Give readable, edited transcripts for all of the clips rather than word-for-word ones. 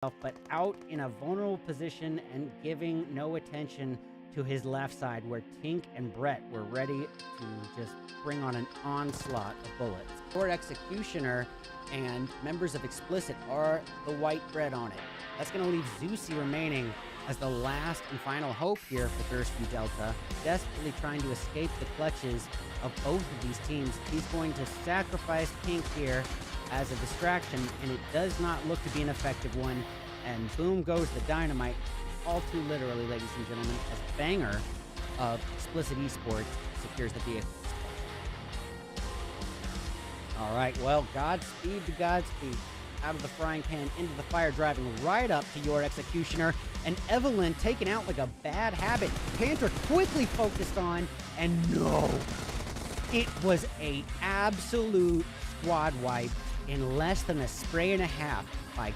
but out in a vulnerable position and giving no attention to his left side, where Tink and Brett were ready to just bring on an onslaught of bullets. Lord Executioner and members of Explicit are the white bread on it. That's going to leave Zeusy remaining as the last and final hope here for Thirsty Delta, desperately trying to escape the clutches of both of these teams. He's going to sacrifice Tink here as a distraction, and it does not look to be an effective one. And boom goes the dynamite, all too literally, ladies and gentlemen, as Banger of Explicit Esports secures the vehicle. All right, well, Godspeed to Godspeed. Out of the frying pan into the fire, driving right up to your Executioner, and Evelyn taken out like a bad habit. Panther quickly focused on, and no, it was a absolute squad wipe in less than a spray and a half by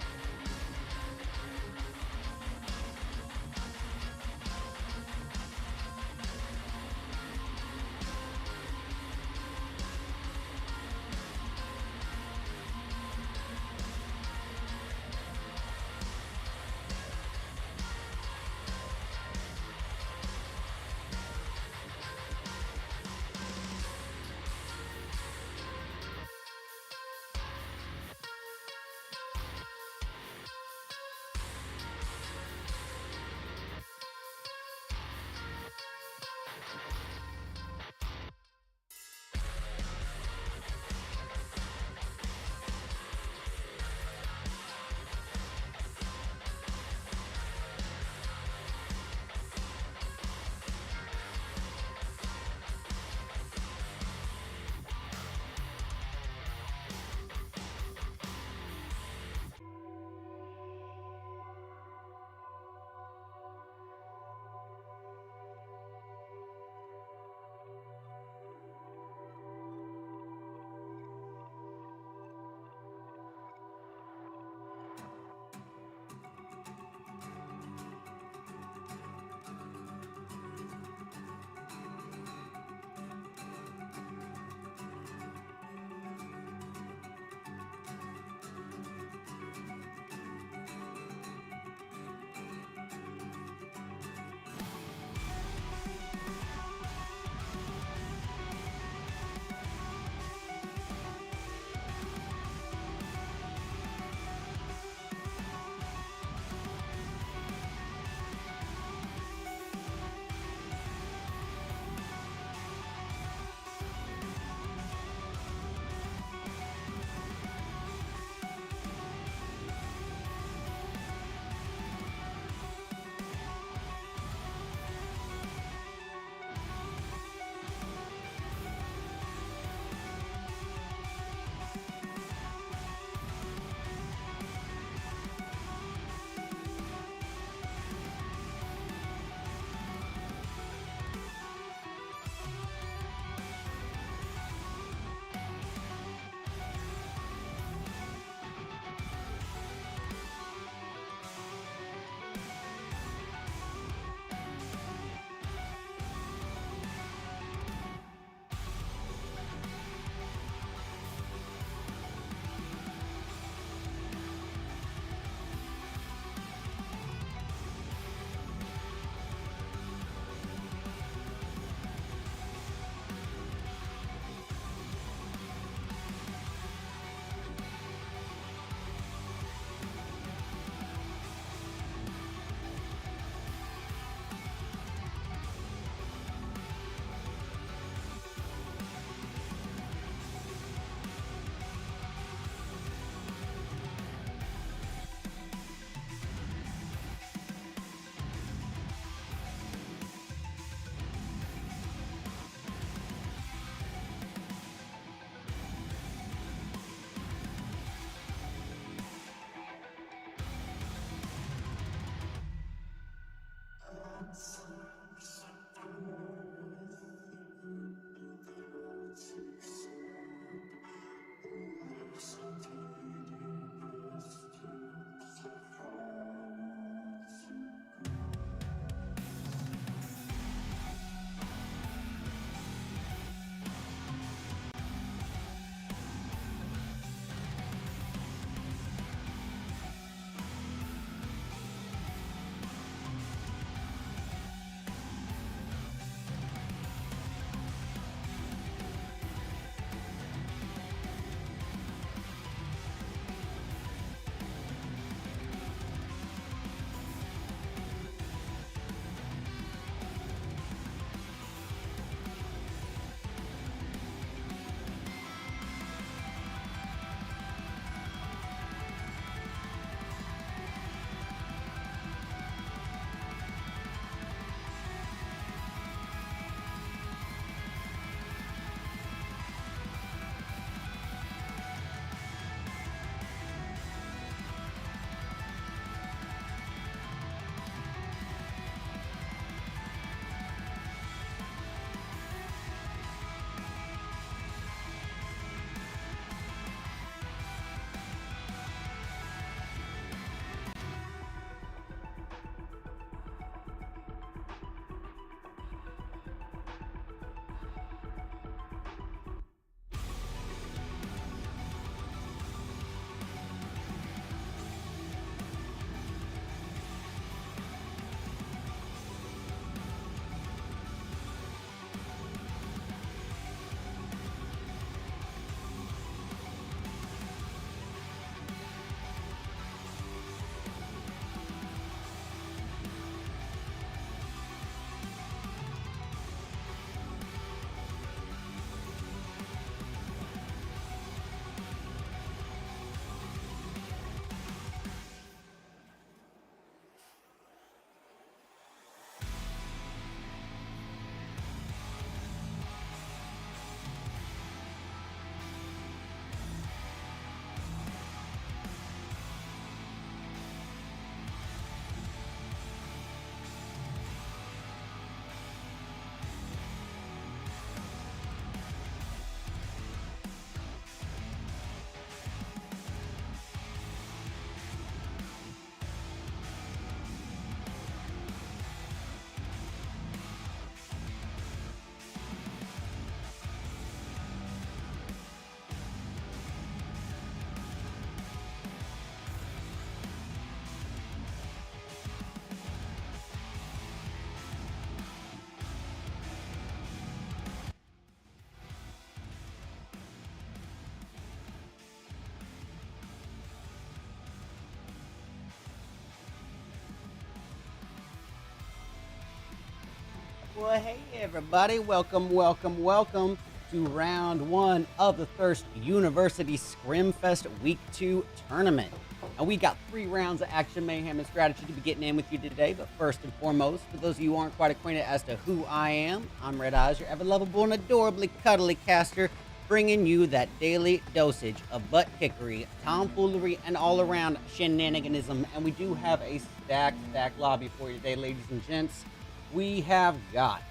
Well, hey everybody, welcome to round one of the Thirst University ScrimFest Week 2 tournament. And we got 3 rounds of action, mayhem, and strategy to be getting in with you today. But first and foremost, for those of you who aren't quite acquainted as to who I am, I'm RedEyes, your ever-lovable and adorably cuddly caster, bringing you that daily dosage of butt kickery, tomfoolery, and all-around shenaniganism. And we do have a stacked lobby for you today, ladies and gents. We have got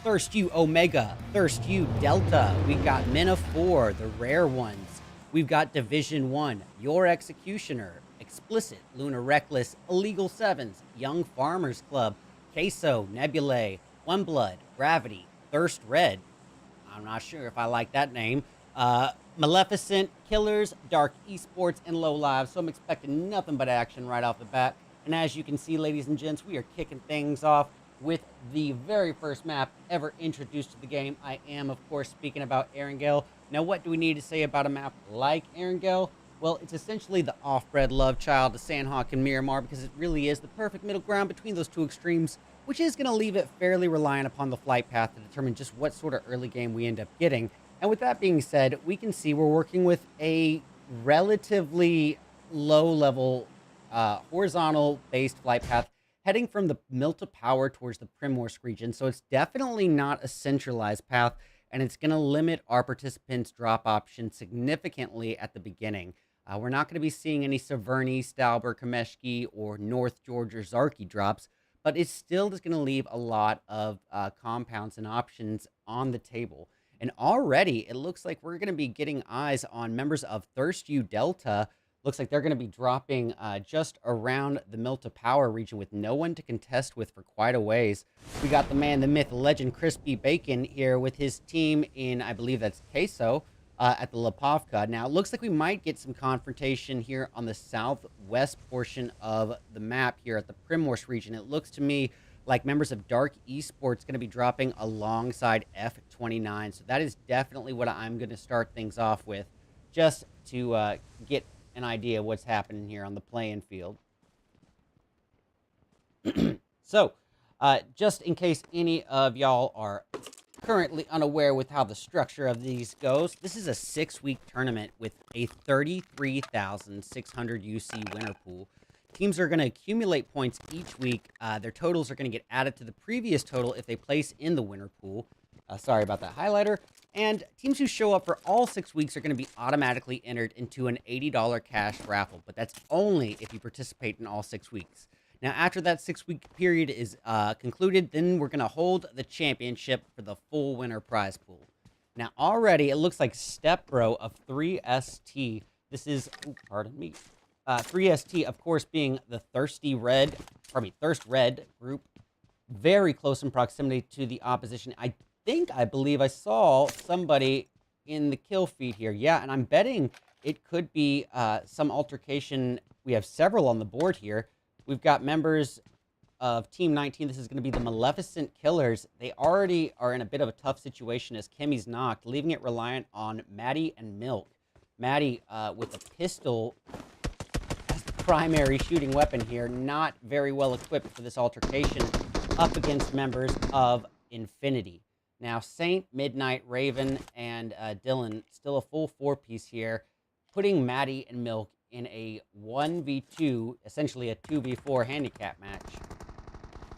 Thirst U Omega, Thirst U Delta. We got Men of 4, the rare ones. We've got Division 1, Your Executioner, Explicit, Lunar Reckless, Illegal Sevens, Young Farmers Club, Queso, Nebulae, One Blood, Gravity, Thirst Red. I'm not sure if I like that name. Maleficent, Killers, Dark Esports, and Low Lives. So I'm expecting nothing but action right off the bat. And as you can see, ladies and gents, we are kicking things off with the very first map ever introduced to the game. I am, of course, speaking about Erangel. Now, what do we need to say about a map like Erangel? Well, it's essentially the off-bred love child of Sandhawk and Miramar, because it really is the perfect middle ground between those two extremes, which is going to leave it fairly reliant upon the flight path to determine just what sort of early game we end up getting. And with that being said, we can see we're working with a relatively low-level horizontal-based flight path heading from the Milta Power towards the Primorsk region. So it's definitely not a centralized path, and it's going to limit our participants' drop options significantly at the beginning. We're not going to be seeing any Severny, Stauber, Kameshki, or North George or Zarki drops, but it still is going to leave a lot of compounds and options on the table. And already, it looks like we're going to be getting eyes on members of Thirst U Delta. Looks like they're going to be dropping just around the Milta Power region with no one to contest with for quite a ways. We got the man, the myth, legend, Crispy Bacon here with his team in, I believe that's Queso, at the Lipovka. Now, it looks like we might get some confrontation here on the southwest portion of the map here at the Primorsk region. It looks to me like members of Dark Esports going to be dropping alongside F29. So that is definitely what I'm going to start things off with, just to get an idea of what's happening here on the playing field. So, just in case any of y'all are currently unaware with how the structure of these goes, this is a 6-week tournament with a 33,600 UC winner pool. Teams are going to accumulate points each week. Their totals are going to get added to the previous total if they place in the winner pool. Sorry about that highlighter. And teams who show up for all 6 weeks are going to be automatically entered into an $80 cash raffle, but that's only if you participate in all 6 weeks. Now, after that 6-week period is concluded, then we're going to hold the championship for the full winner prize pool. Now, already it looks like Step Bro of 3ST. This is, pardon me, 3ST, of course, being the Thirst Red group, very close in proximity to the opposition. I believe I saw somebody in the kill feed here. Yeah, and I'm betting it could be some altercation. We have several on the board here. We've got members of Team 19. This is going to be the Maleficent Killers. They already are in a bit of a tough situation as Kimmy's knocked, leaving it reliant on Maddie and Milk. Maddie with a pistol as the primary shooting weapon here, not very well equipped for this altercation up against members of Infinity. Now, Saint, Midnight, Raven, and Dylan, still a full 4-piece here, putting Maddie and Milk in a 1v2, essentially a 2v4 handicap match.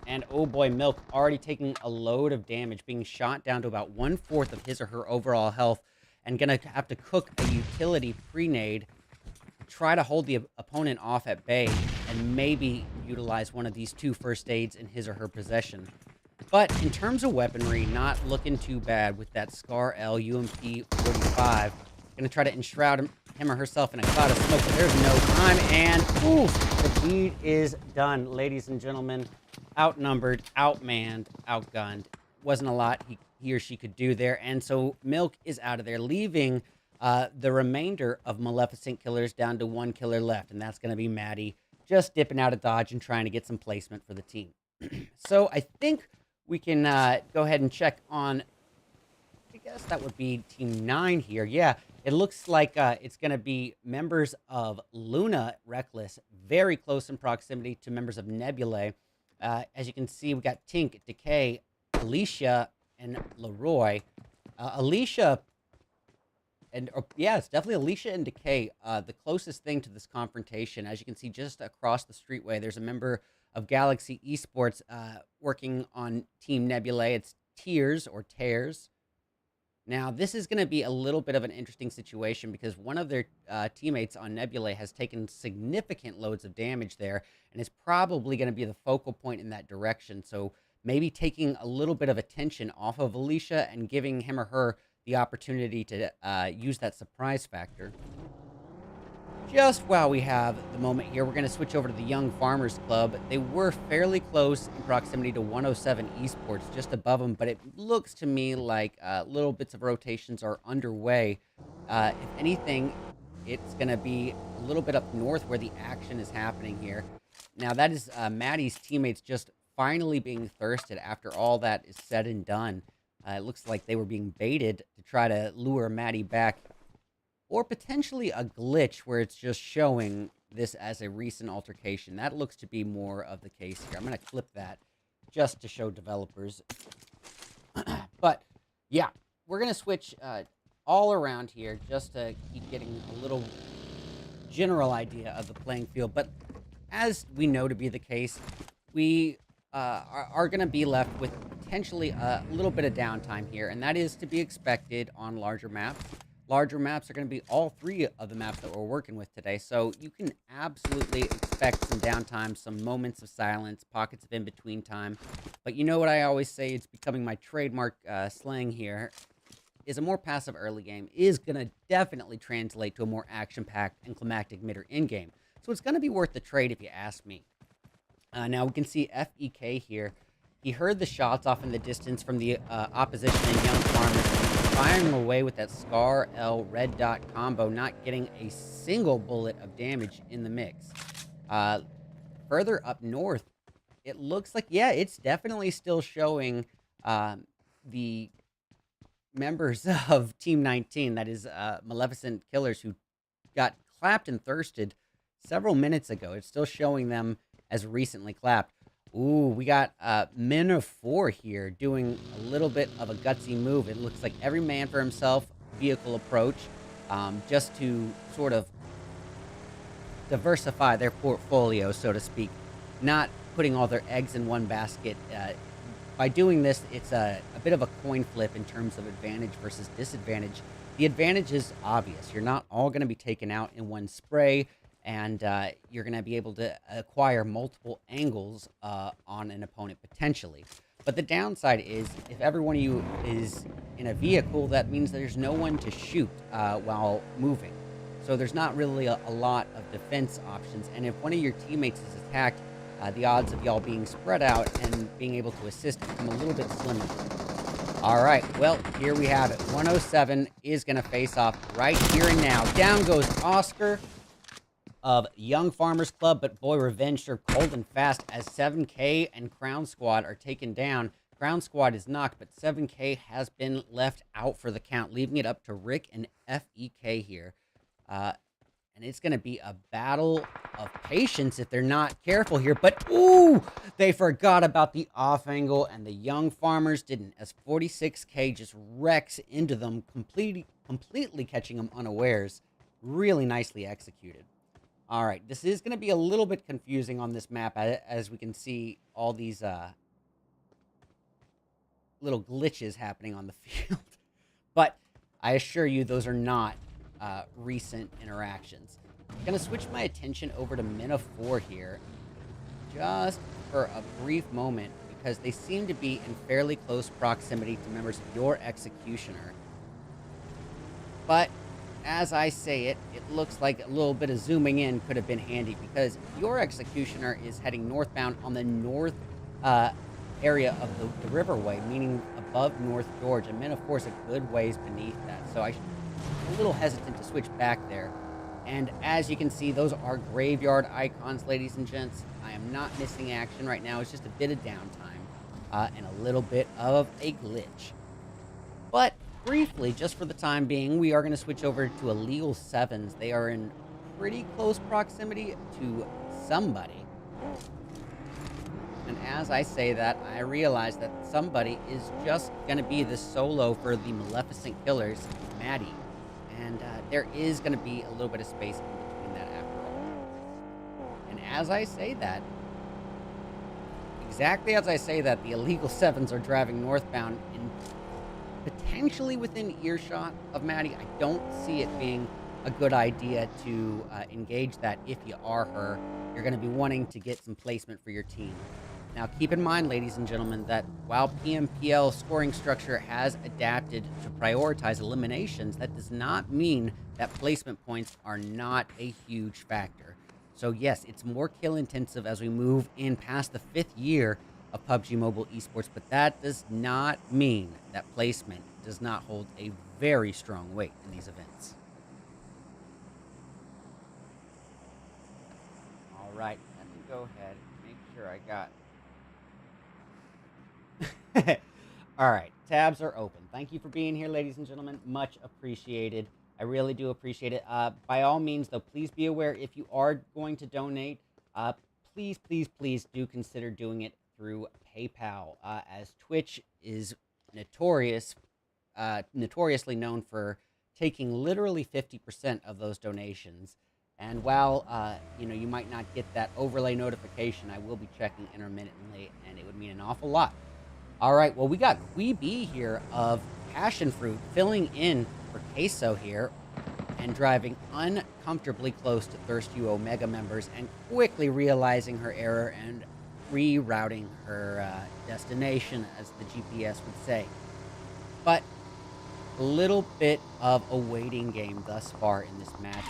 And oh boy, Milk already taking a load of damage, being shot down to about 1/4 of his or her overall health, and gonna have to cook a utility pre-nade, try to hold the opponent off at bay, and maybe utilize one of these 2 first aids in his or her possession. But in terms of weaponry, not looking too bad with that Scar L UMP 45. Going to try to enshroud him or herself in a cloud of smoke, but there's no time. And, oof, the deed is done, ladies and gentlemen. Outnumbered, outmanned, outgunned. Wasn't a lot he or she could do there. And so Milk is out of there, leaving the remainder of Maleficent Killers down to 1 killer left. And that's going to be Maddie, just dipping out of dodge and trying to get some placement for the team. So I think we can go ahead and check on, I guess that would be Team 9 here. Yeah, it looks like it's going to be members of Luna Reckless, very close in proximity to members of Nebulae. As you can see, we got Tink, Decay, Alicia and Leroy. Alicia and yeah, it's definitely Alicia and Decay. The closest thing to this confrontation, as you can see just across the streetway, there's a member of Galaxy Esports working on Team Nebulae. It's Tears or Tears. Now, this is going to be a little bit of an interesting situation because one of their teammates on Nebulae has taken significant loads of damage there and is probably going to be the focal point in that direction. So maybe taking a little bit of attention off of Alicia and giving him or her the opportunity to use that surprise factor. Just while we have the moment here, we're going to switch over to the Young Farmers Club. They were fairly close in proximity to 107 Esports, just above them, but it looks to me like little bits of rotations are underway. If anything, it's going to be a little bit up north where the action is happening here. Now, that is Maddie's teammates just finally being thirsted after all that is said and done. It looks like they were being baited to try to lure Maddie back. Or potentially a glitch where it's just showing this as a recent altercation. That looks to be more of the case here. I'm going to clip that just to show developers. But, yeah, we're going to switch all around here just to keep getting a little general idea of the playing field. But as we know to be the case, we are going to be left with potentially a little bit of downtime here, and that is to be expected on larger maps. Larger maps are going to be all three of the maps that we're working with today, so you can absolutely expect some downtime, some moments of silence, pockets of in-between time. But you know what I always say, it's becoming my trademark slang here, is a more passive early game is going to definitely translate to a more action-packed and climactic mid or in-game. So it's going to be worth the trade if you ask me. Now we can see FEK here. He heard the shots off in the distance from the opposition and Young Farmers, firing away with that Scar L red dot combo, not getting a single bullet of damage in the mix. Further up north, it looks like, yeah, it's definitely still showing the members of Team 19, that is Maleficent Killers, who got clapped and thirsted several minutes ago. It's still showing them as recently clapped. Ooh, we got Men of 4 here doing a little bit of a gutsy move. It looks like every man for himself vehicle approach, just to sort of diversify their portfolio, so to speak, not putting all their eggs in one basket. By doing this, it's a bit of a coin flip in terms of advantage versus disadvantage. The advantage is obvious. You're not all going to be taken out in one spray, and you're going to be able to acquire multiple angles on an opponent potentially. But the downside is, if every one of you is in a vehicle, that means there's no one to shoot while moving. So there's not really a lot of defense options. And if one of your teammates is attacked, the odds of y'all being spread out and being able to assist become a little bit slimmer. All right, well, here we have it. 107 is going to face off right here and now. Down goes Oscar of Young Farmers Club, but boy, revenge served cold and fast as 7K and Crown Squad are taken down. Crown Squad is knocked, but 7K has been left out for the count, leaving it up to Rick and FEK here. And it's going to be a battle of patience if they're not careful here. But, ooh, they forgot about the off angle, and the Young Farmers didn't, as 46K just wrecks into them, completely catching them unawares. Really nicely executed. All right, this is going to be a little bit confusing on this map, as we can see all these little glitches happening on the field. But I assure you, those are not recent interactions. I'm going to switch my attention over to Men of 4 here, just for a brief moment, because they seem to be in fairly close proximity to members of your Executioner. But as I say it, it looks like a little bit of zooming in could have been handy, because your Executioner is heading northbound on the north area of the Riverway, meaning above North George, and Men of 4 is a good ways beneath that. So I'm a little hesitant to switch back there. And as you can see, those are graveyard icons, ladies and gents. I am not missing action right now. It's just a bit of downtime and a little bit of a glitch. But briefly, just for the time being, we are going to switch over to Illegal Sevens. They are in pretty close proximity to somebody. And And as I say that, I realize that somebody is just going to be the solo for the Maleficent Killers, Maddie. And there is going to be a little bit of space in between that after all. And as I say that, exactly as I say that, the illegal sevens are driving northbound in potentially within earshot of Maddie. I don't see it being a good idea to engage that. If you are her, you're going to be wanting to get some placement for your team. Now, keep in mind, ladies and gentlemen, that while PMPL scoring structure has adapted to prioritize eliminations, that does not mean that placement points are not a huge factor. So yes, it's more kill intensive as we move in past the 5th year of PUBG Mobile Esports, but that does not mean that placement does not hold a very strong weight in these events. All right, let me go ahead and make sure I got... All right, tabs are open. Thank you for being here, ladies and gentlemen. Much appreciated. I really do appreciate it. By all means, though, please be aware if you are going to donate, please do consider doing it through PayPal, as Twitch is notoriously known for taking literally 50% of those donations. And while you might not get that overlay notification, I will be checking intermittently, and it would mean an awful lot. All right, well, we got Quee here of Passion Fruit filling in for Queso here and driving uncomfortably close to Thirsty Omega members and quickly realizing her error and rerouting her destination, as the GPS would say. But a little bit of a waiting game thus far in this match.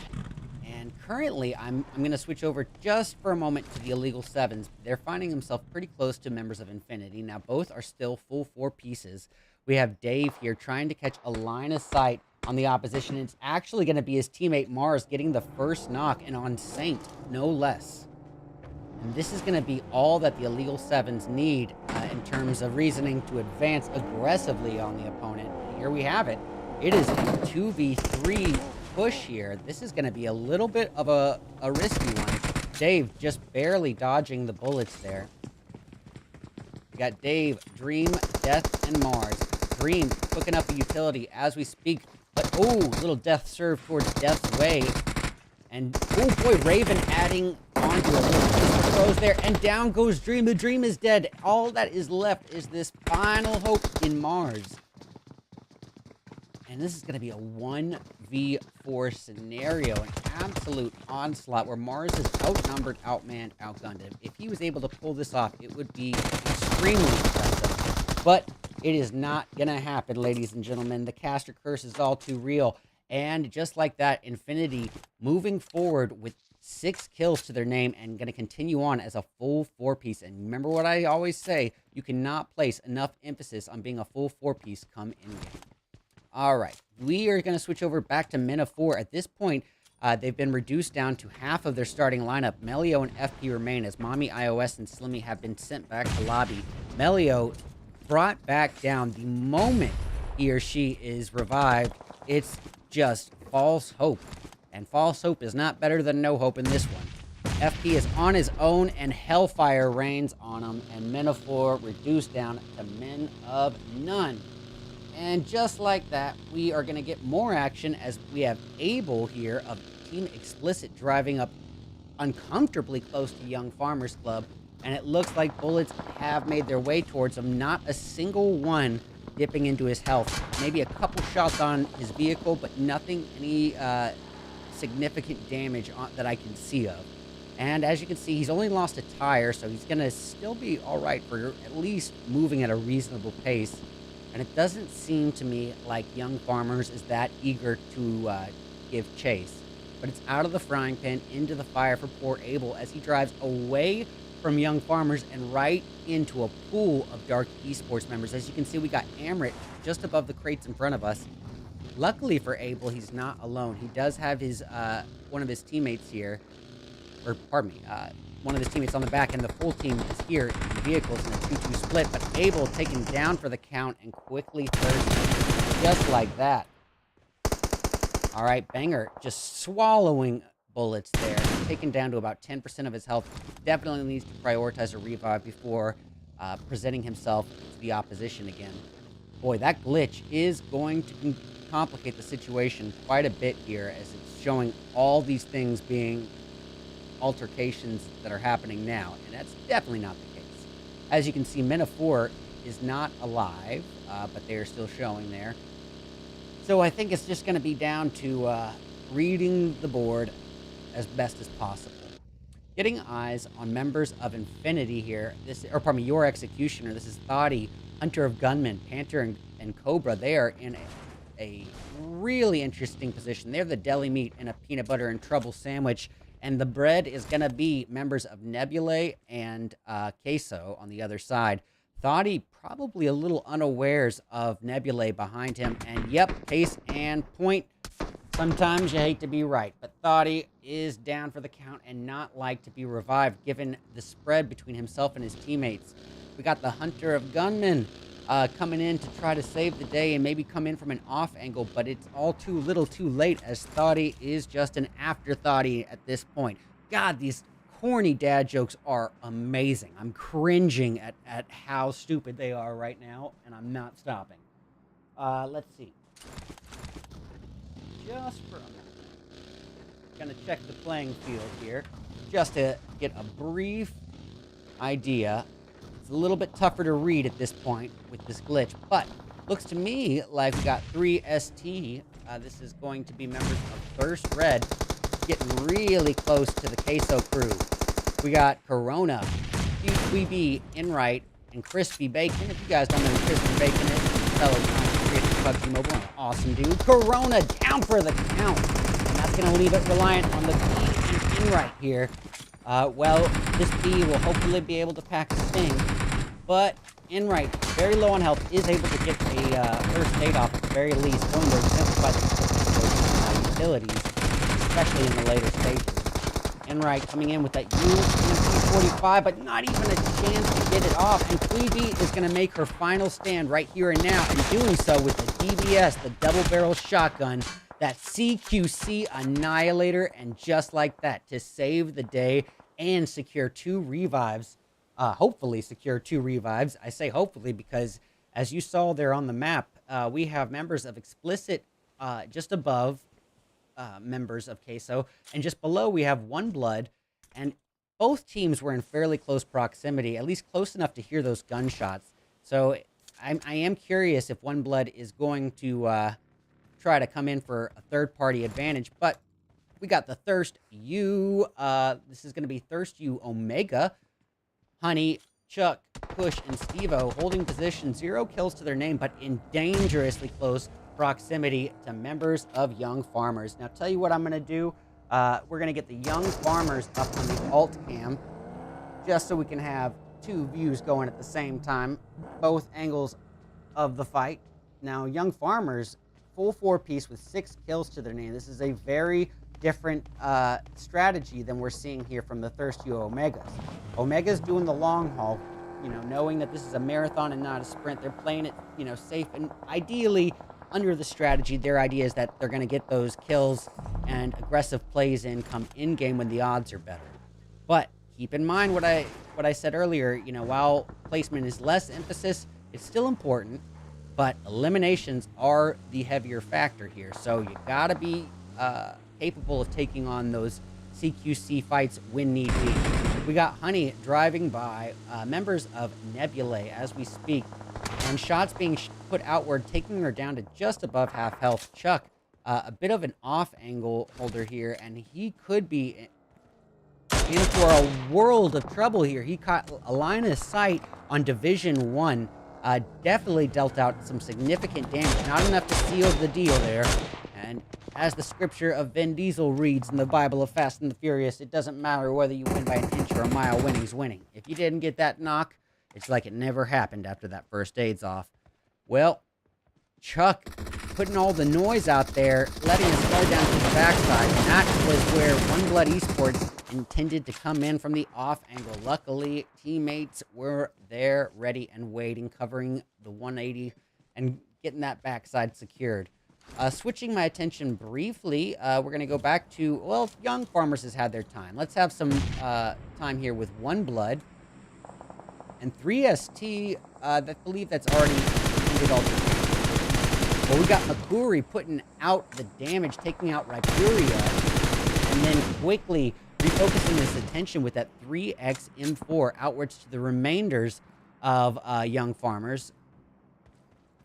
And currently, I'm going to switch over just for a moment to the illegal sevens. They're finding themselves pretty close to members of Infinity. Now, both are still full 4 pieces. We have Dave here trying to catch a line of sight on the opposition. It's actually going to be his teammate Mars getting the first knock, and on Saint, no less. And this is going to be all that the illegal sevens need in terms of reasoning to advance aggressively on the opponent. And here we have it. It is a 2v3 push here. This is going to be a little bit of a risky one. Dave just barely dodging the bullets there. We got Dave, Dream, Death, and Mars. Dream cooking up a utility as we speak. But, oh, little Death serve towards Death's way. And, oh boy, Raven adding onto a little throws there. And down goes Dream. The Dream is dead. All that is left is this final hope in Mars. And this is going to be a 1v4 scenario, an absolute onslaught where Mars is outnumbered, outmanned, outgunned. If he was able to pull this off, it would be extremely impressive. But it is not going to happen, ladies and gentlemen. The caster curse is all too real. And just like that, Infinity moving forward with 6 kills to their name and going to continue on as a full 4-piece. And remember what I always say, you cannot place enough emphasis on being a full 4-piece come in-game. All right, we are going to switch over back to men of 4. At this point, they've been reduced down to half of their starting lineup. Melio and FP remain as Mommy, iOS, and Slimmy have been sent back to lobby. Melio brought back down the moment he or she is revived. It's just false hope. And false hope is not better than no hope in this one. FP is on his own, and Hellfire reigns on him. And men of 4 reduced down to men of none. And just like that, we are going to get more action as we have Abel here of Team Explicit driving up uncomfortably close to Young Farmers Club. And it looks like bullets have made their way towards him. Not a single one dipping into his health. Maybe a couple shots on his vehicle, but nothing, any significant damage that I can see of. And as you can see, he's only lost a tire, so he's going to still be all right for at least moving at a reasonable pace. And it doesn't seem to me like Young Farmers is that eager to give chase. But it's out of the frying pan into the fire for poor Abel as he drives away from Young Farmers and right into a pool of Dark Esports members. As you can see, we got Amrit just above the crates in front of us. Luckily for Abel, he's not alone. He does have his one of his teammates here, or pardon me, one of his teammates on the back, and the full team is here in vehicles in a 2-2 split, but Abel taken down for the count and quickly third, just like that. All right, Banger just swallowing bullets there. He's taken down to about 10% of his health. Definitely needs to prioritize a revive before presenting himself to the opposition again. Boy, that glitch is going to complicate the situation quite a bit here, as it's showing all these things being altercations that are happening now, and that's definitely not the case. As you can see, Metaphor is not alive, but they are still showing there. So I think it's just going to be down to reading the board as best as possible. Getting eyes on members of Infinity here. Your Executioner. This is Thoughty, Hunter of Gunmen, Panther, and Cobra. They are in a really interesting position. They're the deli meat in a peanut butter and trouble sandwich, and the bread is going to be members of Nebulae and Queso on the other side. Thoughty probably a little unawares of Nebulae behind him, and yep, case and point. Sometimes you hate to be right, but Thoughty is down for the count and not like to be revived, given the spread between himself and his teammates. We got the Hunter of Gunmen coming in to try to save the day and maybe come in from an off angle, but it's all too little too late, as Thoughty is just an afterthoughty at this point. God, these corny dad jokes are amazing. I'm cringing at how stupid they are right now, and I'm not stopping. Let's see. Just for a minute. Gonna check the playing field here, just to get a brief idea. It's a little bit tougher to read at this point with this glitch, but looks to me like we got 3 ST. This is going to be members of Thirst Red, getting really close to the Queso crew. We got Corona, Huge Weeby, Inright, and Crispy Bacon. If you guys don't know who Crispy Bacon is, fellow content creator of PUBG Mobile, an awesome dude. Corona down for the count, and that's going to leave it reliant on the B and Inright here. Well, this B will hopefully be able to pack a sting, but Inright, very low on health, is able to get a first aid off at the very least, going to exemplify the utilities, especially in the later stages. Inright coming in with that UMP-45, but not even a chance to get it off, and Queeby is going to make her final stand right here and now, and doing so with the DBS, the double-barrel shotgun, that CQC Annihilator, and just like that, to save the day and secure 2 revives. Hopefully secure 2 revives. I say hopefully because, as you saw there on the map, we have members of Explicit just above members of Queso, and just below we have One Blood, and both teams were in fairly close proximity, at least close enough to hear those gunshots. So I am curious if One Blood is going to try to come in for a third-party advantage, but we got the Thirst U. This is going to be Thirst U Omega. Honey, Chuck, Push, and Stevo holding position, 0 kills to their name, but in dangerously close proximity to members of Young Farmers. Now, tell you what I'm going to do. We're going to get the Young Farmers up on the alt cam, just so we can have 2 views going at the same time, both angles of the fight. Now, Young Farmers, full 4-piece with 6 kills to their name. This is a very different strategy than we're seeing here from the Thirst U Omegas. Omega's doing the long haul, knowing that this is a marathon and not a sprint. They're playing it, safe, and ideally, under the strategy, their idea is that they're going to get those kills and aggressive plays come in-game when the odds are better. But keep in mind what I said earlier, while placement is less emphasis, it's still important, but eliminations are the heavier factor here. So you got to be capable of taking on those CQC fights when need be. We got Honey driving by, members of Nebulae as we speak, and shots being put outward, taking her down to just above half health. Chuck, a bit of an off angle holder here, and he could be in for a world of trouble here. He caught a line of sight on Division 1, definitely dealt out some significant damage, not enough to seal the deal there. And as the scripture of Vin Diesel reads in the Bible of Fast and the Furious, it doesn't matter whether you win by an inch or a mile, winning's winning. If you didn't get that knock, it's like it never happened after that first aid's off. Well, Chuck putting all the noise out there, letting us go down to the backside, and that was where One Blood Esports intended to come in from the off angle. Luckily, teammates were there, ready and waiting, covering the 180 and getting that backside secured. Switching my attention briefly, we're going to go back to, well, Young Farmers has had their time. Let's have some time here with One Blood and 3ST. I believe that's already completed altercation. Well, we got Makuri putting out the damage, taking out Rhypuria, and then quickly refocusing his attention with that 3x M4 outwards to the remainders of Young Farmers.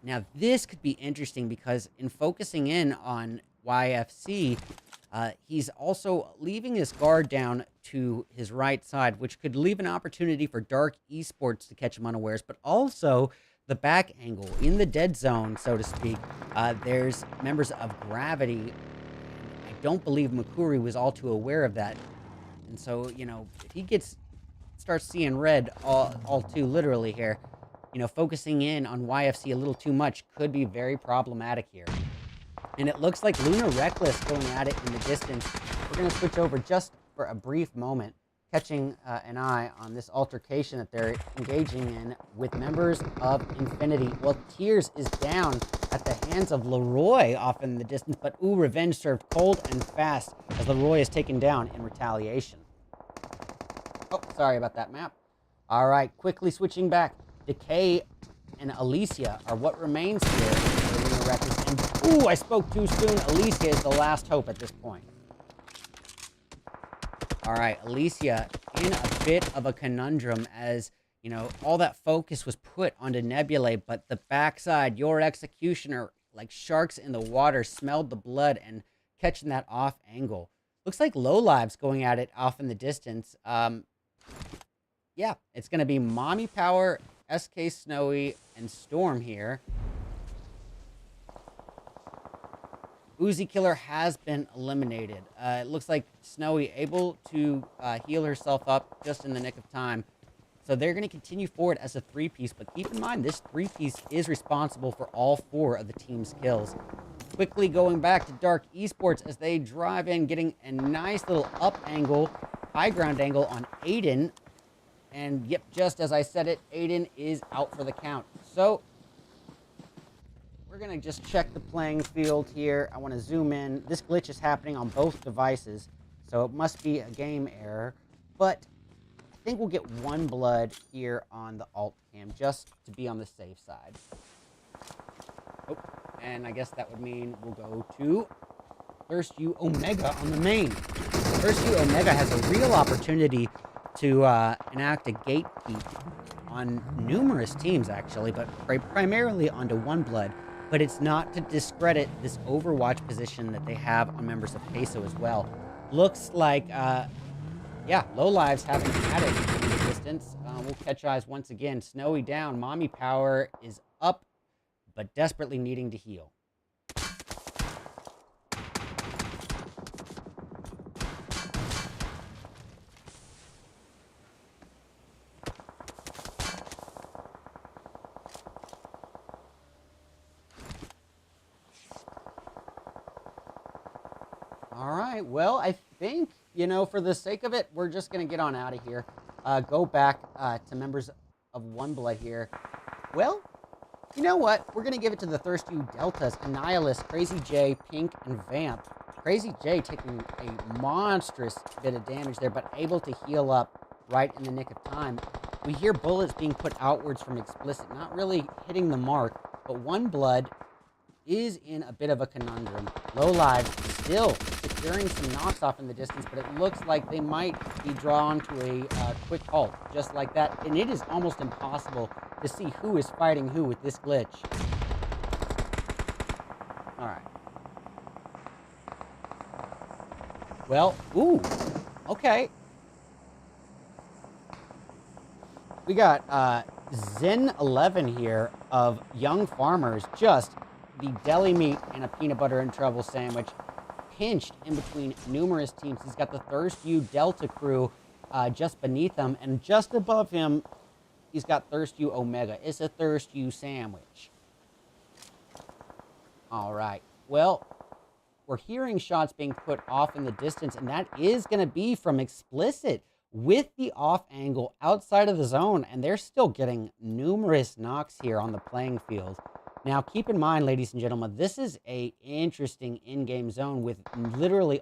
Now, this could be interesting because in focusing in on YFC, he's also leaving his guard down to his right side, which could leave an opportunity for Dark Esports to catch him unawares, but also the back angle in the dead zone, so to speak. There's members of Gravity. I don't believe Makuri was all too aware of that. And so, you know, if he starts seeing red all too literally here, you know, focusing in on YFC a little too much could be very problematic here. And it looks like Luna Reckless going at it in the distance. We're going to switch over just for a brief moment, catching an eye on this altercation that they're engaging in with members of Infinity. Well, Tears is down at the hands of Leroy off in the distance, but Revenge served cold and fast as Leroy is taken down in retaliation. Oh, sorry about that map. All right, quickly switching back. Decay and Alicia are what remains here for Luna Reckless. And, I spoke too soon. Alicia is the last hope at this point. All right, Alicia in a bit of a conundrum as, you know, all that focus was put onto Nebulae, but the backside, your Executioner, like sharks in the water, smelled the blood and catching that off angle. Looks like Low Lives going at it off in the distance. Yeah, it's going to be Mommy Power, SK Snowy, and Storm here. Uzi Killer has been eliminated. It looks like Snowy able to heal herself up just in the nick of time. So they're going to continue forward as a three-piece, but keep in mind this three-piece is responsible for all 4 of the team's kills. Quickly going back to Dark Esports as they drive in, getting a nice little up angle, high ground angle on Aiden. And yep, just as I said it, Aiden is out for the count. So we're going to just check the playing field here. I want to zoom in. This glitch is happening on both devices, so it must be a game error. But I think we'll get One Blood here on the alt cam just to be on the safe side. Oh, and I guess that would mean we'll go to First U Omega on the main. First U Omega has a real opportunity to enact a gatekeep on numerous teams, actually, but primarily onto One Blood. But it's not to discredit this Overwatch position that they have on members of Peso as well. Looks like, yeah, Low Lives having had it in the distance. We'll catch eyes once again. Snowy down. Mommy Power is up, but desperately needing to heal. All right, well, I think, you know, for the sake of it, we're just going to get on out of here. Go back to members of One Blood here. Well, you know what? We're going to give it to the Thirsty Deltas, Annihilus, Crazy J, Pink, and Vamp. Crazy J taking a monstrous bit of damage there, but able to heal up right in the nick of time. We hear bullets being put outwards from Explicit, not really hitting the mark, but One Blood is in a bit of a conundrum. Low Lives still securing some knocks off in the distance, but it looks like they might be drawn to a quick halt, just like that. And it is almost impossible to see who is fighting who with this glitch. All right. Well, okay. We got Zen11 here of Young Farmers, just the deli meat and a peanut butter and trouble sandwich, pinched in between numerous teams. He's got the Thirst U Delta crew just beneath him, and just above him, he's got Thirst U Omega. It's a Thirst U sandwich. All right. Well, we're hearing shots being put off in the distance, and that is going to be from Explicit with the off angle outside of the zone, and they're still getting numerous knocks here on the playing field. Now, keep in mind, ladies and gentlemen, this is a interesting in-game zone with literally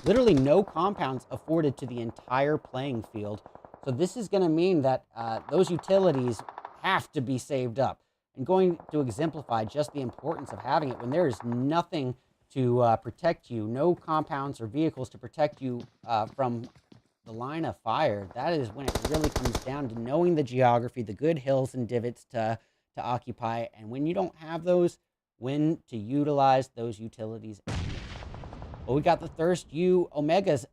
literally no compounds afforded to the entire playing field. So this is going to mean that those utilities have to be saved up. And going to exemplify just the importance of having it when there is nothing to protect you, no compounds or vehicles to protect you from the line of fire. That is when it really comes down to knowing the geography, the good hills and divots to occupy, and when you don't have those, when to utilize those utilities. Well, we got the Thirst U Omegas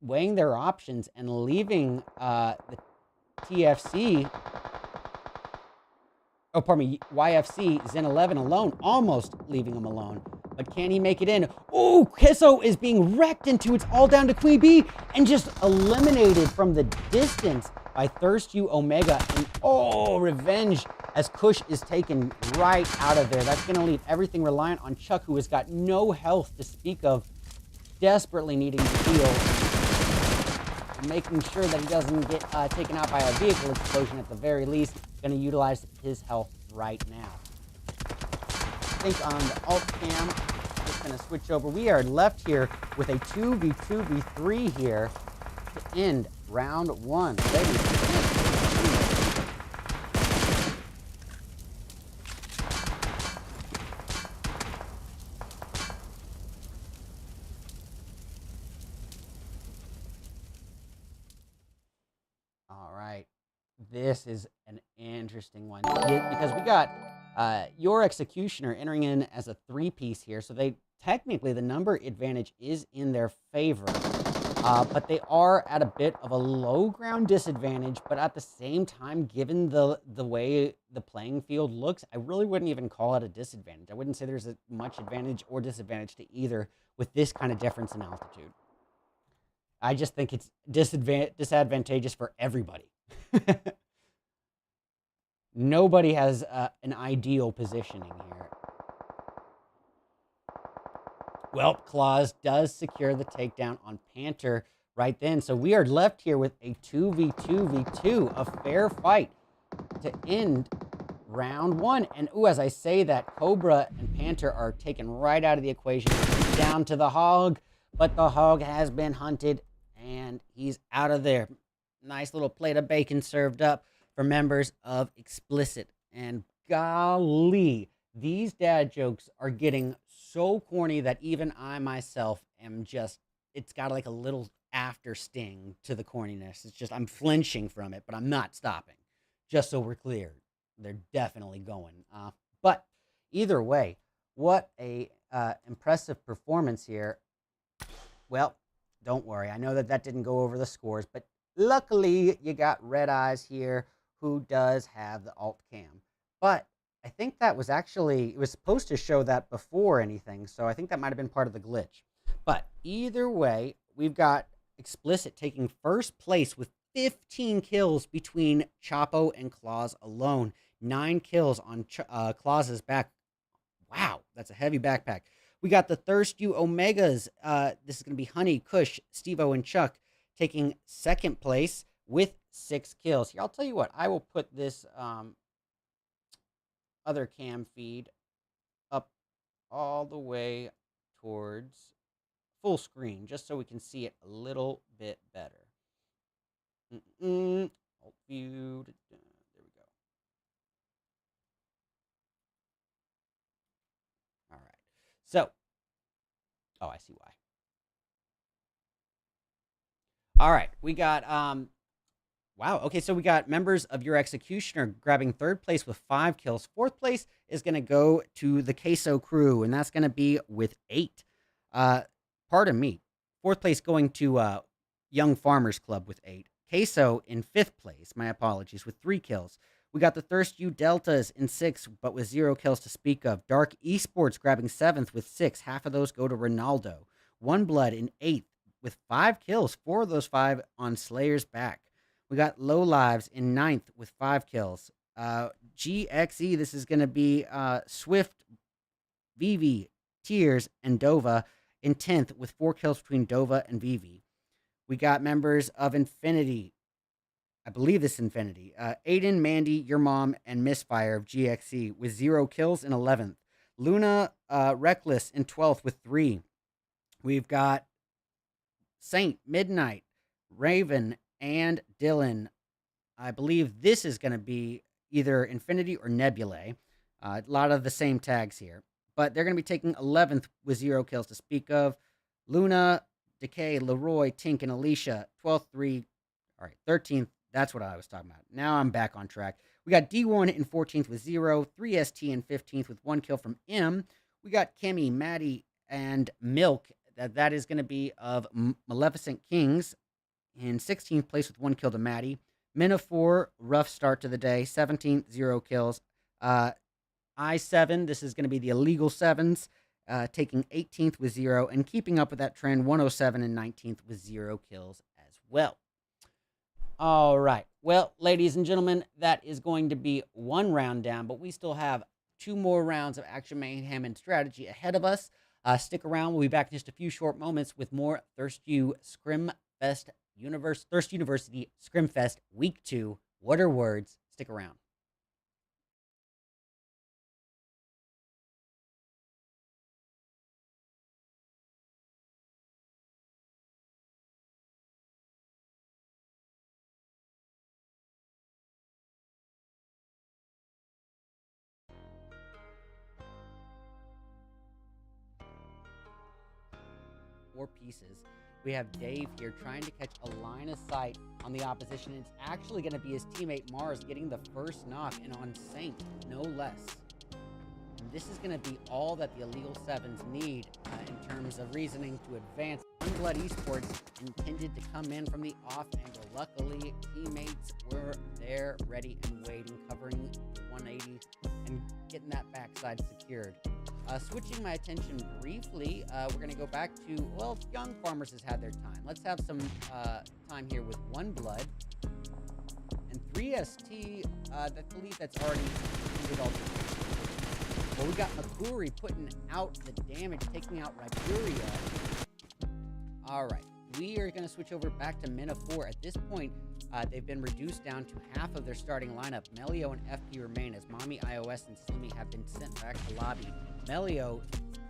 weighing their options and leaving the TFC, YFC Zen 11 alone, almost leaving him alone. But can he make it in? Oh, Kisso is being wrecked into it's all down to Queen Bee and just eliminated from the distance by Thirst U Omega. And oh, revenge as Kush is taken right out of there. That's going to leave everything reliant on Chuck, who has got no health to speak of, desperately needing to heal, and making sure that he doesn't get taken out by a vehicle explosion at the very least. Going to utilize his health right now. I think on the alt cam, just going to switch over. We are left here with a 2v2v3 here to end round one. Ladies and gentlemen. All right, this is an interesting one because we got your Executioner entering in as a three-piece here, so they technically the number advantage is in their favor, but they are at a bit of a low ground disadvantage. But at the same time, given the way the playing field looks, I really wouldn't even call it a disadvantage. I wouldn't say there's a much advantage or disadvantage to either with this kind of difference in altitude. I just think it's disadvantageous for everybody. Nobody has an ideal positioning here. Well, Claus does secure the takedown on Panther right then. So we are left here with a 2v2v2, a fair fight to end round one. And ooh, as I say that, Cobra and Panther are taken right out of the equation, down to the Hog. But the Hog has been hunted, and he's out of there. Nice little plate of bacon served up for members of Explicit. And golly, these dad jokes are getting so corny that even I myself am just, it's got like a little after sting to the corniness. It's just, I'm flinching from it, but I'm not stopping. Just so we're clear, they're definitely going. But either way, what a impressive performance here. Well, don't worry. I know that didn't go over the scores, but luckily you got RedEyes here, who does have the alt cam. But I think that was actually, it was supposed to show that before anything, so I think that might have been part of the glitch. But either way, we've got Explicit taking first place with 15 kills between Chapo and Claus alone. 9 kills on Claus's back. Wow, that's a heavy backpack. We got the Thirst U Omegas. This is going to be Honey, Kush, Steve-O, and Chuck taking second place with 6 kills. Here, I'll tell you what. I will put this other cam feed up all the way towards full screen, just so we can see it a little bit better. Alt view. There we go. All right. So, oh, I see why. All right, we got wow. Okay, so we got members of your Executioner grabbing third place with 5 kills. Fourth place is going to go to the Queso crew, and that's going to be with 8. Pardon me. Fourth place going to Young Farmers Club with 8. Queso in 5th place, my apologies, with 3 kills. We got the Thirst U Deltas in 6th, but with 0 kills to speak of. Dark Esports grabbing 7th with 6. Half of those go to Ronaldo. One Blood in 8th with 5 kills. 4 of those 5 on Slayer's back. We got Low Lives in 9th with 5 kills. GXE, this is going to be Swift, Vivi, Tears, and Dova in 10th with 4 kills between Dova and Vivi. We got members of Infinity I believe this is Infinity. Aiden, Mandy, Your Mom, and Misfire of GXE with 0 kills in 11th. Luna, Reckless in 12th with 3. We've got Saint, Midnight, Raven, and Dylan. I believe this is going to be either Infinity or Nebulae. A lot of the same tags here. But they're going to be taking 11th with 0 kills to speak of. Luna, Decay, Leroy, Tink, and Alicia, 12th, 3. All right, 13th. That's what I was talking about. Now I'm back on track. We got D1 in 14th with 0. 3ST in 15th with 1 kill from M. We got Kimmy, Maddie, and Milk. That is going to be of Maleficent Kings in 16th place with 1 kill to Maddie. Mina 4, rough start to the day. 17th, 0 kills. I7, this is going to be the illegal 7s, taking 18th with 0, and keeping up with that trend, 107 and 19th with 0 kills as well. All right. Well, ladies and gentlemen, that is going to be one round down, but we still have 2 more rounds of action, mayhem, and strategy ahead of us. Stick around. We'll be back in just a few short moments with more Thirst ScrimFest Thirst University ScrimFest Week 2. What are words? Stick around. Four pieces. We have Dave here trying to catch a line of sight on the opposition. It's actually going to be his teammate Mars getting the first knock, and on Saint, no less. And this is going to be all that the illegal 7s need in terms of reasoning to advance. Blood Esports intended to come in from the off angle. Luckily, teammates were there, ready and waiting, covering 180 and getting that backside secured. Switching my attention briefly, we're going to go back to, well, Young Farmers has had their time. Let's have some time here with One Blood and 3ST, I believe that's already ended altercation. Well, we got Makuri putting out the damage, taking out Ripuria. All right, we are going to switch over back to Mina 4. At this point, they've been reduced down to half of their starting lineup. Melio and FP remain as Mommy, iOS, and Slimmy have been sent back to lobby. Melio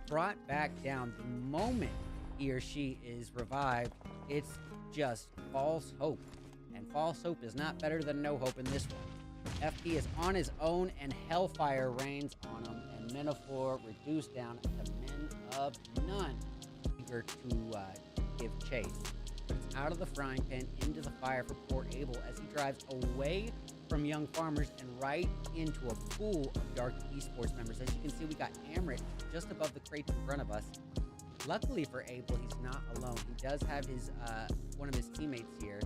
brought back down the moment he or she is revived. It's just false hope. And false hope is not better than no hope in this one. FP is on his own and Hellfire reigns on him. And Metaphor reduced down to men of none. Eager to give chase. It's out of the frying pan into the fire for poor Abel as he drives away from Young Farmers and right into a pool of Dark Esports members. As you can see, we got Amrit just above the crates in front of us. Luckily for Abel, he's not alone. He does have his one of his teammates here,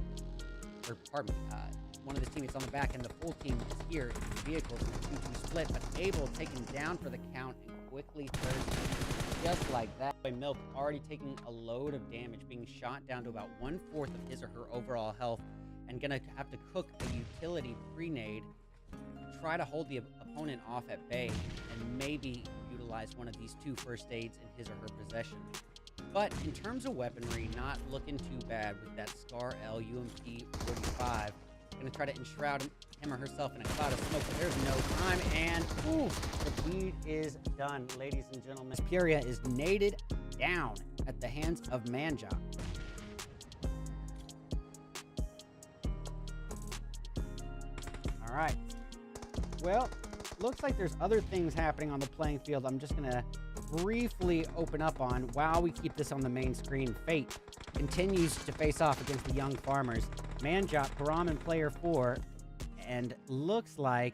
or pardon me, one of his teammates on the back, and the full team is here in the vehicles in a 2-2 split. But Abel taken down for the count and quickly thirds just like that. Milk already taking a load of damage, being shot down to about 1/4 of his or her overall health, and gonna have to cook a utility pre-nade, try to hold the opponent off at bay, and maybe utilize one of these 2 first aids in his or her possession. But in terms of weaponry, not looking too bad with that Scar L UMP 45. Gonna try to enshroud him or herself in a cloud of smoke, but there's no time, and ooh, the deed is done, ladies and gentlemen. Furia is naded down at the hands of Manja. All right. Well, looks like there's other things happening on the playing field. I'm just going to briefly open up on while we keep this on the main screen. Fate continues to face off against the Young Farmers. Manjot, Param, and Player 4, and looks like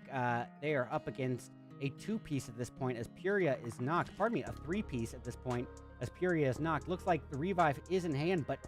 they are up against a 2-piece at this point as Puria is knocked. Pardon me, a 3-piece at this point as Puria is knocked. Looks like the revive is in hand, but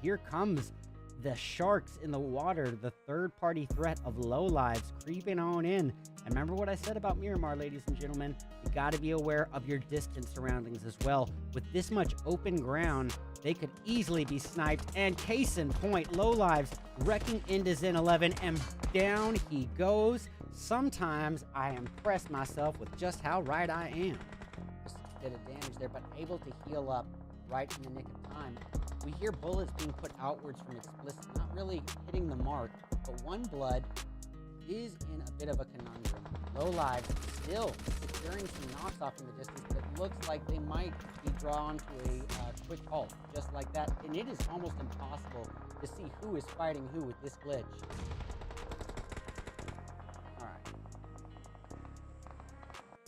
here comes the sharks in the water, the third-party threat of low lives creeping on in. And remember what I said about Miramar, ladies and gentlemen. You got to be aware of your distant surroundings as well. With this much open ground, they could easily be sniped. And case in point, low lives wrecking into Zen 11, and down he goes. Sometimes I impress myself with just how right I am. Just a bit of damage there, but able to heal up right in the nick of time. We hear bullets being put outwards from explicit, not really hitting the mark, but One Blood is in a bit of a conundrum. Low lives still securing some knocks off in the distance, but it looks like they might be drawn to a quick halt, just like that. And it is almost impossible to see who is fighting who with this glitch. All right.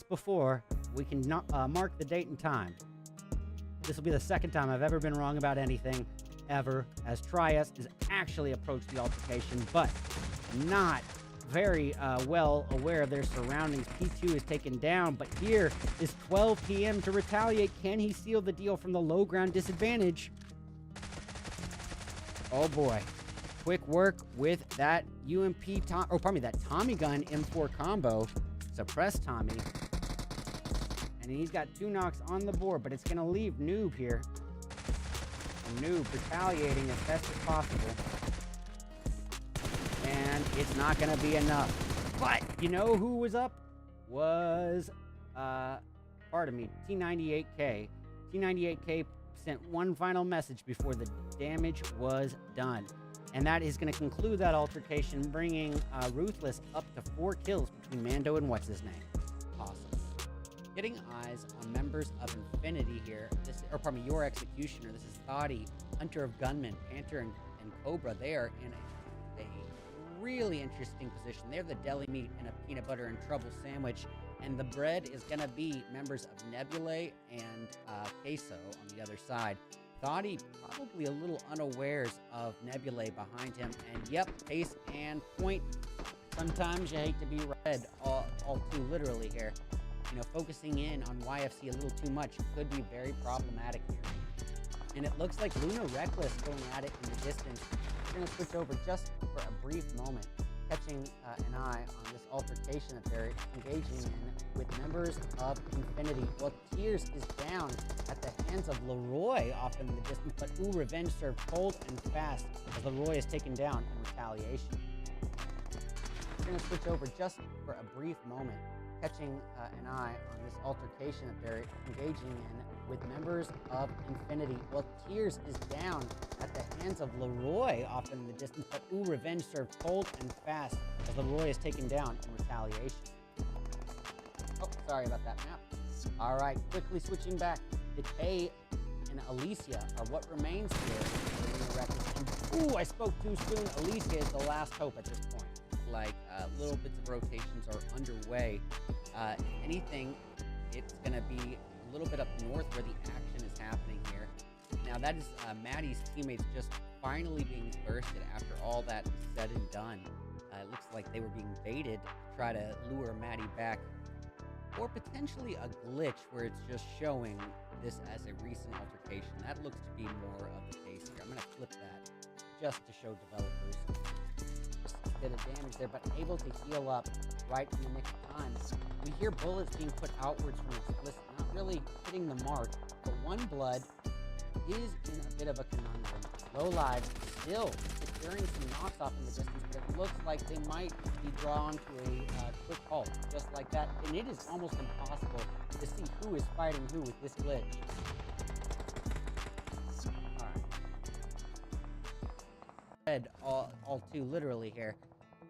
Before we can mark the date and time. This will be the second time I've ever been wrong about anything, ever, as Trias has actually approached the altercation, but not very well aware of their surroundings. P2 is taken down, but here is 12 p.m. to retaliate. Can he seal the deal from the low ground disadvantage? Oh boy. Quick work with that that Tommy gun M4 combo. Suppress Tommy. And he's got 2 knocks on the board, but it's going to leave Noob here. And Noob retaliating as best as possible. And it's not going to be enough. But you know who was up? Was, T98K. T98K sent one final message before the damage was done. And that is going to conclude that altercation, bringing Ruthless up to 4 kills between Mando and what's-his-name. Awesome. Getting eyes on members of Infinity here. Your Executioner. This is Thoughty, Hunter of Gunmen, Panther, and Cobra. They are in a really interesting position. They're the deli meat and a peanut butter and trouble sandwich. And the bread is going to be members of Nebulae and Queso on the other side. Thoughty probably a little unawares of Nebulae behind him. And yep, pace and point. Sometimes you hate to be red all too literally here. You know, focusing in on YFC a little too much could be very problematic here. And it looks like Luna Reckless going at it in the distance. We're going to switch over just for a brief moment, catching an eye on this altercation that they're engaging in with members of Infinity. Well, Tears is down at the hands of Leroy off in the distance, but Revenge served cold and fast as Leroy is taken down in retaliation. We're going to switch over just for a brief moment, catching an eye on this altercation that they're engaging in with members of Infinity. Well, Tears is down at the hands of Leroy off in the distance, but Revenge served cold and fast as Leroy is taken down in retaliation. Oh, sorry about that map. All right, quickly switching back. Decay and Alicia are what remains here. And, ooh, I spoke too soon. Alicia is the last hope at this point. Like little bits of rotations are underway. If anything, it's going to be a little bit up north where the action is happening here. Now that is Maddie's teammates just finally being bursted after all that is said and done. It looks like they were being baited to try to lure Maddie back, or potentially a glitch where it's just showing this as a recent altercation. That looks to be more of the case here. I'm going to flip that just to show developers. Bit of damage there, but able to heal up right in the nick of time. We hear bullets being put outwards from explicit, not really hitting the mark, but One Blood is in a bit of a conundrum. Low lives still securing some knocks off in the distance, but it looks like they might be drawn to a quick halt, just like that. And it is almost impossible to see who is fighting who with this glitch. Red all too literally here.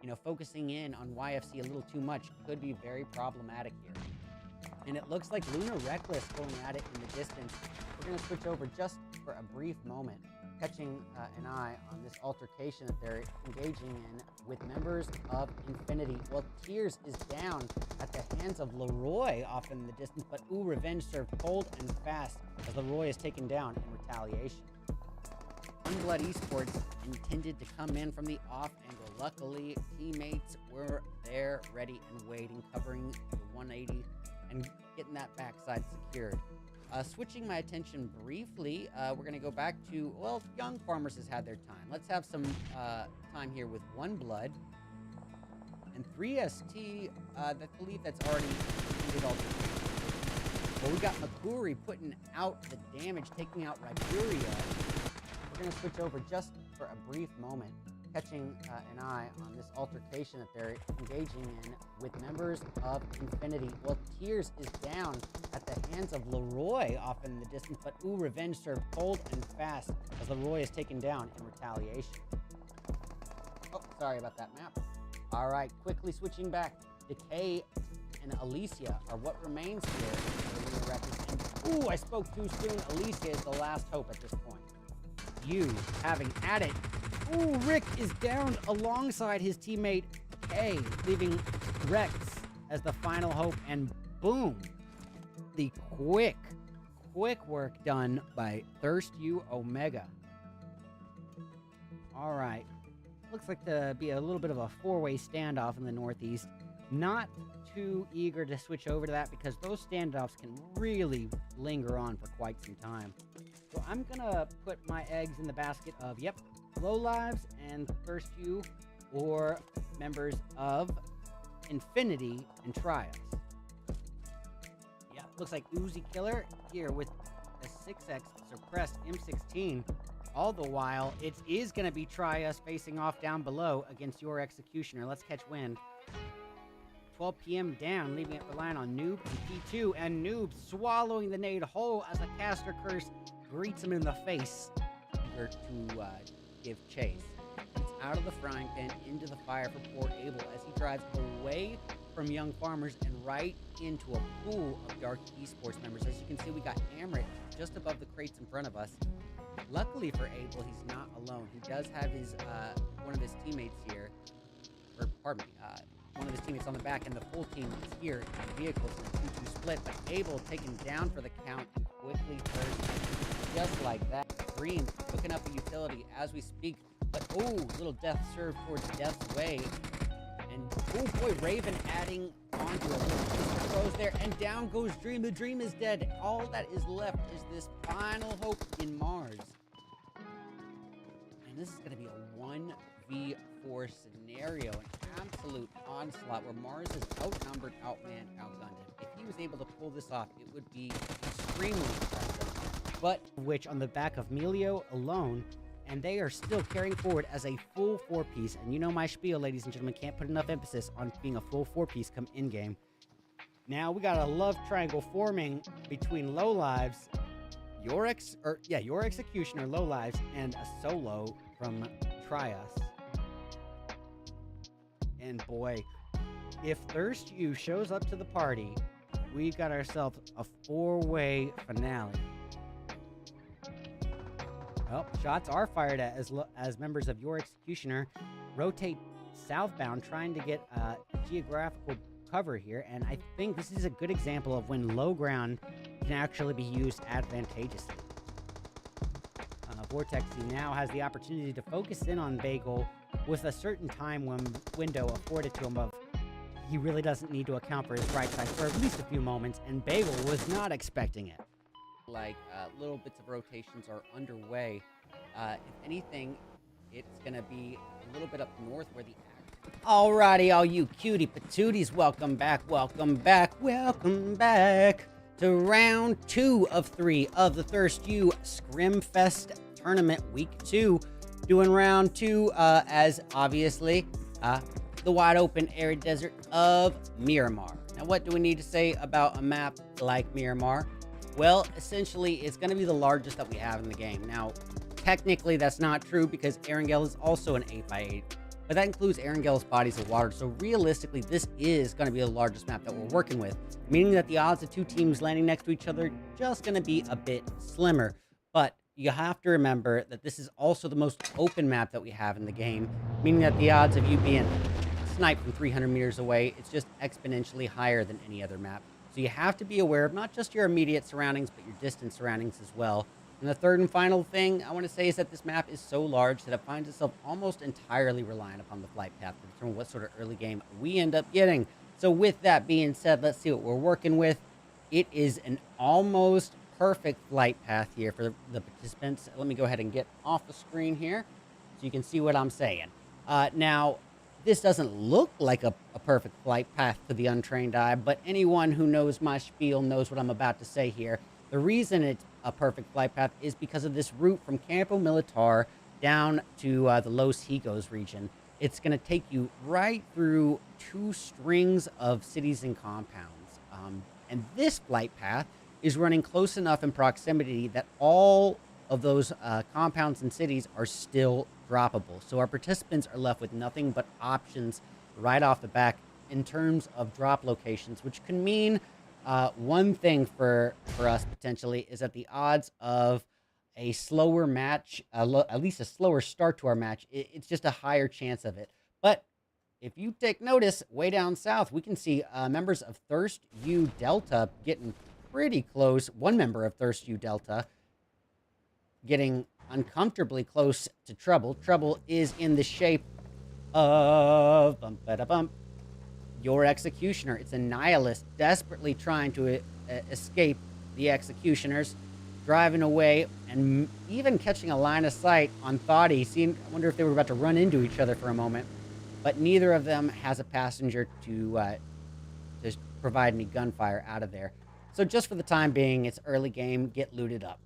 You know, focusing in on YFC a little too much could be very problematic here. And it looks like Luna Reckless going at it in the distance. We're going to switch over just for a brief moment, catching an eye on this altercation that they're engaging in with members of Infinity. Well, Tears is down at the hands of Leroy off in the distance, but Revenge served cold and fast as Leroy is taken down in retaliation. One Blood Esports intended to come in from the off angle. Luckily, teammates were there, ready and waiting, covering the 180 and getting that backside secured. Switching my attention briefly, we're going to go back to, well, Young Farmers has had their time. Let's have some time here with One Blood and 3ST. I believe that's already ended altercation. Well, we got Makuri putting out the damage, taking out Riberia. We're going to switch over just for a brief moment, catching an eye on this altercation that they're engaging in with members of Infinity. Well, Tears is down at the hands of Leroy off in the distance, but ooh, revenge served cold and fast as Leroy is taken down in retaliation. Oh, sorry about that map. All right, quickly switching back. Decay and Alicia are what remains here. And ooh, I spoke too soon. Alicia is the last hope at this point. You having at it. Ooh, Rick is down alongside his teammate Kay, leaving Rex as the final hope, and boom, the quick work done by ThirstU Omega. All right, looks like to be a little bit of a four-way standoff in the Northeast. Not too eager to switch over to that because those standoffs can really linger on for quite some time. So I'm gonna put my eggs in the basket of, yep, Low Lives and ThirstU, or members of Infinity and Try Us. Yeah, looks like Uzi Killer here with a 6x suppressed M16. All the while, it is going to be Try Us facing off down below against your Executioner. Let's catch wind. 12 p.m. down, leaving it relying on Noob and P2, and Noob swallowing the nade whole as a caster curse greets him in the face to give chase. It's out of the frying pan into the fire for poor Abel as he drives away from Young Farmers and right into a pool of Dark Esports members. As you can see, we got Amrit just above the crates in front of us. Luckily for Abel, he's not alone. He does have his one of his teammates here, or pardon me, one of his teammates on the back, and the full team is here in the vehicles in a 2-2 split. But Abel taken down for the count and quickly turns just like that. Green hooking up a utility as we speak, but oh, little death served towards Death's way. And oh boy, Raven adding onto a little piece of throws there, and down goes Dream. The Dream is dead. All that is left is this final hope in Mars. And this is going to be a 1v4 scenario, an absolute onslaught where Mars is outnumbered, outmanned, outgunned. If he was able to pull this off, it would be extremely impressive. But which on the back of Melio alone, and they are still carrying forward as a full 4-piece. And you know my spiel, ladies and gentlemen, can't put enough emphasis on being a full 4-piece come in-game. Now we got a love triangle forming between Low Lives, your Executioner, Low Lives, and a solo from Try Us. And boy, if ThirstU shows up to the party, we've got ourselves a 4-way finale. Well, shots are fired at as members of your Executioner rotate southbound, trying to get geographical cover here. And I think this is a good example of when low ground can actually be used advantageously. Vortexy now has the opportunity to focus in on Bagel with a certain time window afforded to him of he really doesn't need to account for his right side for at least a few moments, and Bagel was not expecting it. Like little bits of rotations are underway. If anything, it's gonna be a little bit up north where the Alrighty, all you cutie patooties, welcome back to round 2 of 3 of the ThirstU ScrimFest tournament week 2. Doing round 2 as obviously the wide open arid desert of Miramar. Now, what do we need to say about a map like Miramar? Well, essentially, it's going to be the largest that we have in the game. Now, technically, that's not true because Erangel is also an 8x8, but that includes Erangel's bodies of water. So realistically, this is going to be the largest map that we're working with, meaning that the odds of two teams landing next to each other are just going to be a bit slimmer. But you have to remember that this is also the most open map that we have in the game, meaning that the odds of you being sniped from 300 meters away, it's just exponentially higher than any other map. So you have to be aware of not just your immediate surroundings, but your distant surroundings as well. And the third and final thing I want to say is that this map is so large that it finds itself almost entirely reliant upon the flight path to determine what sort of early game we end up getting. So with that being said, let's see what we're working with. It is an almost perfect flight path here for the participants. Let me go ahead and get off the screen here so you can see what I'm saying. Now, this doesn't look like a perfect flight path to the untrained eye, but anyone who knows my spiel knows what I'm about to say here. The reason it's a perfect flight path is because of this route from Campo Militar down to the Los Higos region. It's going to take you right through 2 strings of cities and compounds. And this flight path is running close enough in proximity that all of those compounds and cities are still droppable. So our participants are left with nothing but options right off the back in terms of drop locations, which can mean one thing for us potentially is that the odds of a slower match, at least a slower start to our match, it's just a higher chance of it. But if you take notice, way down south, we can see members of Thirst U Delta getting pretty close. One member of Thirst U Delta getting uncomfortably close to Trouble. Trouble is in the shape of your Executioner. It's a nihilist desperately trying to escape the Executioners, driving away and even catching a line of sight on Thoughty. I wonder if they were about to run into each other for a moment, but neither of them has a passenger to provide any gunfire out of there. So just for the time being, it's early game, get looted up.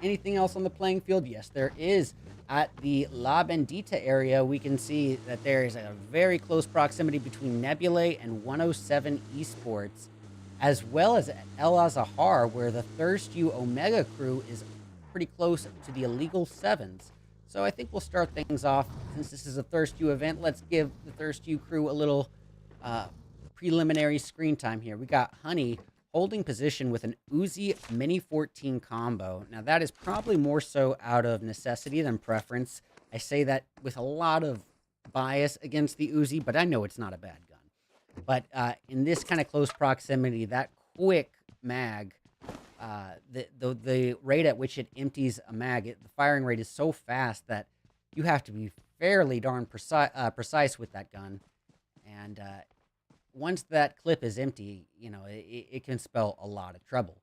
Anything else on the playing field? Yes, there is. At the La Bendita area, we can see that there is a very close proximity between Nebulae and 107 Esports, as well as at El Azahar, where the Thirst U Omega crew is pretty close to the Illegal Sevens. So I think we'll start things off. Since this is a Thirst U event, let's give the Thirst U crew a little preliminary screen time here. We got Honey holding position with an Uzi Mini 14 combo. Now that is probably more so out of necessity than preference. I say that with a lot of bias against the Uzi, but I know it's not a bad gun. But in this kind of close proximity, that quick mag, the rate at which it empties a mag, the firing rate is so fast that you have to be fairly darn precise with that gun. And once that clip is empty, you know, it can spell a lot of trouble.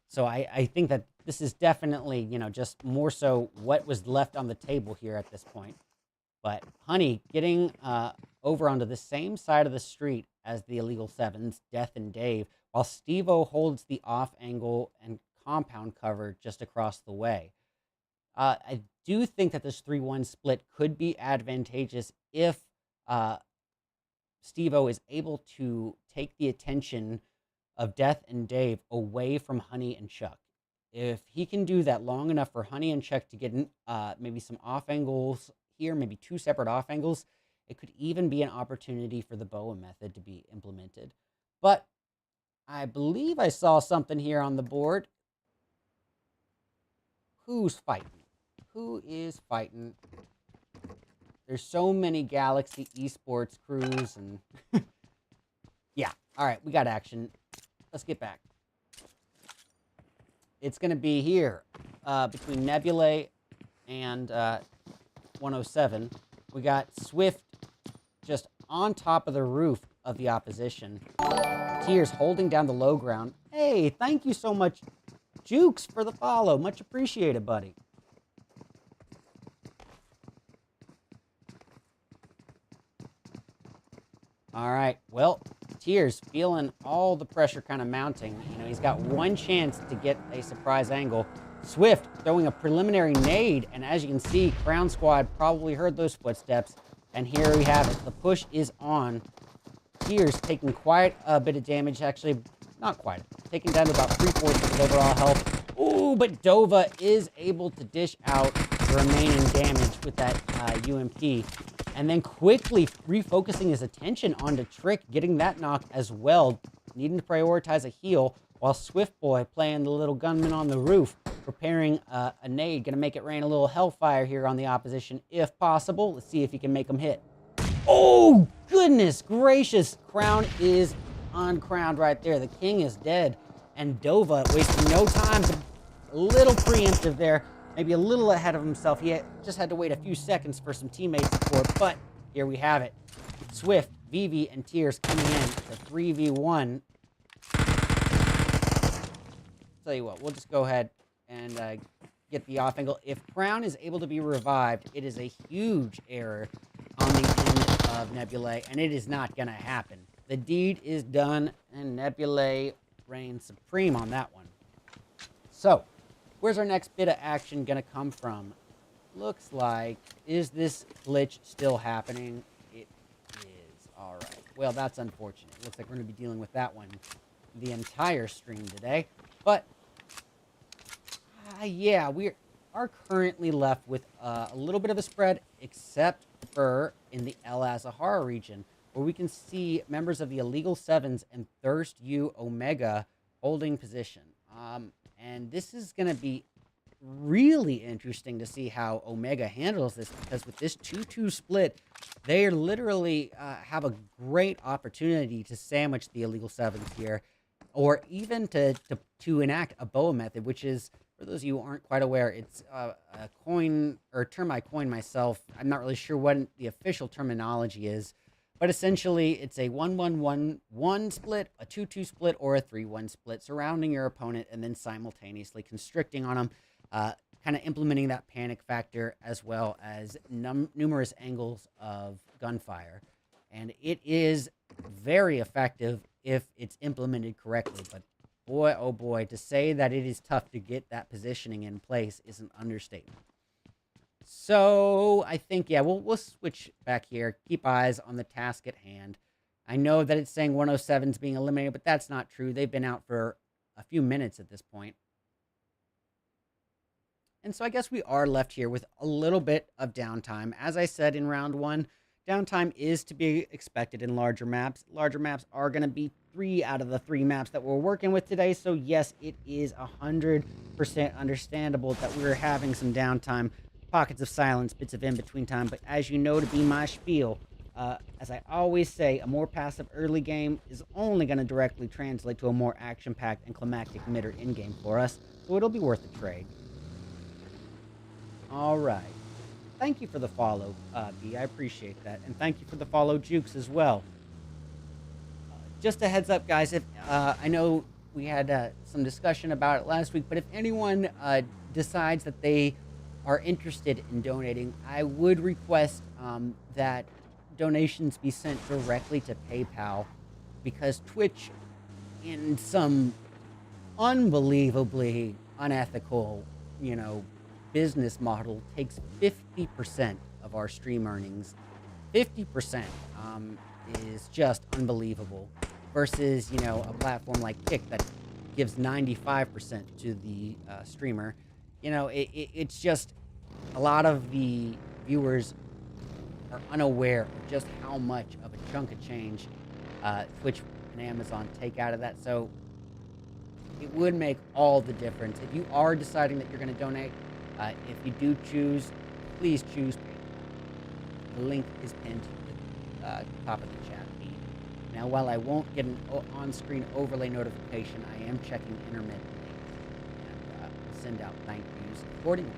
So I think that this is definitely, you know, just more so what was left on the table here at this point. But Honey getting over onto the same side of the street as the Illegal Sevens, Death and Dave, while Steve-O holds the off angle and compound cover just across the way. I do think that this 3-1 split could be advantageous if Steve-O is able to take the attention of Death and Dave away from Honey and Chuck. If he can do that long enough for Honey and Chuck to get maybe some off angles here, maybe 2 separate off angles, it could even be an opportunity for the Boa method to be implemented. But I believe I saw something here on the board. Who's fighting? Who is fighting? There's so many Galaxy Esports crews and... yeah, all right, we got action. Let's get back. It's going to be here between Nebulae and 107. We got Swift just on top of the roof of the opposition. Tears holding down the low ground. Hey, thank you so much, Jukes, for the follow. Much appreciated, buddy. All right, well, Tears feeling all the pressure kind of mounting. You know, he's got one chance to get a surprise angle. Swift throwing a preliminary nade, and as you can see, Crown Squad probably heard those footsteps, and here we have it. The push is on. Tears taking quite a bit of damage, actually, not quite, taking down to about 3/4 of his overall health. Ooh, but Dova is able to dish out the remaining damage with that UMP. And then quickly refocusing his attention onto Trick, getting that knock as well, needing to prioritize a heal, while Swift Boy playing the little gunman on the roof, preparing a nade, gonna make it rain a little hellfire here on the opposition if possible. Let's see if he can make them hit. Oh, goodness gracious. Crown is uncrowned right there. The king is dead. And Dova wasting no time, but a little preemptive there. Maybe a little ahead of himself. He just had to wait a few seconds for some teammate support, but here we have it. Swift, Vivi, and Tears coming in to 3v1. Tell you what, we'll just go ahead and get the off angle. If Crown is able to be revived, it is a huge error on the end of Nebulae, and it is not going to happen. The deed is done, and Nebulae reigns supreme on that one. So, where's our next bit of action going to come from? looks like, is this glitch still happening? It is. All right. Well, that's unfortunate. Looks like we're going to be dealing with that one the entire stream today. But, yeah, we are currently left with a little bit of a spread, except for in the El Azahara region, where we can see members of the Illegal Sevens and Thirst U Omega holding position. And this is going to be really interesting to see how Omega handles this, because with this 2-2 split, they literally have a great opportunity to sandwich the Illegal Sevens here, or even to enact a BOA method, which is, for those of you who aren't quite aware, it's a coin, or a term I coined myself. I'm not really sure what the official terminology is, but essentially it's a 1-1-1-1 split, a 2-2 split, or a 3-1 split, surrounding your opponent and then simultaneously constricting on them, kind of implementing that panic factor, as well as numerous angles of gunfire. And it is very effective if it's implemented correctly, but boy, oh boy, to say that it is tough to get that positioning in place is an understatement. So I think, yeah, we'll switch back here. Keep eyes on the task at hand. I know that it's saying 107 is being eliminated, but that's not true. They've been out for a few minutes at this point. And so I guess we are left here with a little bit of downtime. As I said in round one, downtime is to be expected in larger maps. Larger maps are going to be 3 out of the 3 maps that we're working with today. So yes, it is 100% understandable that we're having some downtime, pockets of silence, bits of in-between time. But as you know, to be my spiel, as I always say, a more passive early game is only going to directly translate to a more action-packed and climactic mid or in-game for us. So it'll be worth the trade. All right. Thank you for the follow, B. I appreciate that. And thank you for the follow, Jukes, as well. Just a heads up, guys. If I know we had some discussion about it last week, but if anyone decides that they are interested in donating, I would request that donations be sent directly to PayPal, because Twitch, in some unbelievably unethical, business model, takes 50% of our stream earnings. 50% is just unbelievable, versus a platform like Kick that gives 95% to the streamer. It's just a lot of the viewers are unaware of just how much of a chunk of change Twitch and Amazon take out of that. So it would make all the difference. If you are deciding that you're going to donate, if you do choose, please choose PayPal. The link is pinned to the top of the chat feed. Now, while I won't get an on-screen overlay notification, I am checking intermittently, and will send out thank yous accordingly.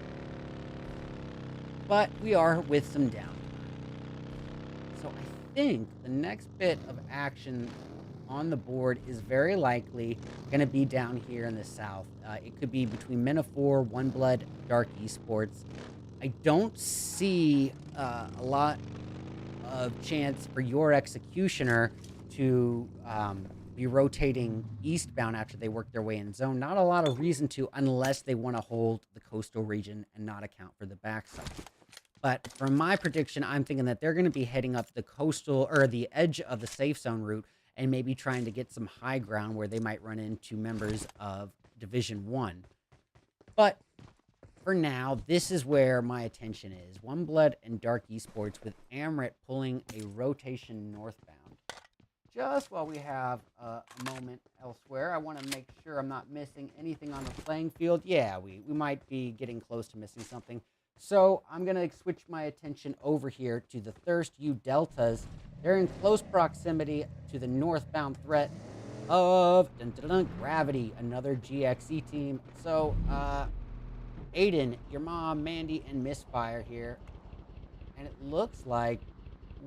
But we are with some downtime. So I think the next bit of action on the board is very likely going to be down here in the south. It could be between Metaphor, One Blood, Dark Esports. I don't see a lot of chance for your Executioner to be rotating eastbound after they work their way in zone. Not a lot of reason to, unless they want to hold the coastal region and not account for the backside. But from my prediction, I'm thinking that they're going to be heading up the coastal, or the edge of the safe zone route, and maybe trying to get some high ground where they might run into members of Division 1. But for now, this is where my attention is. One Blood and Dark Esports, with Amrit pulling a rotation northbound. Just while we have a moment elsewhere, I want to make sure I'm not missing anything on the playing field. Yeah, we might be getting close to missing something. So I'm going to switch my attention over here to the Thirst U Deltas. They're in close proximity to the northbound threat of Gravity, another GXE team. So, Aiden, your mom, Mandy, and Misfire here. And it looks like,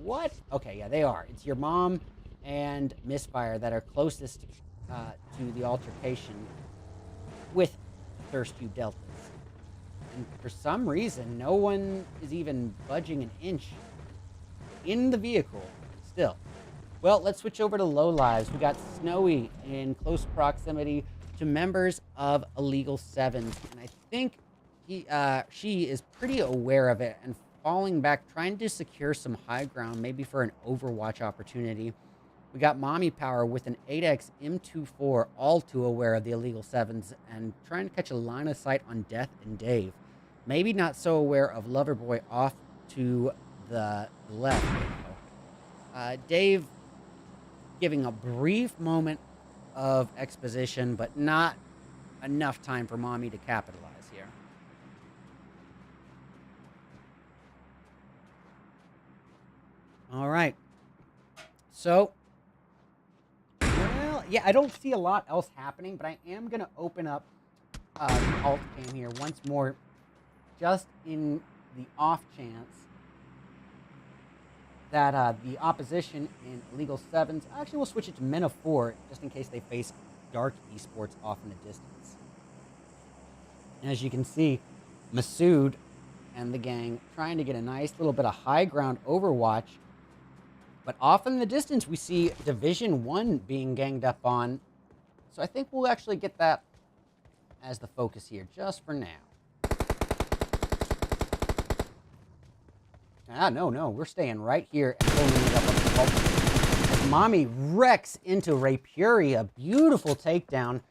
what? Okay, yeah, they are. It's your mom and Misfire that are closest to the altercation with Thirst U Deltas. And for some reason, no one is even budging an inch in the vehicle still. Well, let's switch over to low lives. We got Snowy in close proximity to members of Illegal Sevens. And I think she is pretty aware of it and falling back, trying to secure some high ground, maybe for an overwatch opportunity. We got Mommy Power with an 8x M24, all too aware of the illegal sevens and trying to catch a line of sight on Death and Dave. Maybe not so aware of Loverboy off to the left. Dave giving a brief moment of exposition, but not enough time for Mommy to capitalize here. All right. So, well, yeah, I don't see a lot else happening, but I am going to open up the alt cam here once more, just in the off chance that the opposition in illegal sevens, actually we'll switch it to men of 4, just in case they face dark esports off in the distance. And as you can see, Masood and the gang trying to get a nice little bit of high ground overwatch. But off in the distance, we see Division 1 being ganged up on. So I think we'll actually get that as the focus here, just for now. No, we're staying right here and holding it up on the vault. As Mommy wrecks into Rapuria. Beautiful takedown.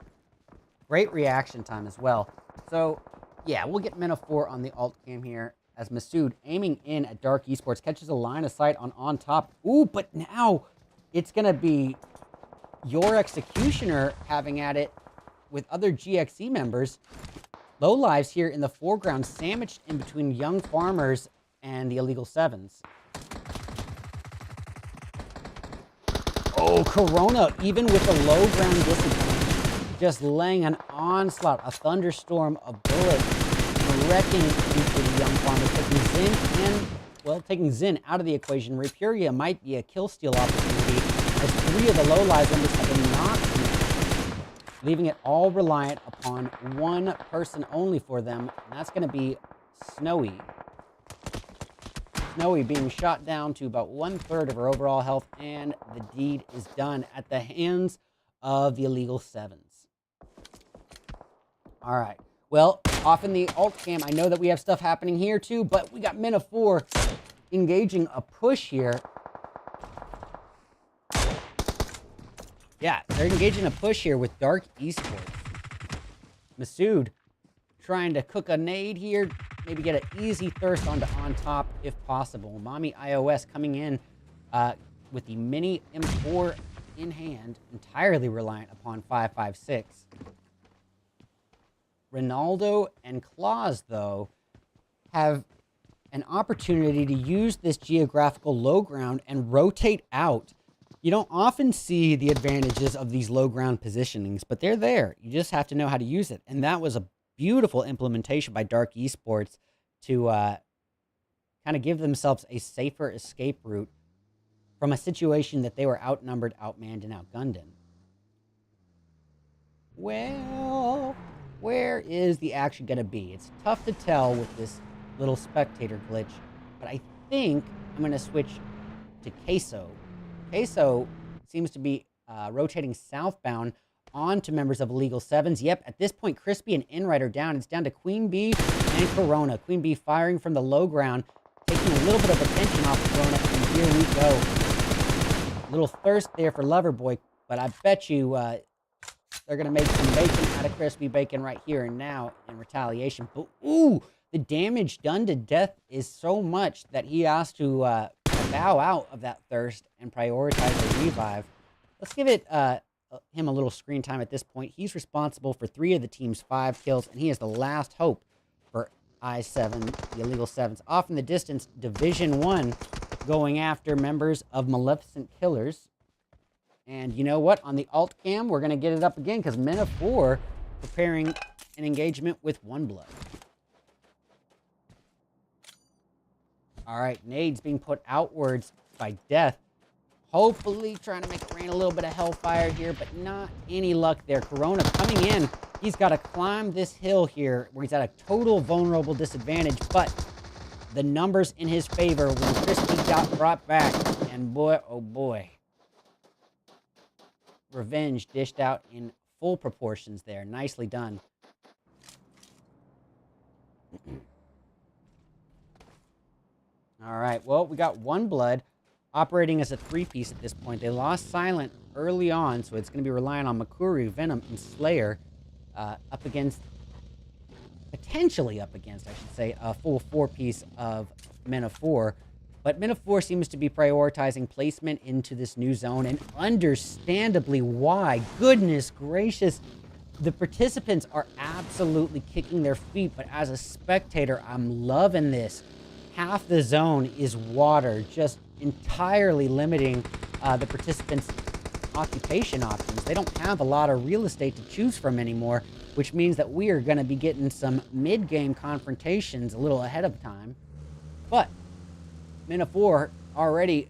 Great reaction time as well. So, yeah, we'll get men of 4 on the alt cam here as Masood aiming in at Dark Esports catches a line of sight on top. Ooh, but now it's going to be your Executioner having at it with other GXE members. Low lives here in the foreground, sandwiched in between Young Farmers and the illegal sevens. Oh, Corona, even with the low ground disadvantage, just laying an onslaught, a thunderstorm of bullets, wrecking into the Young Farmers, taking Zin and, well, taking Zin out of the equation. Rapuria might be a kill steal opportunity as 3 of the low lives members have been knocked, leaving it all reliant upon one person only for them, and that's going to be Snowy. Snowy being shot down to about 1/3 of her overall health, and the deed is done at the hands of the illegal sevens. All right. Well, off in the alt cam, I know that we have stuff happening here too, but we got men of 4 engaging a push here. Yeah, they're engaging a push here with Dark Esports. Masood trying to cook a nade here, maybe get an easy thirst onto on top if possible. Mommy iOS coming in with the mini M4 in hand, entirely reliant upon 5.56. Ronaldo and Claus, though, have an opportunity to use this geographical low ground and rotate out. You don't often see the advantages of these low ground positionings, but they're there. You just have to know how to use it. And that was a beautiful implementation by Dark Esports to kind of give themselves a safer escape route from a situation that they were outnumbered, outmanned, and outgunned in. Well, where is the action going to be? It's tough to tell with this little spectator glitch, but I think I'm going to switch to Queso. Queso seems to be rotating southbound onto members of illegal sevens. Yep, at this point, Crispy and Inrider down. It's down to Queen Bee and Corona. Queen Bee firing from the low ground, taking a little bit of attention off Corona, and here we go. A little thirst there for Loverboy, but I bet you they're going to make some bacon out of Crispy Bacon right here and now in retaliation. But, ooh, the damage done to Death is so much that he has to bow out of that thirst and prioritize the revive. Let's give it him a little screen time at this point. He's responsible for 3 of the team's 5 kills, and he is the last hope for I7, the illegal sevens. Off in the distance, Division 1 going after members of Maleficent Killers. And you know what? On the alt cam, we're going to get it up again because men of 4 preparing an engagement with One Blood. All right, nades being put outwards by Death. Hopefully trying to make it rain a little bit of hellfire here, but not any luck there. Corona coming in. He's got to climb this hill here where he's at a total vulnerable disadvantage, but the numbers in his favor when Crispy got brought back. And boy, oh boy. Revenge dished out in full proportions there. Nicely done. All right, well, we got one blood operating as a 3-piece at this point. They lost Silent early on, so it's going to be relying on Makuri, Venom, and Slayer up against, potentially up against, I should say, a full 4-piece of Men of 4. But Men of 4 seems to be prioritizing placement into this new zone, and understandably why. Goodness gracious. The participants are absolutely kicking their feet, but as a spectator, I'm loving this. Half the zone is water, just entirely limiting the participants' occupation options. They don't have a lot of real estate to choose from anymore, which means that we are going to be getting some mid-game confrontations a little ahead of time. But Men of 4 already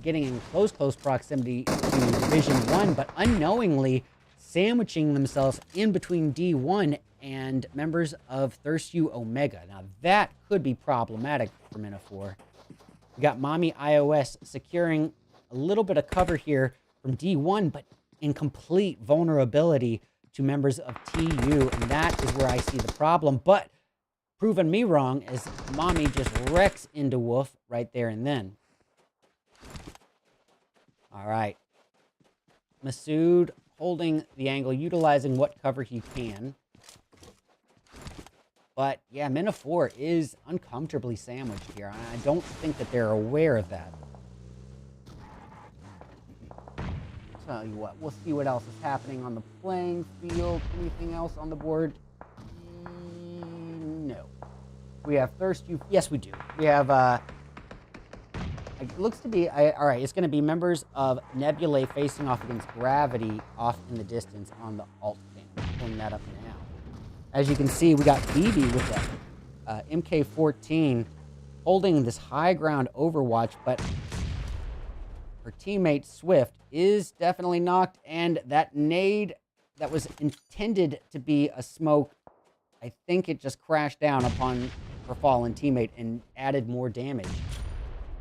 getting in close proximity to Division 1, but unknowingly sandwiching themselves in between D1 and members of Thirst You Omega. Now, that could be problematic for Men of 4. We got Mommy iOS securing a little bit of cover here from D1, but in complete vulnerability to members of TU, and that is where I see the problem. But proving me wrong as Mommy just wrecks into Wolf right there and then. All right. Masood holding the angle, utilizing what cover he can. But, yeah, Men of 4 is uncomfortably sandwiched here. I don't think that they're aware of that. Tell you what, we'll see what else is happening on the playing field. Anything else on the board? No. We have Thirst You. Yes, we do. We have, it looks to be, all right, it's going to be members of Nebulae facing off against Gravity off in the distance on the alt game. Pulling that up now. As you can see, we got BB with that MK14 holding this high ground overwatch, but her teammate Swift is definitely knocked, and that nade that was intended to be a smoke, I think it just crashed down upon her fallen teammate and added more damage.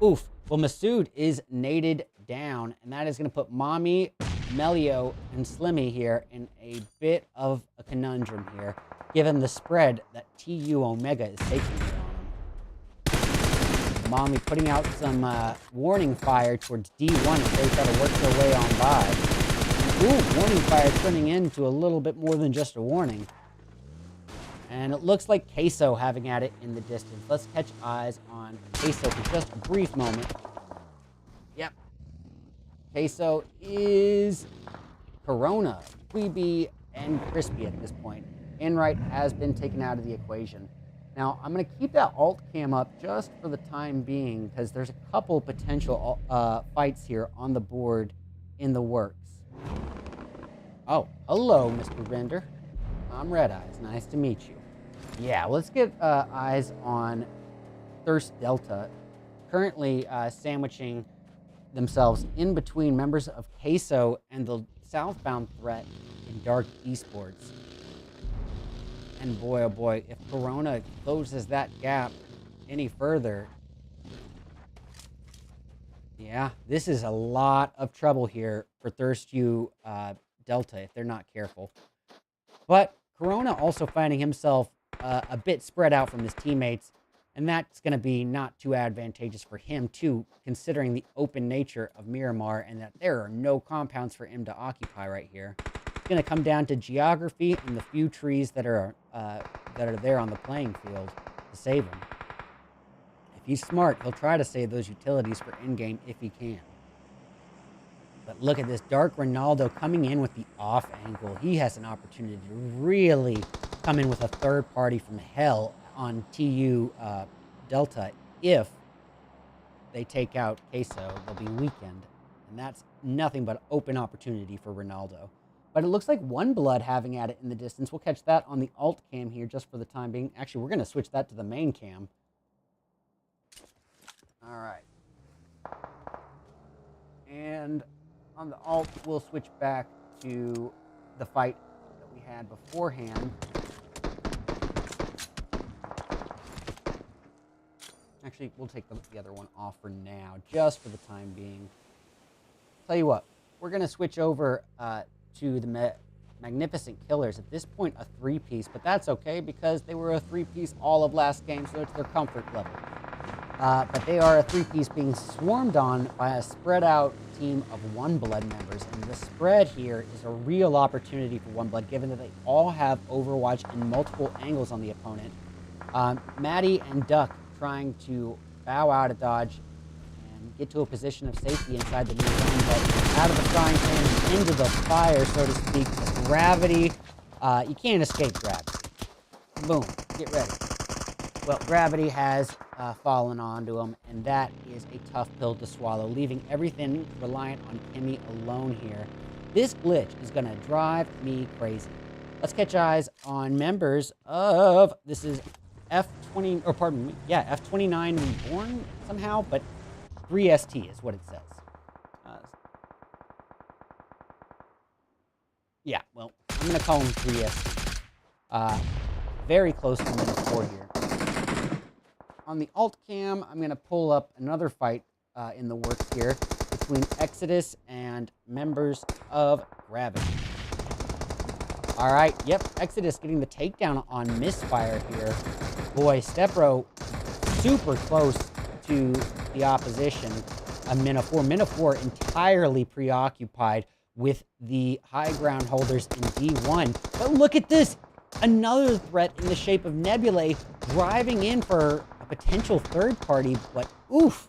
Oof. Well, Masood is naded down, and that is going to put Mommy, Melio, and Slimmy here in a bit of a conundrum here, given the spread that TU Omega is taking here on them. Mommy putting out some warning fire towards D1 as they try to work their way on by. Ooh, warning fire turning into a little bit more than just a warning. And it looks like Queso having at it in the distance. Let's catch eyes on Queso for just a brief moment. Yep. Queso is Corona, Queeby, and Crispy at this point. Enright has been taken out of the equation. Now, I'm going to keep that alt cam up just for the time being because there's a couple potential fights here on the board in the works. Oh, hello, Mr. Render. I'm RedEyes. Nice to meet you. Yeah, let's get eyes on Thirst Delta, currently sandwiching themselves in between members of Queso and the southbound threat in Dark Esports. And boy, oh boy, if Corona closes that gap any further, yeah, this is a lot of trouble here for Thirst You Delta if they're not careful. But Corona also finding himself a bit spread out from his teammates, and that's going to be not too advantageous for him, too, considering the open nature of Miramar and that there are no compounds for him to occupy right here. It's going to come down to geography and the few trees that are there on the playing field to save him. If he's smart, he'll try to save those utilities for in-game if he can. But look at this, Dark Ronaldo coming in with the off angle. He has an opportunity to really come in with a third party from hell on TU Delta. If they take out Queso, they'll be weakened. And that's nothing but open opportunity for Ronaldo. But it looks like One Blood having at it in the distance. We'll catch that on the alt cam here just for the time being. Actually, we're going to switch that to the main cam. All right. And on the alt, we'll switch back to the fight that we had beforehand. Actually, we'll take the other one off for now, just for the time being. Tell you what, we're going to switch over to the Magnificent Killers. At this point, a 3-piece, but that's okay because they were a 3-piece all of last game, so it's their comfort level. But they are a three-piece being swarmed on by a spread-out team of One Blood members. And the spread here is a real opportunity for One Blood, given that they all have Overwatch in multiple angles on the opponent. Maddie and Duck trying to bow out of dodge and get to a position of safety inside the new zone, but out of the frying pan and into the fire, so to speak. The gravity, you can't escape gravity. Boom, get ready. Well, gravity has fallen onto him, and that is a tough pill to swallow, leaving everything reliant on Kimmy alone here. This glitch is going to drive me crazy. Let's catch eyes on members of, this is F20, or pardon me, yeah, F29 Reborn somehow, but 3ST is what it says. Yeah, well, I'm going to call him 3ST. Very close to minute 4 here. On the alt cam, I'm going to pull up another fight in the works here between Exodus and members of Gravity. All right, yep, Exodus getting the takedown on Misfire here. Boy, Stepbro super close to the opposition. Minotaur entirely preoccupied with the high ground holders in D1. But look at this! Another threat in the shape of Nebulae driving in for a potential third party, but oof!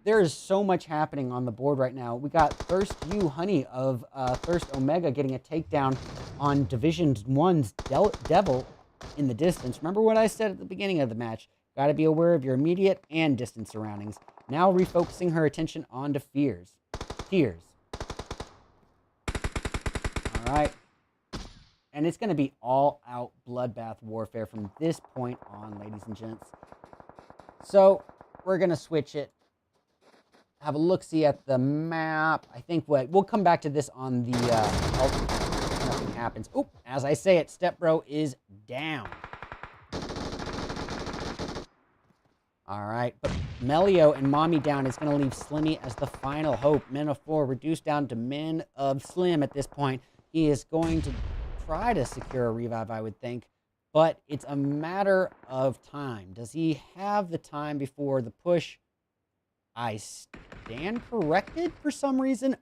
There is so much happening on the board right now. We got Thirst U Honey of Thirst Omega getting a takedown on Division 1's Devil in the distance. Remember what I said at the beginning of the match. Got to be aware of your immediate and distant surroundings. Now refocusing her attention onto Tears. All right. And it's going to be all-out bloodbath warfare from this point on, ladies and gents. So we're going to switch it. Have a look-see at the map. I think we'll come back to this on the nothing happens. Oop, as I say it, Stepbro is down. All right, but Melio and Mommy down is going to leave Slimmy as the final hope. Men of 4 reduced down to men of Slim at this point. He is going to try to secure a revive, I would think, but it's a matter of time. Does he have the time before the push? I stand corrected for some reason.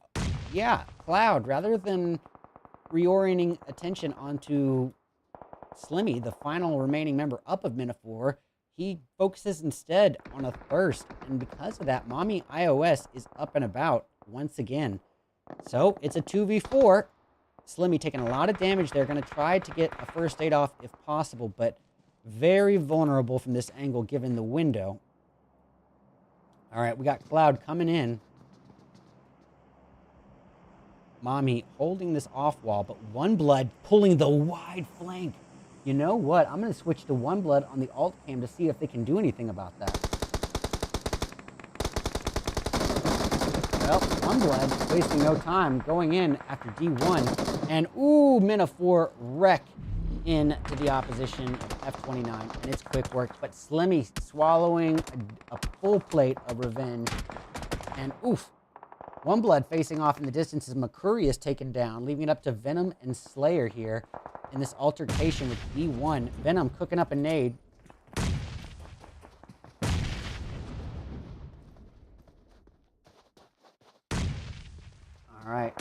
Yeah, Cloud, rather than reorienting attention onto Slimmy, the final remaining member up of Minotaur, he focuses instead on a Thirst, and because of that, Mommy iOS is up and about once again. So it's a 2v4. Slimmy taking a lot of damage there, going to try to get a first aid off if possible, but very vulnerable from this angle given the window. All right, we got Cloud coming in. Mommy holding this off wall, but One Blood pulling the wide flank. You know what? I'm going to switch to One Blood on the alt cam to see if they can do anything about that. Well, One Blood wasting no time going in after D1. And ooh, Minotaur wreck into the opposition of F29. And it's quick work, but Slimmy swallowing a full plate of revenge. And oof, One Blood facing off in the distance as McCurry is taken down, leaving it up to Venom and Slayer here in this altercation with D1. Venom cooking up a nade. All right.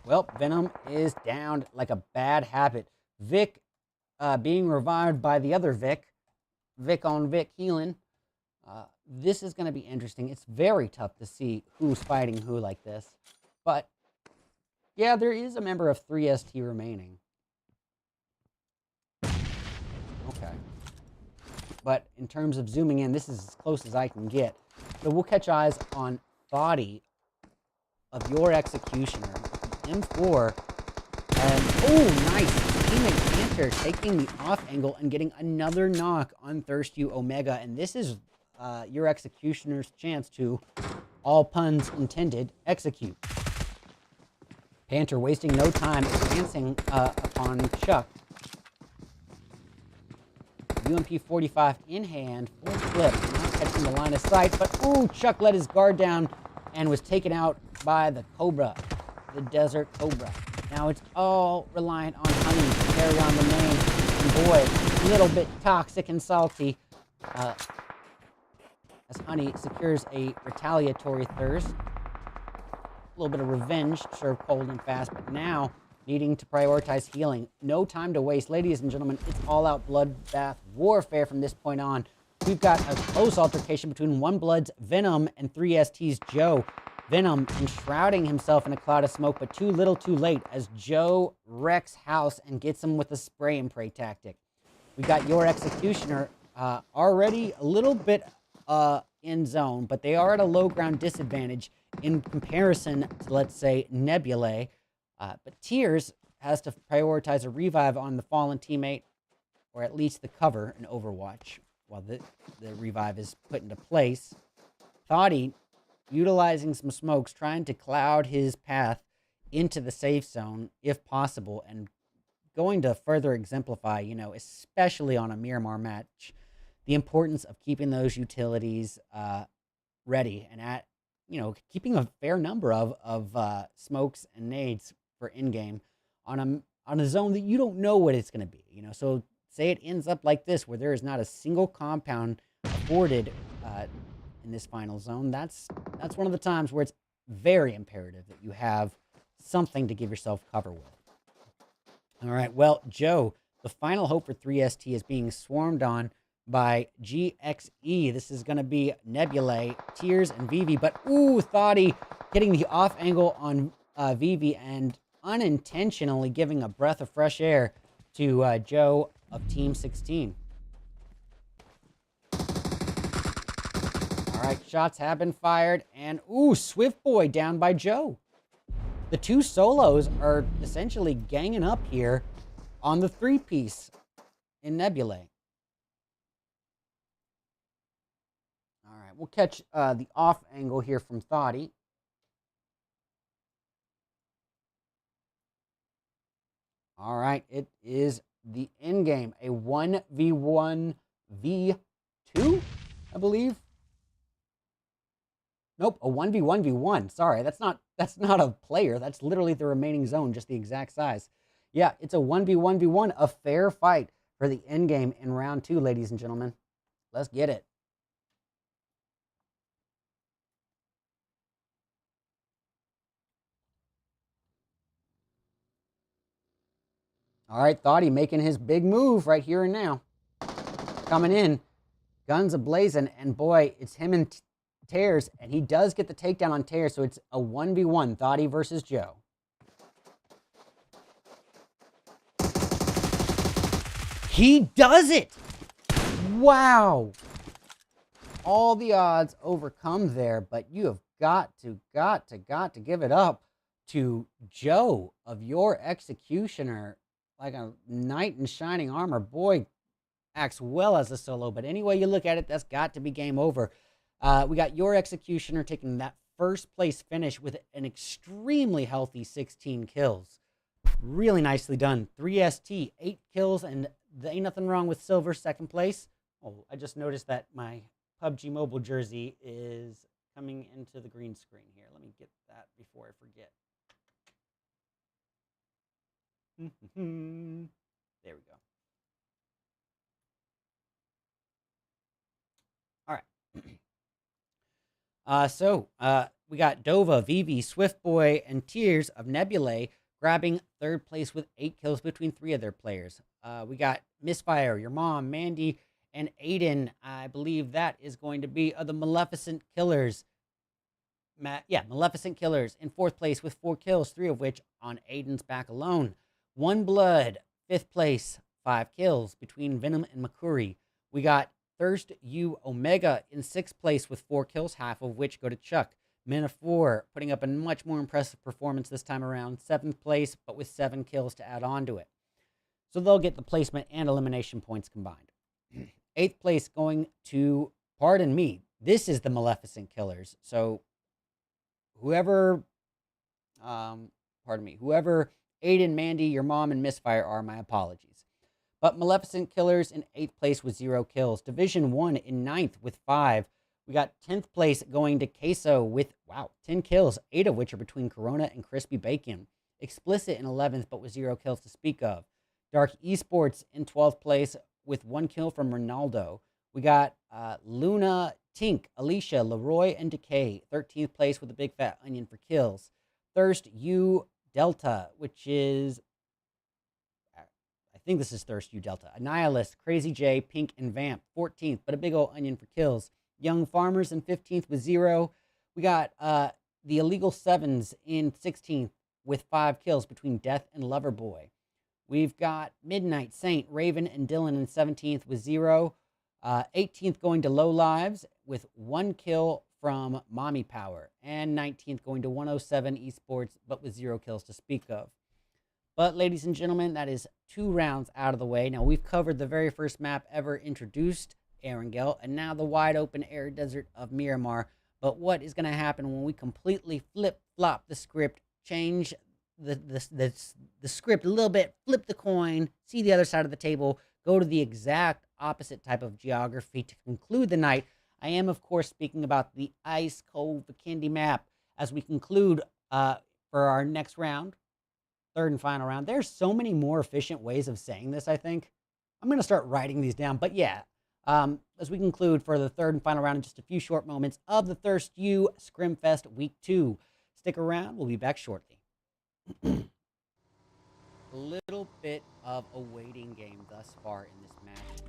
Well, Venom is down like a bad habit. Vic being revived by the other Vic. Vic on Vic healing. This is going to be interesting. It's very tough to see who's fighting who like this. But, yeah, there is a member of 3ST remaining. Okay. But in terms of zooming in, this is as close as I can get. So we'll catch eyes on body of your Executioner. M4. And, oh, nice. Teammate Panther taking the off angle and getting another knock on Thirst U Omega. And this is your Executioner's chance to, all puns intended, execute. Panther wasting no time, advancing upon Chuck. UMP 45 in hand, full clip, not catching the line of sight, but ooh, Chuck let his guard down and was taken out by the Cobra, the Desert Cobra. Now it's all reliant on Honey to carry on the main. And boy, a little bit toxic and salty. as Honey secures a retaliatory thirst. A little bit of revenge, served cold and fast, but now needing to prioritize healing. No time to waste. Ladies and gentlemen, it's all-out bloodbath warfare from this point on. We've got a close altercation between One Blood's Venom and 3ST's Joe. Venom enshrouding himself in a cloud of smoke, but too little too late as Joe wrecks house and gets him with a spray and pray tactic. We got your Executioner already a little bit in zone, but they are at a low ground disadvantage in comparison to, let's say, Nebulae. But Tears has to prioritize a revive on the fallen teammate, or at least the cover in Overwatch, while the revive is put into place. Thoughty, utilizing some smokes, trying to cloud his path into the safe zone, if possible, and going to further exemplify, especially on a Miramar match, the importance of keeping those utilities ready and at, keeping a fair number of smokes and nades for in-game on a zone that you don't know what it's going to be, So say it ends up like this, where there is not a single compound afforded in this final zone. That's one of the times where it's very imperative that you have something to give yourself cover with. All right, well, Joe, the final hope for 3ST is being swarmed on by GXE. This is going to be Nebulae, Tears, and Vivi. But, ooh, Thoughty hitting the off angle on Vivi and unintentionally giving a breath of fresh air to Joe of Team 16. All right, shots have been fired. And, ooh, Swift Boy down by Joe. The two solos are essentially ganging up here on the three-piece in Nebulae. All right, we'll catch the off angle here from Thoughty. All right, it is the end game, a 1v1v2, I believe. Nope, a 1v1v1. Sorry, that's not a player. That's literally the remaining zone, just the exact size. Yeah, it's a 1v1v1, a fair fight for the end game in round 2, ladies and gentlemen. Let's get it. All right, Thoughty making his big move right here and now. Coming in, guns a-blazing, and boy, it's him and Tears, and he does get the takedown on Tears, so it's a 1v1, Thoughty versus Joe. He does it! Wow! All the odds overcome there, but you have got to give it up to Joe of your Executioner. Like a knight in shining armor. Boy, acts well as a solo, but any way you look at it, that's got to be game over. We got your Executioner taking that first place finish with an extremely healthy 16 kills. Really nicely done. 3ST, 8 kills, and there ain't nothing wrong with silver second place. Oh, I just noticed that my PUBG Mobile jersey is coming into the green screen here. Let me get that before I forget. There we go. All right. We got Dova, Vivi, Swift Boy, and Tears of Nebulae grabbing third place with 8 kills between 3 of their players. We got Misfire, Your Mom, Mandy, and Aiden. I believe that is going to be the Maleficent Killers. Maleficent Killers in 4th place with 4 kills, 3 of which on Aiden's back alone. One Blood, 5th place, 5 kills between Venom and Makuri. We got Thirst U Omega in 6th place with 4 kills, half of which go to Chuck. Men of 4 putting up a much more impressive performance this time around. 7th place, but with 7 kills to add on to it. So they'll get the placement and elimination points combined. 8th place going to, pardon me, this is the Maleficent Killers. So whoever Aiden, Mandy, Your Mom, and Misfire are, my apologies. But Maleficent Killers in 8th place with 0 kills. Division 1 in 9th with 5. We got 10th place going to Queso with, 10 kills, 8 of which are between Corona and Crispy Bacon. Explicit in 11th, but with 0 kills to speak of. Dark Esports in 12th place with 1 kill from Ronaldo. We got Luna, Tink, Alicia, Leroy, and Decay. 13th place with a big fat onion for kills. Thirst U Delta, which is, I think this is Thirst U Delta. Annihilist, Crazy J, Pink, and Vamp. 14th, but a big old onion for kills. Young Farmers in 15th with 0. We got the Illegal Sevens in 16th with 5 kills between Death and Loverboy. We've got Midnight Saint, Raven, and Dylan in 17th with 0. 18th going to Low Lives with 1 kill from Mommy Power. And 19th going to 107 Esports, but with 0 kills to speak of. But ladies and gentlemen, that is 2 rounds out of the way. Now we've covered the very first map ever introduced, Erangel, and now the wide open air desert of Miramar. But what is going to happen when we completely flip-flop the script, change the script a little bit, flip the coin, see the other side of the table, go to the exact opposite type of geography to conclude the night? I am, of course, speaking about the Ice Cold Vikendi map as we conclude for our next round, third and final round. There's so many more efficient ways of saying this, I think. I'm going to start writing these down, but yeah. As we conclude for the third and final round in just a few short moments of the Thirst U ScrimFest Week 2. Stick around. We'll be back shortly. A little bit of a waiting game thus far in this match.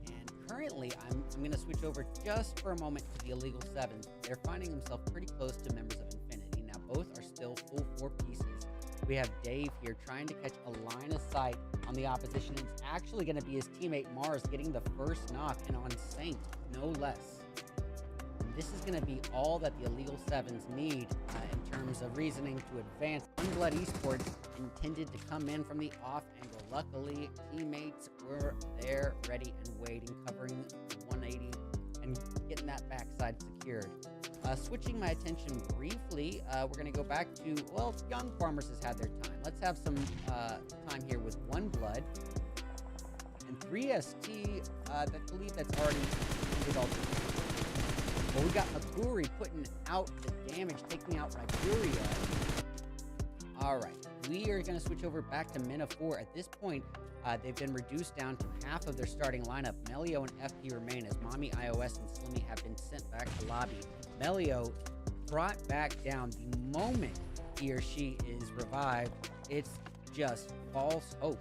And currently, I'm going to switch over just for a moment to the Illegal Sevens. They're finding themselves pretty close to members of Infinity. Now, both are still full 4 pieces. We have Dave here trying to catch a line of sight on the opposition. It's actually going to be his teammate Mars getting the first knock, and on Saint, no less. And this is going to be all that the Illegal Sevens need in terms of reasoning to advance. Unblood Esports intended to come in from the off angle. Luckily, teammates were there, ready and waiting, covering the 180 and getting that backside secured. Switching my attention briefly, we're going to go back to, well, Young Farmers has had their time. Let's have some time here with One Blood and 3ST, that believe that's already ended all. Well, we got Maguri putting out the damage, taking out Riberia. All right, we are going to switch over back to Men of 4. At this point, they've been reduced down to half of their starting lineup. Melio and FP remain as Mommy, iOS, and Slimmy have been sent back to lobby. Melio brought back down the moment he or she is revived. It's just false hope.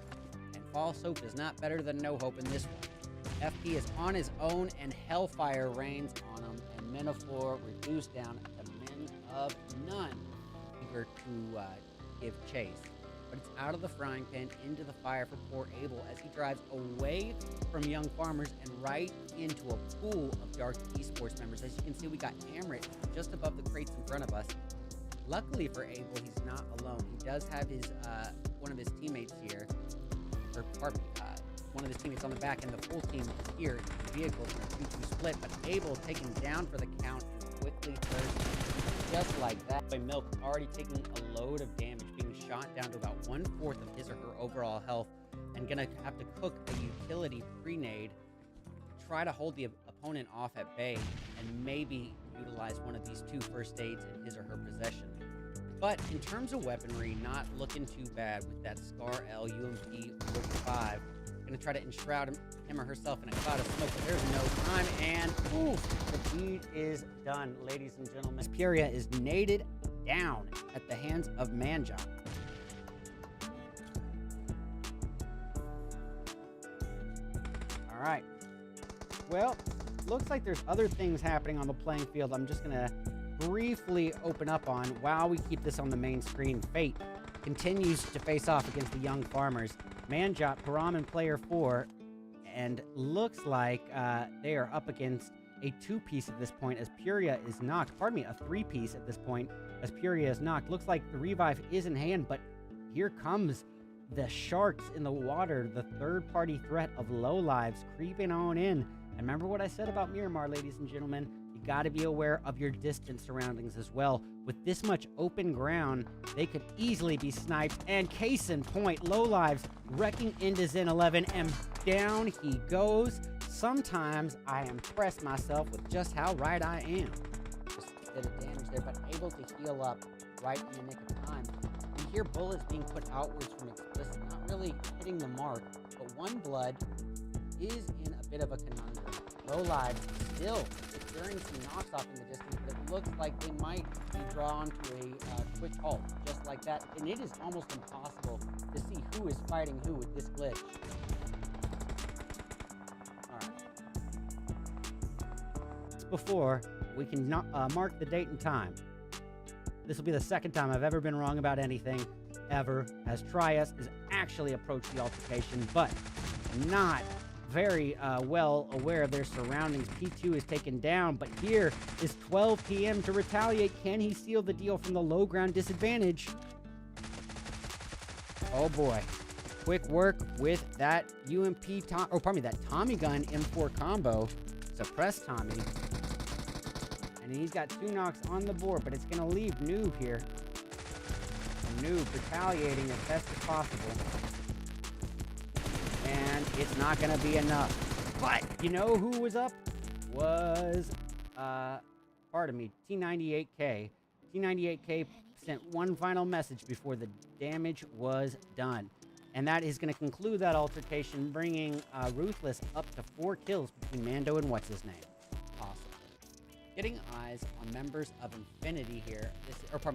And false hope is not better than no hope in this one. FP is on his own and Hellfire reigns on him. And Men of 4 reduced down to Men of None. Eager to give chase. But it's out of the frying pan into the fire for poor Abel as he drives away from Young Farmers and right into a pool of Dark Esports members. As you can see, we got Amrit just above the crates in front of us. Luckily for Abel, he's not alone. He does have his one of his teammates here, or pardon me, one of his teammates on the back, and the full team is here. The vehicles in a 2-2 split, but Abel taken down for the count and quickly thirsts just like that. Milk already taking a load of damage, being shot down to about 1/4 of his or her overall health, and gonna have to cook a utility pre-nade, try to hold the opponent off at bay, and maybe utilize one of these 2 first aids in his or her possession. But in terms of weaponry, not looking too bad with that Scar L UMP 45. Gonna try to enshroud him or herself in a cloud of smoke, but there's no time, and oof, the deed is done, ladies and gentlemen. Furia is naded down at the hands of Manjot. All right. Well, looks like there's other things happening on the playing field. I'm just gonna briefly open up on while we keep this on the main screen. Fate continues to face off against the Young Farmers. Manjot, Param, and Player 4, and looks like they are up against a 2-piece at this point as Puria is knocked. Pardon me, a 3-piece at this point as Puria is knocked. Looks like the revive is in hand, but here comes the sharks in the water, the third-party threat of Low Lives creeping on in. And remember what I said about Miramar, ladies and gentlemen. You got to be aware of your distant surroundings as well. With this much open ground, they could easily be sniped. And case in point, Low Lives wrecking into Zen 11, and down he goes. Sometimes I impress myself with just how right I am. Just a bit of damage there, but able to heal up right in the nick of time. We hear bullets being put outwards from Explicit, not really hitting the mark, but One Blood is in a bit of a conundrum. Low lives still securing some knocks off in the distance, but it looks like they might be drawn to a quick halt, just like that. And it is almost impossible to see who is fighting who with this glitch. All right. Before we can mark the date and time. This will be the second time I've ever been wrong about anything, ever, as Trias is actually approached the altercation, but not very well aware of their surroundings. P2 is taken down, but here is 12 p.m. to retaliate. Can he seal the deal from the low ground disadvantage? Oh boy. Quick work with that that Tommy gun M4 combo. Suppress Tommy. And he's got 2 knocks on the board, but it's going to leave Noob here. Noob retaliating as best as possible. And it's not going to be enough. But you know who was up? Was, pardon me, T98K. T98K sent one final message before the damage was done. And that is going to conclude that altercation, bringing Ruthless up to 4 kills between Mando and what's-his-name. Getting eyes on members of Infinity here,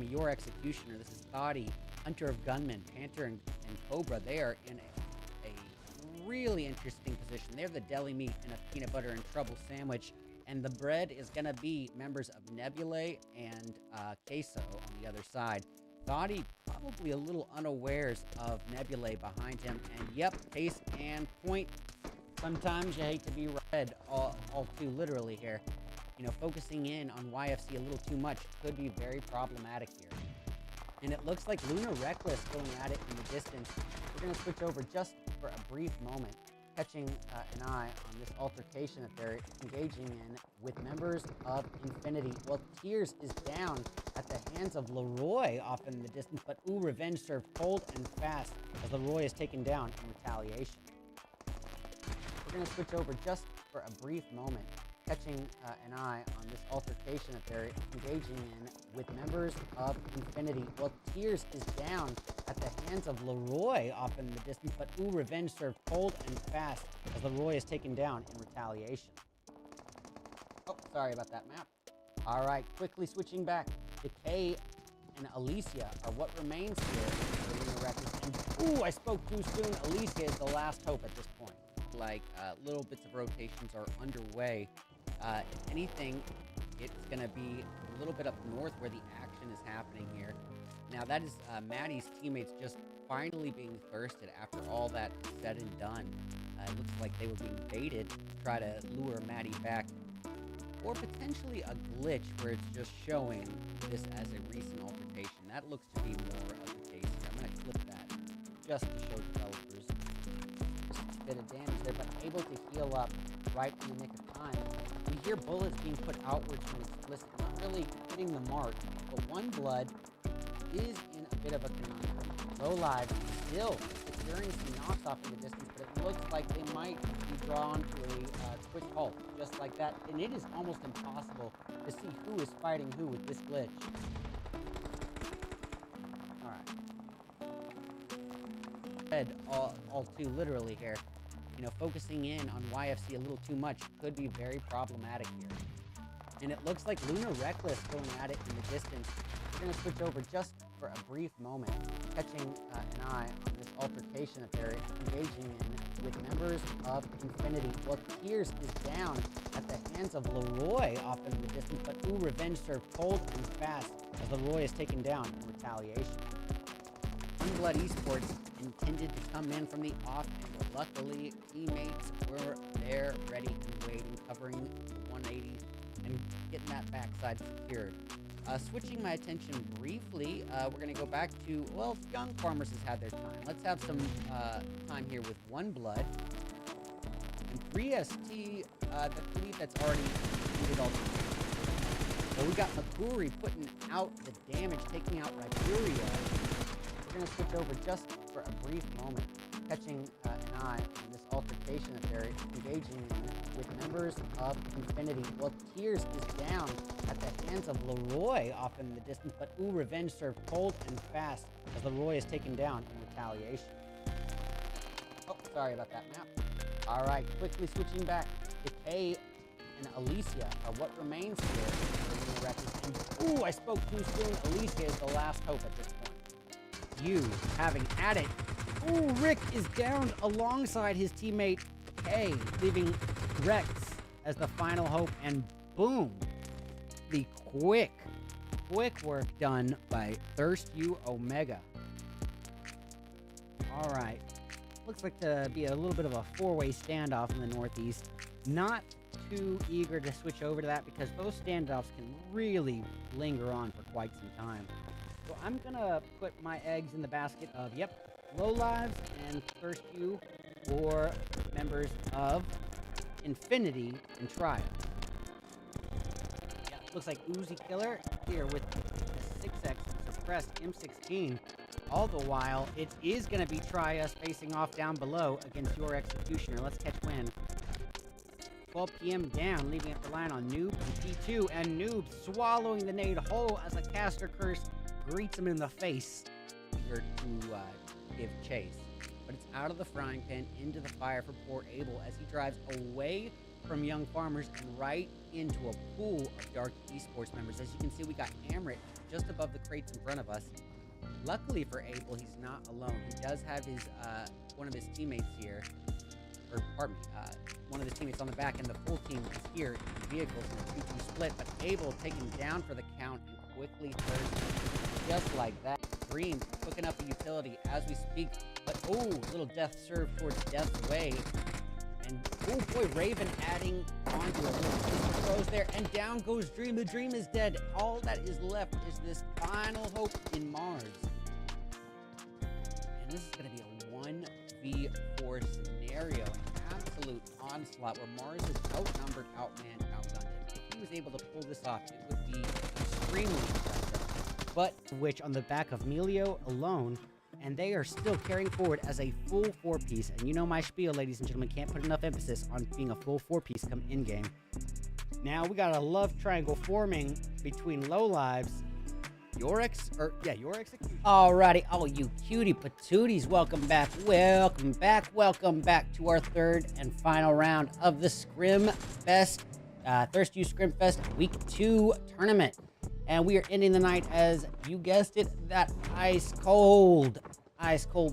your Executioner. This is Thoughty, Hunter of Gunmen, Panther, and Cobra. They are in a really interesting position. They're the deli meat in a peanut butter and trouble sandwich, and the bread is going to be members of Nebulae and Queso on the other side. Thoughty probably a little unawares of Nebulae behind him, and yep, pace and point. Sometimes you hate to be red all too literally here. You know, focusing in on YFC a little too much could be very problematic here. And it looks like Luna Reckless going at it in the distance. We're going to switch over just for a brief moment, catching an eye on this altercation that they're engaging in with members of Infinity. Well, Tears is down at the hands of Leroy off in the distance, but Revenge served cold and fast as Leroy is taken down in retaliation. We're going to switch over just for a brief moment, catching an eye on this altercation that they're engaging in with members of Infinity. Well, Tears is down at the hands of Leroy off in the distance, but Revenge served cold and fast as Leroy is taken down in retaliation. Oh, sorry about that map. All right, quickly switching back. Decay and Alicia are what remains here for Luna Reckless. And, I spoke too soon. Alicia is the last hope at this point. Like, little bits of rotations are underway. If anything, it's going to be a little bit up north where the action is happening here. Now, that is Maddie's teammates just finally being thirsted after all that said and done. It looks like they were being baited to try to lure Maddie back. Or potentially a glitch where it's just showing this as a recent altercation. That looks to be more of the case here. I'm going to clip that just to show developers just a bit of damage there, but able to heal up right in the nick of time. We hear bullets being put outwards from explicit, not really hitting the mark, but One Blood is in a bit of a conundrum. Low lives still securing some knocks off in the distance, but it looks like they might be drawn to a quick halt, just like that. And it is almost impossible to see who is fighting who with this glitch. All right. Red all too literally here. You know, focusing in on YFC a little too much could be very problematic here. And it looks like Luna Reckless going at it in the distance. We're going to switch over just for a brief moment, catching an eye on this altercation that they're engaging in with members of Infinity. Well, Tears is down at the hands of Leroy off in the distance, but Revenge served cold and fast as Leroy is taken down in retaliation. One Blood Esports intended to come in from the off angle. Luckily, teammates were there, ready and waiting, covering the 180 and getting that backside secured. Switching my attention briefly, we're going to go back to, well, Young Farmers has had their time. Let's have some time here with One Blood. And 3ST, the fleet that's already completed all the. So we got Makuri putting out the damage, taking out Riberia. We're going to switch over just for a brief moment, catching an eye on this altercation that they're engaging in with members of Infinity. Well, Tears is down at the hands of Leroy off in the distance, but Revenge served cold and fast as Leroy is taken down in retaliation. Oh, sorry about that map. All right, quickly switching back. Decay and Alicia are what remains here in the wreckage. And, ooh, I spoke too soon. Alicia is the last hope at this point. You having at it. Ooh, Rick is down alongside his teammate Kay, leaving Rex as the final hope. And boom, the quick work done by Thirst You Omega. All right. Looks like to be a little bit of a four-way standoff in the Northeast. Not too eager to switch over to that because those standoffs can really linger on for quite some time. So I'm going to put my eggs in the basket of, Low Lives and Thirst You for members of Infinity and Trial. Yeah, looks like Uzi Killer here with a 6x suppressed M16. All the while, it is going to be Trias facing off down below against your Executioner. Let's catch wind. 12 p.m. down, leaving it relying on Noob and P2, and Noob swallowing the nade whole as a caster curse greets him in the face, eager to give chase. But it's out of the frying pan into the fire for poor Abel as he drives away from Young Farmers and right into a pool of Dark Esports members. As you can see, we got Amrit just above the crates in front of us. Luckily for Abel, he's not alone. He does have his one of his teammates here, or pardon me, one of his teammates on the back, and the full team is here in vehicles in a 2-2 split. But Abel taken down for the count and quickly thirds just like that. Dream cooking up the utility as we speak, but oh, little death serve towards Death's way. And oh boy, Raven adding onto a little throws there, and down goes Dream. The Dream is dead. All that is left is this final hope in Mars. And this is going to be a 1v4 scenario, an absolute onslaught where Mars is outnumbered, outmanned, outgunned. If he was able to pull this off, it would be extremely impressive. But which on the back of Melio alone, and they are still carrying forward as a full 4-piece. And you know my spiel, ladies and gentlemen, can't put enough emphasis on being a full 4-piece come in-game. Now we got a love triangle forming between Low Lives, your Executioner. Alrighty, oh you cutie patooties, welcome back to our third and final round of the ScrimFest, Thirst You ScrimFest Week 2 tournament. And we are ending the night as, you guessed it, that ice cold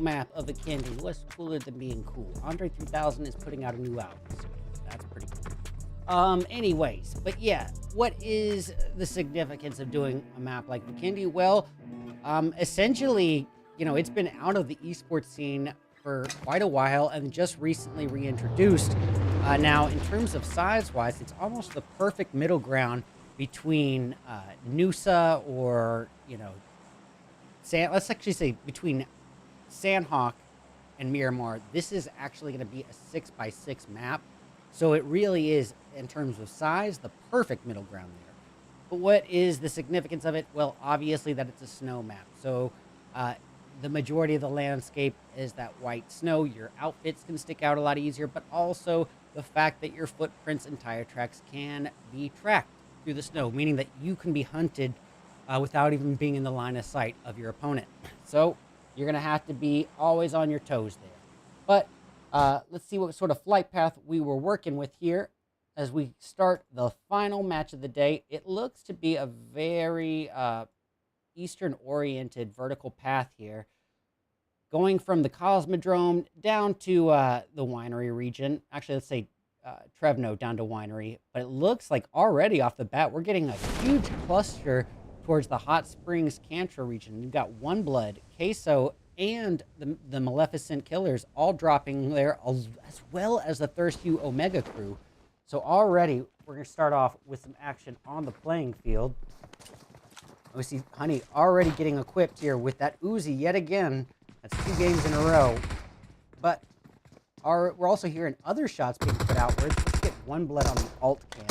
map of Vikendi. What's cooler than being cool? Andre 3000 is putting out a new album, so that's pretty cool. Anyways, but yeah, what is the significance of doing a map like Vikendi? Well, essentially, you know, it's been out of the esports scene for quite a while and just recently reintroduced. Now, in terms of size-wise, it's almost the perfect middle ground between Noosa or, you know, let's actually say between Sandhawk and Miramar. This is actually going to be a 6x6 map. So it really is, in terms of size, the perfect middle ground there. But what is the significance of it? Well, obviously that it's a snow map. So the majority of the landscape is that white snow. Your outfits can stick out a lot easier, but also the fact that your footprints and tire tracks can be tracked through the snow, meaning that you can be hunted without even being in the line of sight of your opponent. So you're going to have to be always on your toes there. But let's see what sort of flight path we were working with here as we start the final match of the day. It looks to be a very Eastern-oriented vertical path here, going from the Cosmodrome down to the winery region. Actually, let's say Trevno down to winery. But it looks like already off the bat, we're getting a huge cluster towards the Hot Springs Cantra region. You've got One Blood, Queso, and the Maleficent Killers all dropping there, as well as the Thirst You Omega crew. So already, we're going to start off with some action on the playing field. We see Honey already getting equipped here with that Uzi yet again. That's 2 games in a row. But we're also hearing other shots being put outwards. Let's get One Blood on the alt cam.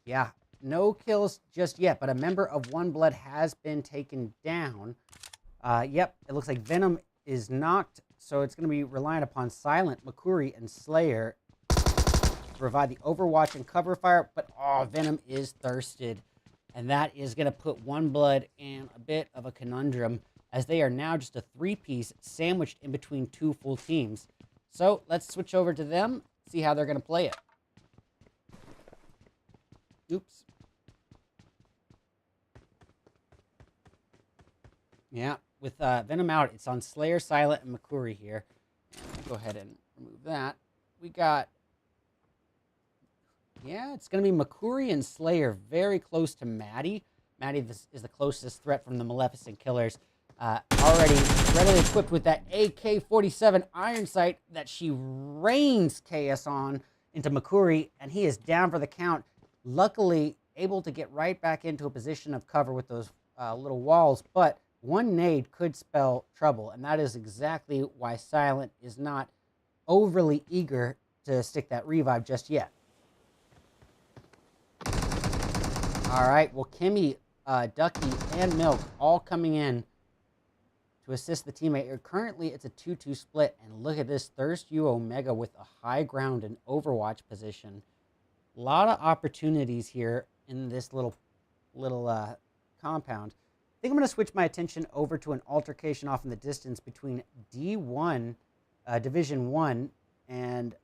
Yeah, no kills just yet, but a member of One Blood has been taken down. Yep, it looks like Venom is knocked, so it's going to be relying upon Silent, Makuri, and Slayer to provide the overwatch and cover fire, but Venom is thirsted, and that is going to put One Blood in a bit of a conundrum, as they are now just a 3-piece sandwiched in between 2 full teams. So let's switch over to them, see how they're going to play it. Oops. Yeah, with Venom out, it's on Slayer, Silent, and McCurry here. And we'll go ahead and remove that. We got... Yeah, it's going to be McCurry and Slayer very close to Maddie. Maddie is the closest threat from the Maleficent Killers. Already readily equipped with that AK-47 iron sight that she rains KS on into McCurry, and he is down for the count. Luckily, able to get right back into a position of cover with those little walls, but one nade could spell trouble, and that is exactly why Silent is not overly eager to stick that revive just yet. All right, well, Kimmy, Ducky, and Milk all coming in to assist the teammate. Currently, it's a 2-2 split, and look at this Thirst U Omega with a high ground and Overwatch position. A lot of opportunities here in this little compound. I think I'm going to switch my attention over to an altercation off in the distance between D1, Division 1, and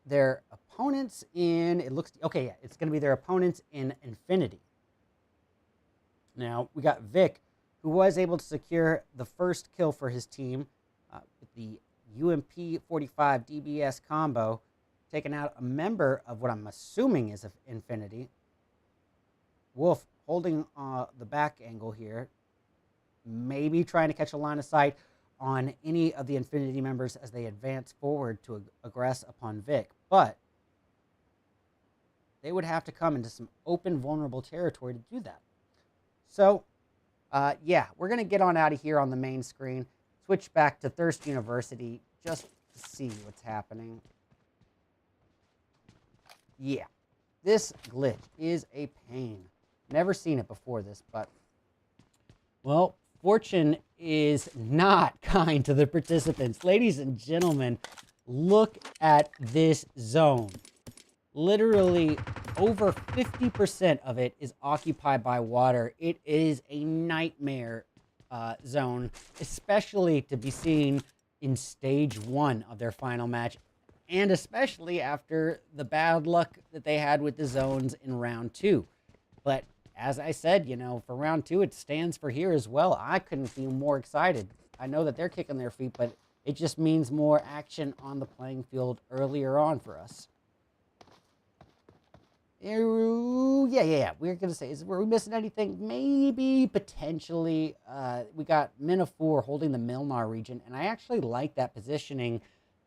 their opponents in, it looks, okay, yeah, it's going to be their opponents in Infinity. Now, we got Vic, who was able to secure the first kill for his team with the UMP 45 DBS combo, taking out a member of what I'm assuming is Infinity. Wolf holding the back angle here, maybe trying to catch a line of sight on any of the Infinity members as they advance forward to aggress upon Vic, but they would have to come into some open, vulnerable territory to do that. So, yeah, we're going to get on out of here on the main screen, switch back to Thirst University just to see what's happening. Yeah, this glitch is a pain. Never seen it before this, but, well, fortune is not kind to the participants. Ladies and gentlemen, look at this zone. Literally over 50% of it is occupied by water. It is a nightmare zone, especially to be seen in stage 1 of their final match, and especially after the bad luck that they had with the zones in round 2. But as I said, you know, for round 2, it stands for here as well. I couldn't be more excited. I know that they're kicking their feet, but it just means more action on the playing field earlier on for us. Yeah. We're going to say, were we missing anything? Maybe, potentially. We got Minotaur holding the Milnar region, and I actually like that positioning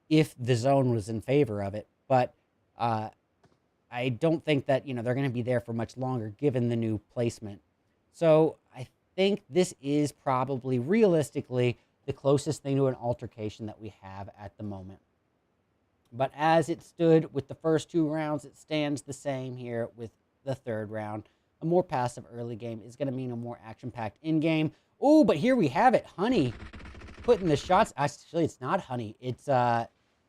if the zone was in favor of it. But I don't think that, you know, they're going to be there for much longer given the new placement. So I think this is probably, realistically, the closest thing to an altercation that we have at the moment. But as it stood with the first 2 rounds, it stands the same here with the 3rd round. A more passive early game is going to mean a more action-packed in-game. Oh, but here we have it. Honey putting the shots. Actually, it's not Honey. It's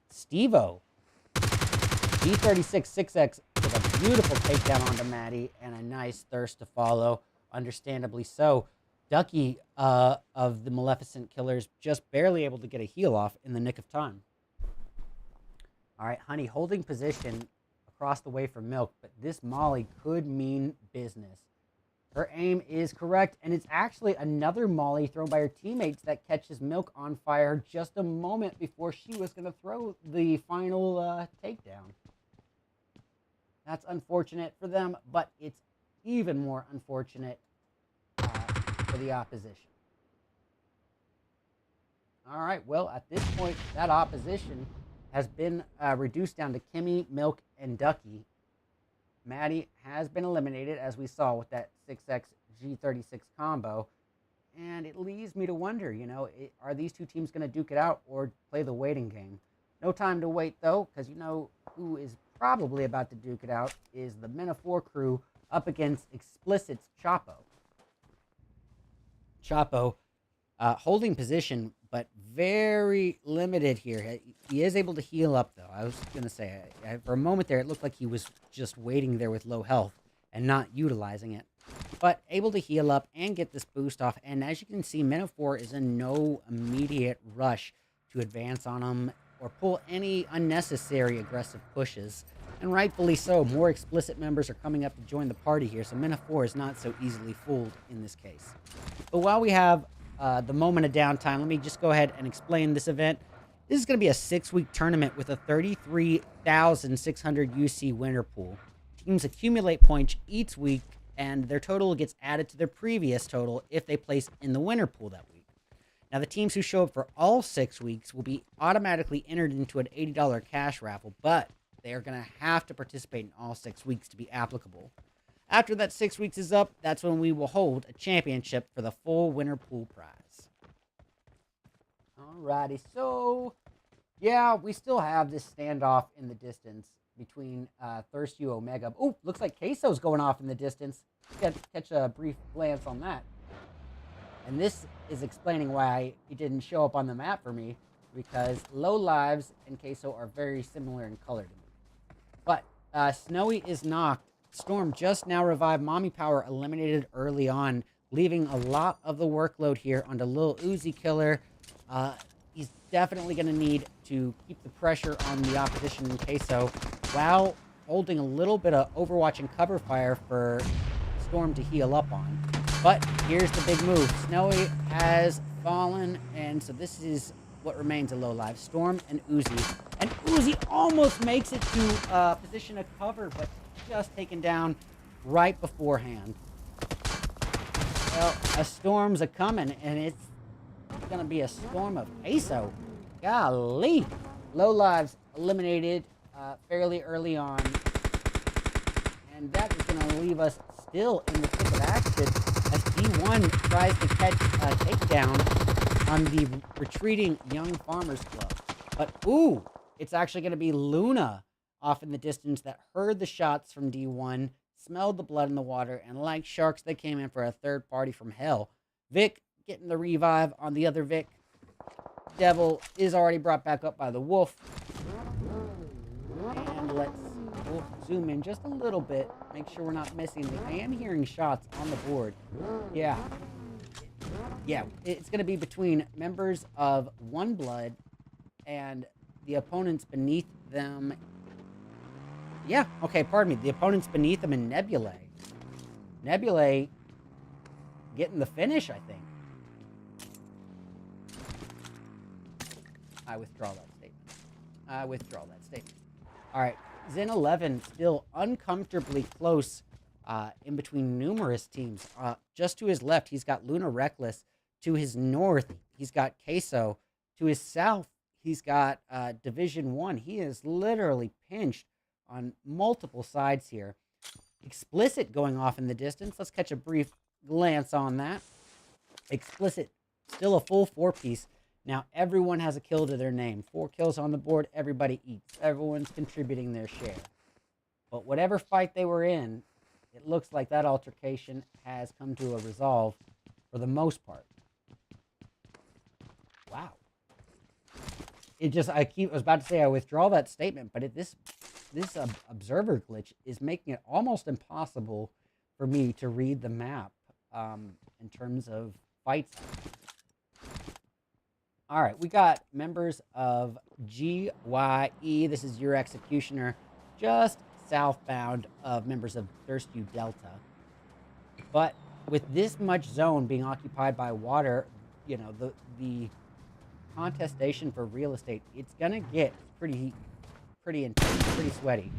Steve-O. D36 6X with a beautiful takedown onto Maddie and a nice Thirst to follow. Understandably so. Ducky of the Maleficent Killers just barely able to get a heal off in the nick of time. All right, Honey holding position across the way from Milk, but this Molly could mean business. Her aim is correct, and it's actually another Molly thrown by her teammates that catches Milk on fire just a moment before she was going to throw the final takedown. That's unfortunate for them, but it's even more unfortunate for the opposition. All right, well, at this point, that opposition has been reduced down to Kimmy, Milk, and Ducky. Maddie has been eliminated, as we saw with that 6X G36 combo. And it leaves me to wonder, you know, are these 2 teams going to duke it out or play the waiting game? No time to wait, though, because you know who is probably about to duke it out is the Minotaur crew up against Explicit's Chapo. Chapo holding position, but very limited here. He is able to heal up, though. I was going to say, for a moment there, it looked like he was just waiting there with low health and not utilizing it. But able to heal up and get this boost off. And as you can see, Minotaur is in no immediate rush to advance on him. or pull any unnecessary aggressive pushes. And rightfully so, more explicit members are coming up to join the party here, so Minotaur is not so easily fooled in this case. But while we have the moment of downtime, let me just go ahead and explain this event. This is going to be a 6-week tournament with a 33,600 UC winner pool. Teams accumulate points each week, and their total gets added to their previous total if they place in the winner pool that week. Now, the teams who show up for all 6 weeks will be automatically entered into an $80 cash raffle, but they are going to have to participate in all 6 weeks to be applicable. After that 6 weeks is up, that's when we will hold a championship for the full winner pool prize. Alrighty, so yeah, we still have this standoff in the distance between Thirsty Omega. Oh, looks like Queso's going off in the distance. Catch a brief glance on that. And this is explaining why he didn't show up on the map for me, because Low Lives and Queso are very similar in color to me. But Snowy is knocked. Storm just now revived. Mommy Power eliminated early on, leaving a lot of the workload here onto Lil Uzi Killer. He's definitely going to need to keep the pressure on the opposition in Queso while holding a little bit of overwatch and cover fire for Storm to heal up on. But here's the big move. Snowy has fallen, and so this is what remains of Low Lives. Storm and Uzi. And Uzi almost makes it to position of cover, but just taken down right beforehand. Well, a storm's a-coming, and it's going to be a storm of Queso. Golly. Low Lives eliminated fairly early on. And that is going to leave us still in the thick of action as D1 tries to catch a takedown on the retreating Young Farmers Club. But, ooh, it's actually going to be Luna off in the distance that heard the shots from D1, smelled the blood in the water, and like sharks, they came in for a third party from hell. Vic getting the revive on the other Vic. Devil is already brought back up by the wolf. And we'll zoom in just a little bit, make sure we're not missing. I am hearing shots on the board. Yeah, it's going to be between members of One Blood and the opponents beneath them. Yeah, okay, pardon me. The opponents beneath them in Nebulae. Nebulae getting the finish, I think. I withdraw that statement. All right, Zen 11 still uncomfortably close in between numerous teams. Just to his left, he's got Luna Reckless. To his north, he's got Queso. To his south, he's got Division 1. He is literally pinched on multiple sides here. Explicit going off in the distance. Let's catch a brief glance on that. Explicit, still a full 4-piece. Now, everyone has a kill to their name. 4 kills on the board, everybody eats. Everyone's contributing their share. But whatever fight they were in, it looks like that altercation has come to a resolve for the most part. Wow. I was about to say I withdraw that statement, but this observer glitch is making it almost impossible for me to read the map in terms of fights. All right, we got members of GYE. This is your executioner, just southbound of members of Thirsty Delta. But with this much zone being occupied by water, you know, the contestation for real estate, it's gonna get pretty intense, pretty sweaty.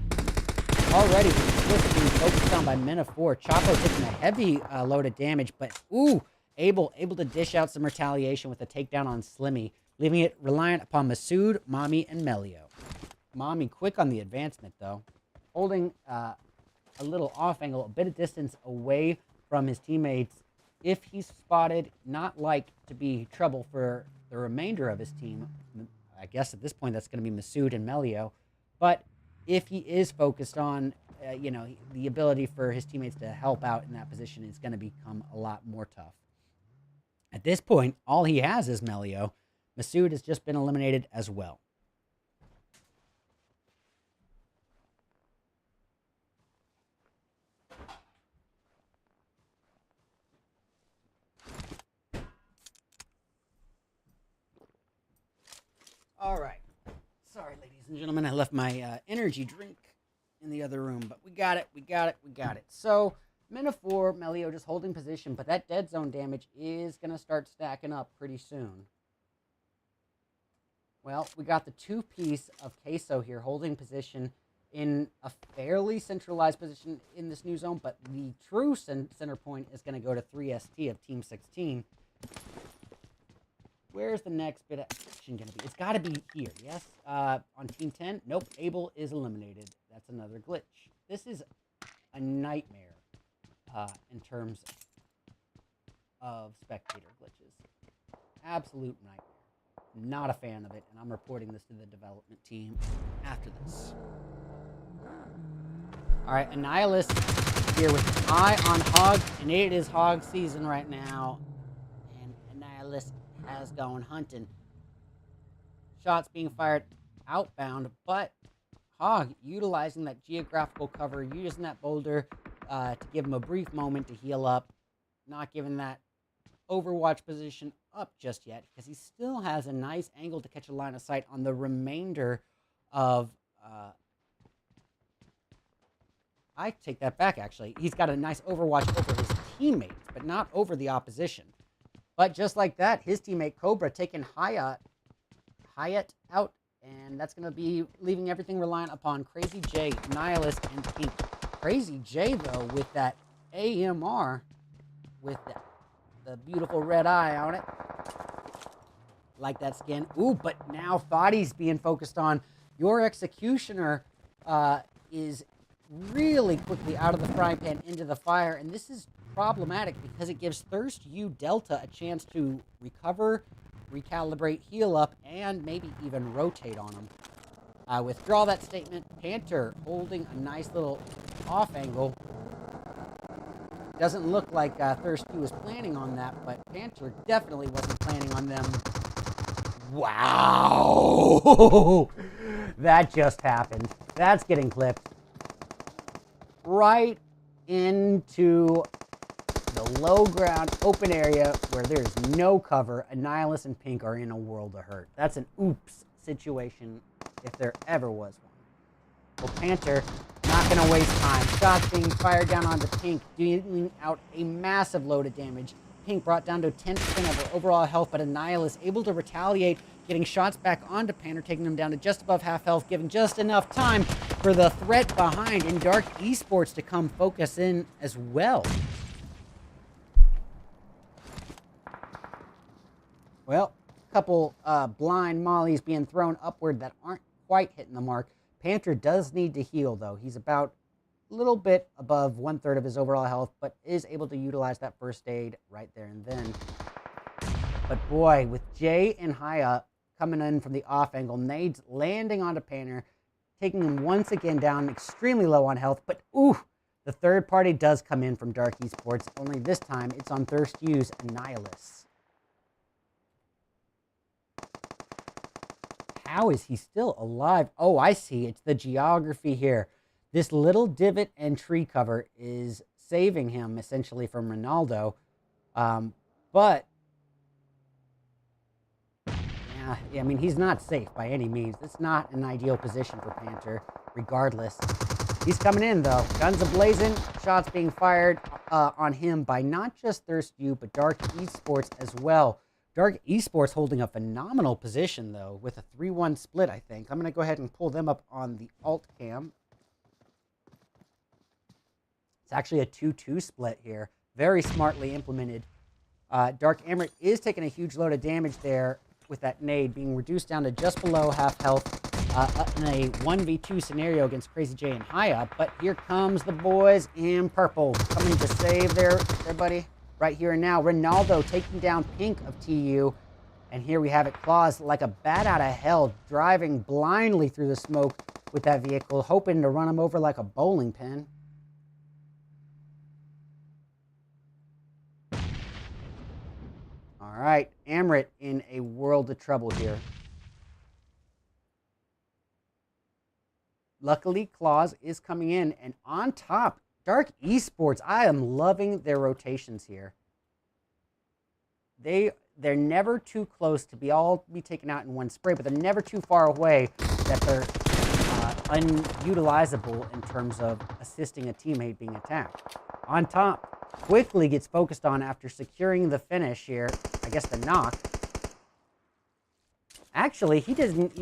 Already being focused on by Men-of-4. Chapo taking a heavy load of damage, but ooh, able to dish out some retaliation with a takedown on Slimmy, leaving it reliant upon Masood, Mommy, and Melio. Mommy quick on the advancement though, holding a little off angle, a bit of distance away from his teammates. If he's spotted, not like to be trouble for the remainder of his team. I guess at this point that's going to be Masood and Melio. But if he is focused on, the ability for his teammates to help out in that position is going to become a lot more tough. At this point, all he has is Melio. Masood has just been eliminated as well. All right. ladies and gentlemen. I left my energy drink in the other room, but we got it. So, Metaphor, Melio just holding position, but that dead zone damage is going to start stacking up pretty soon. Well, we got the two-piece of Queso here holding position in a fairly centralized position in this new zone, but the true center point is going to go to 3ST of Team 16. Where's the next bit of action going to be? It's got to be here, yes? On Team 10? Nope, Abel is eliminated. That's another glitch. This is a nightmare in terms of spectator glitches. Absolute nightmare. Not a fan of it, and I'm reporting this to the development team after this. All right, Annihilus here with an eye on Hog, and it is Hog season right now. And Annihilus has gone hunting. Shots being fired outbound, but Hog utilizing that geographical cover, using that boulder to give him a brief moment to heal up, not giving that Overwatch position up just yet, because he still has a nice angle to catch a line of sight on the remainder of I take that back, actually. He's got a nice Overwatch over his teammates, but not over the opposition. But just like that, his teammate Cobra taking Hyatt out, and that's going to be leaving everything reliant upon Crazy J, Nihilist, and Pink. Crazy J, though, with that AMR, with the beautiful red eye on it. Like that skin. Ooh, but now Thotty's being focused on. Your Executioner is really quickly out of the frying pan into the fire, and this is problematic because it gives Thirst U Delta a chance to recover, recalibrate, heal up, and maybe even rotate on him. Withdraw that statement. Panther holding a nice little off angle. Doesn't look like Thirst U was planning on that, but Panther definitely wasn't planning on them. Wow! That just happened. That's getting clipped. Right into the low ground open area where there's no cover. Annihilus and Pink are in a world of hurt. That's an oops situation if there ever was one. Well, Panther not going to waste time. Shots being fired down onto Pink, dealing out a massive load of damage. Pink brought down to 10% of her overall health, but Annihilus able to retaliate, getting shots back onto Panther, taking him down to just above half health, giving just enough time for the threat behind in Dark Esports to come focus in as well. Well, a couple blind mollies being thrown upward that aren't quite hitting the mark. Panther does need to heal, though. He's about a little bit above 1/3 of his overall health, but is able to utilize that first aid right there and then. But boy, with Jay and Haya coming in from the off angle, nades landing onto Panther, taking him once again down extremely low on health. But ooh, the third party does come in from Dark Esports, only this time it's on Thirst U's Annihilus. How is he still alive? Oh, I see. It's the geography here. This little divot and tree cover is saving him essentially from Ronaldo. But yeah, I mean, he's not safe by any means. It's not an ideal position for Panther, regardless. He's coming in, though. Guns a-blazing. Shots being fired on him by not just Thirst U, but Dark Esports as well. Dark Esports holding a phenomenal position, though, with a 3-1 split, I think. I'm going to go ahead and pull them up on the alt cam. It's actually a 2-2 split here. Very smartly implemented. Dark Emirate is taking a huge load of damage there with that nade, being reduced down to just below half health in a 1v2 scenario against Crazy J and Haya. But here comes the boys in purple, coming to save their buddy right here and now. Ronaldo taking down Pink of TU. And here we have it. Claws like a bat out of hell, driving blindly through the smoke with that vehicle, hoping to run him over like a bowling pin. All right, Amrit in a world of trouble here. Luckily, Claws is coming in, and on top, Dark Esports. I am loving their rotations here. They're never too close to be taken out in one spray, but they're never too far away that they're unutilizable in terms of assisting a teammate being attacked. On top, quickly gets focused on after securing the finish here. I guess the knock. Actually, he doesn't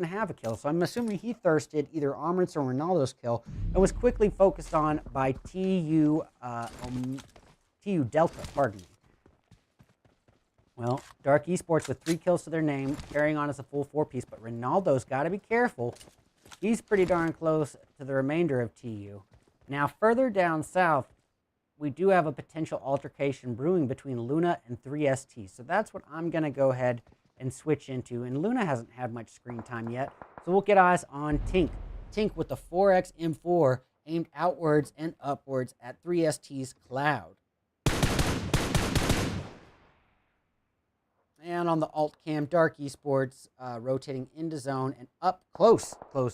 have a kill, so I'm assuming he thirsted either Amrit's or Ronaldo's kill and was quickly focused on by TU Delta, pardon me. Well, Dark Esports with 3 kills to their name, carrying on as a full 4-piece, but Ronaldo's got to be careful. He's pretty darn close to the remainder of TU. Now, further down south, we do have a potential altercation brewing between Luna and 3ST, so that's what I'm going to go ahead and switch into. And Luna hasn't had much screen time yet, so we'll get eyes on Tink. Tink with the 4X M4 aimed outwards and upwards at 3ST's Cloud. And on the alt cam, Dark Esports rotating into zone and up close to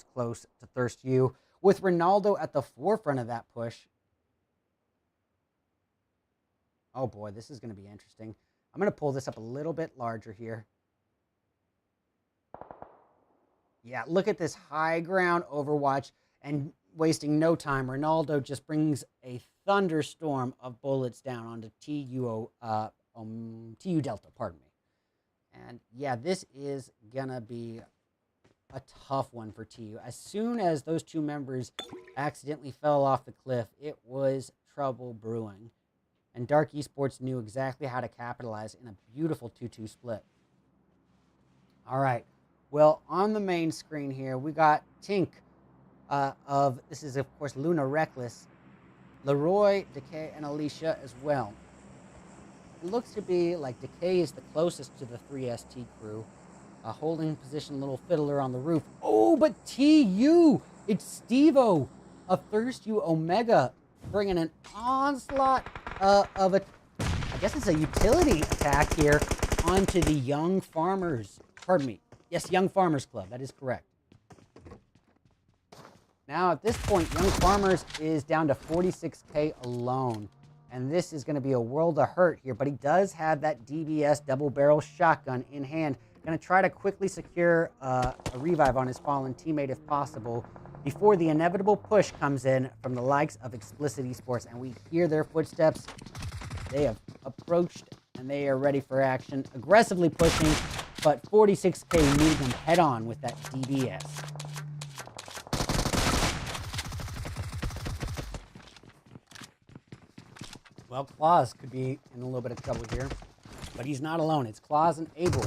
Thirst U, with Ronaldo at the forefront of that push. Oh boy, this is going to be interesting. I'm going to pull this up a little bit larger here. Yeah, look at this high ground overwatch, and wasting no time, Ronaldo just brings a thunderstorm of bullets down onto TU Delta, pardon me. And yeah, this is gonna be a tough one for TU. As soon as those 2 members accidentally fell off the cliff, it was trouble brewing. And Dark Esports knew exactly how to capitalize in a beautiful 2-2 split. All right. Well, on the main screen here, we got Tink this is, of course, Luna Reckless, Leroy, Decay, and Alicia as well. It looks to be like Decay is the closest to the 3ST crew. Holding position, little fiddler on the roof. Oh, but TU! It's Stevo of Thirst U Omega bringing an onslaught of a, I guess it's a utility attack here onto the Young Farmers. Pardon me. Yes, Young Farmers Club. That is correct. Now, at this point, Young Farmers is down to 46K alone. And this is going to be a world of hurt here. But he does have that DBS double-barrel shotgun in hand. Going to try to quickly secure a revive on his fallen teammate if possible before the inevitable push comes in from the likes of Explicit Esports. And we hear their footsteps. They have approached and they are ready for action. Aggressively pushing, but 46K meeting them head on with that DBS. Well, Claus could be in a little bit of trouble here, but he's not alone. It's Claus and Abel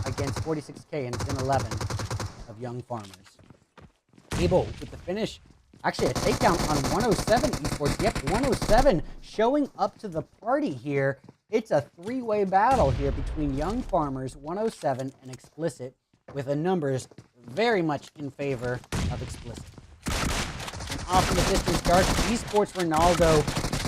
against 46K and Gen 11 of Young Farmers. Abel with the finish. Actually, a takedown on 107 Esports. Yep, 107 showing up to the party here. It's a 3-way battle here between Young Farmers, 107, and Explicit, with the numbers very much in favor of Explicit. And off in the distance, Dark Esports Ronaldo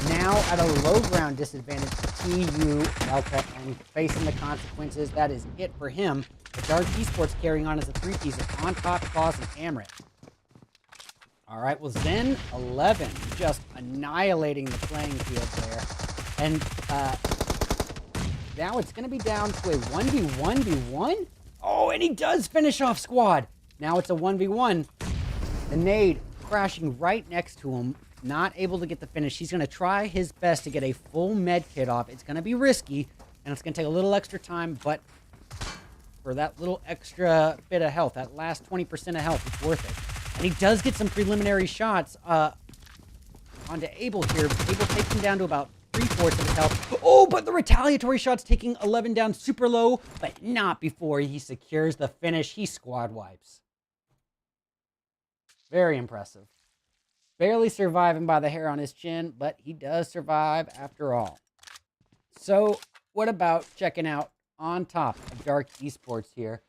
now at a low ground disadvantage to TU Delta and facing the consequences. That is it for him. The Dark Esports carrying on as a 3-piece on top, Claus and Amrit. All right, well, Zen 11 just annihilating the playing field there. And now it's going to be down to a 1v1v1. Oh, and he does finish off Squad. Now it's a 1v1. The nade crashing right next to him. Not able to get the finish. He's going to try his best to get a full med kit off. It's going to be risky, and it's going to take a little extra time, but for that little extra bit of health, that last 20% of health, it's worth it. And he does get some preliminary shots onto Abel here. Abel takes him down to about 3/4 of his health. Oh, but the retaliatory shot's taking 11 down super low, but not before he secures the finish. He squad wipes. Very impressive. Barely surviving by the hair on his chin, but he does survive after all. So what about checking out on top of Dark Esports here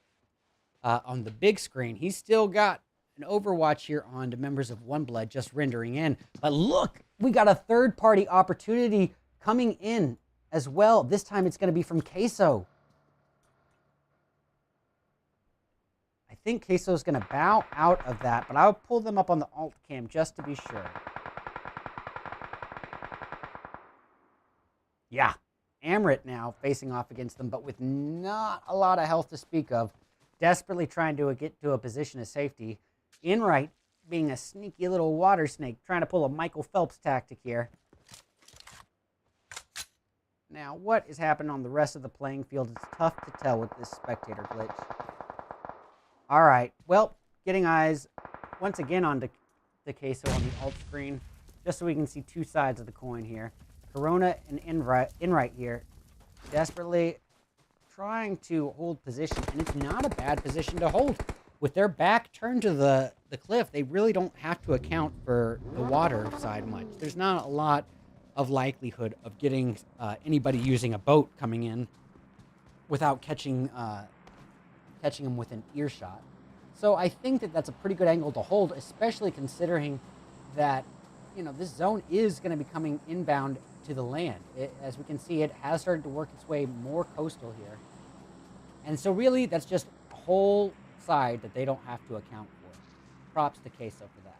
on the big screen? He's still got an Overwatch here on to members of One Blood just rendering in. But look, we got a third-party opportunity coming in as well. This time it's going to be from Queso. I think Queso is going to bow out of that, but I'll pull them up on the alt cam just to be sure. Yeah, Amrit now facing off against them, but with not a lot of health to speak of, desperately trying to get to a position of safety. Enright being a sneaky little water snake, trying to pull a Michael Phelps tactic here. Now, what is happening on the rest of the playing field? It's tough to tell with this spectator glitch. All right, well, getting eyes once again on the queso on the alt screen, just so we can see two sides of the coin here. Corona and Enright here, desperately trying to hold position, and it's not a bad position to hold. With their back turned to the cliff, they really don't have to account for the water side much. There's not a lot of likelihood of getting anybody using a boat coming in without catching them within earshot. So I think that that's a pretty good angle to hold, especially considering that, you know, this zone is going to be coming inbound to the land. As we can see, it has started to work its way more coastal here. And so really, that's just a whole side that they don't have to account for. Props to Queso for that.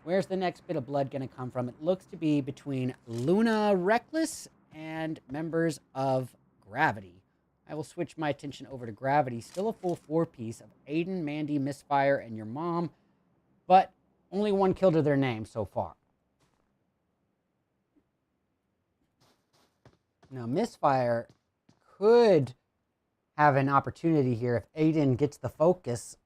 Where's the next bit of blood going to come from? It looks to be between Luna Reckless and members of Gravity. I will switch my attention over to Gravity. Still a full 4-piece of Aiden, Mandy, Misfire, and your mom, but only one kill to their name so far. Now, Misfire could have an opportunity here if Aiden gets the focus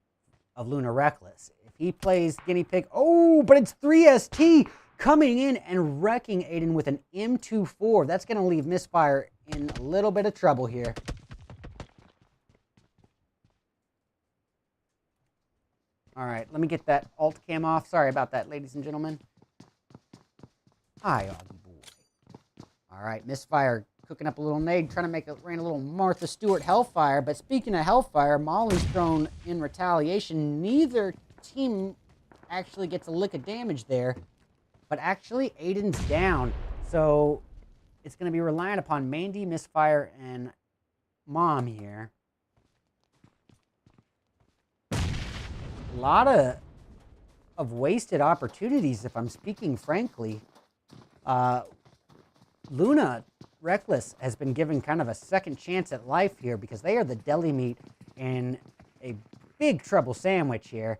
of Luna Reckless. If he plays guinea pig, oh, but it's 3ST coming in and wrecking Aiden with an M24. That's going to leave Misfire in a little bit of trouble here. All right, let me get that alt cam off. Sorry about that, ladies and gentlemen. Hi, Augie boy. All right, Misfire cooking up a little nade, trying to make it rain a little Martha Stewart Hellfire. But speaking of Hellfire, Molly's thrown in retaliation. Neither team actually gets a lick of damage there, but actually Aiden's down. So it's going to be relying upon Mandy, Misfire, and Mom here. A lot of wasted opportunities, if I'm speaking frankly. Luna Reckless has been given kind of a second chance at life here because they are the deli meat in a big trouble sandwich here.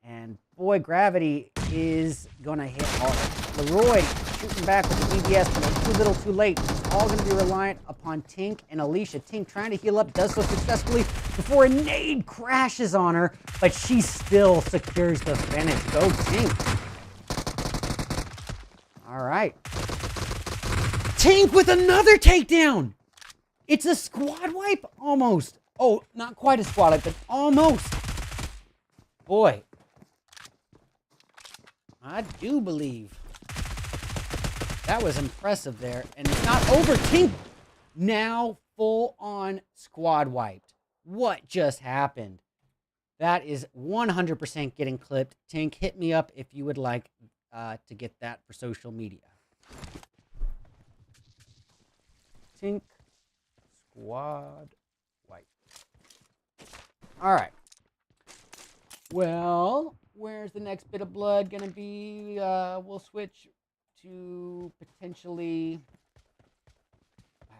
And boy, Gravity is going to hit hard. Leroy shooting back with the EBS, but it's too little too late. It's all going to be reliant upon Tink and Alicia. Tink trying to heal up, does so successfully before a nade crashes on her, but she still secures the finish. Go Tink. All right. Tink with another takedown. It's a squad wipe almost. Oh, not quite a squad wipe, but almost. Boy. I do believe that was impressive there. And it's not over. Tink now full on squad wiped. What just happened? That is 100% getting clipped. Tink, hit me up if you would like to get that for social media. Tink squad wipe. All right. Well, where's the next bit of blood going to be? We'll switch to potentially...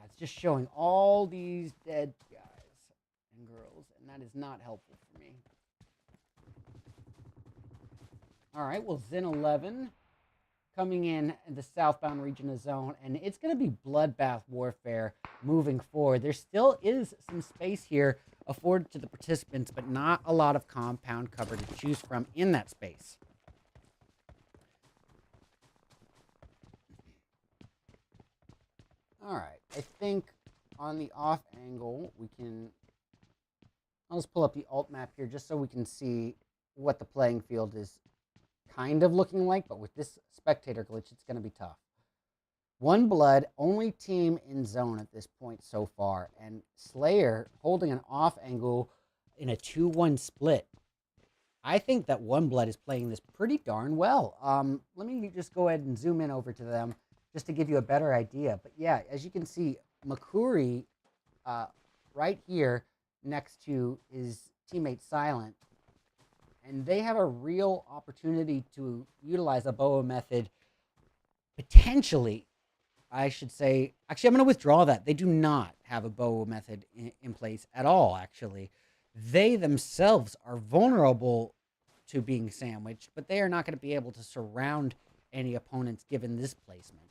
it's just showing all these dead guys and girls, and that is not helpful for me. All right, well, Zen 11 coming in the southbound region of zone, and it's going to be bloodbath warfare moving forward. There still is some space here afforded to the participants, but not a lot of compound cover to choose from in that space. All right, I think on the off angle, we can... I'll just pull up the alt map here just so we can see what the playing field is kind of looking like, but with this spectator glitch, it's going to be tough. One blood, only team in zone at this point so far, and Slayer holding an off angle in a 2-1 split. I think that One Blood is playing this pretty darn well. Let me just go ahead and zoom in over to them just to give you a better idea. But yeah, as you can see, Makuri right here next to his teammate Silent, and they have a real opportunity to utilize a boa method potentially I should say, actually, I'm going to withdraw that. They do not have a bow method in place at all, actually. They themselves are vulnerable to being sandwiched, but they are not going to be able to surround any opponents given this placement.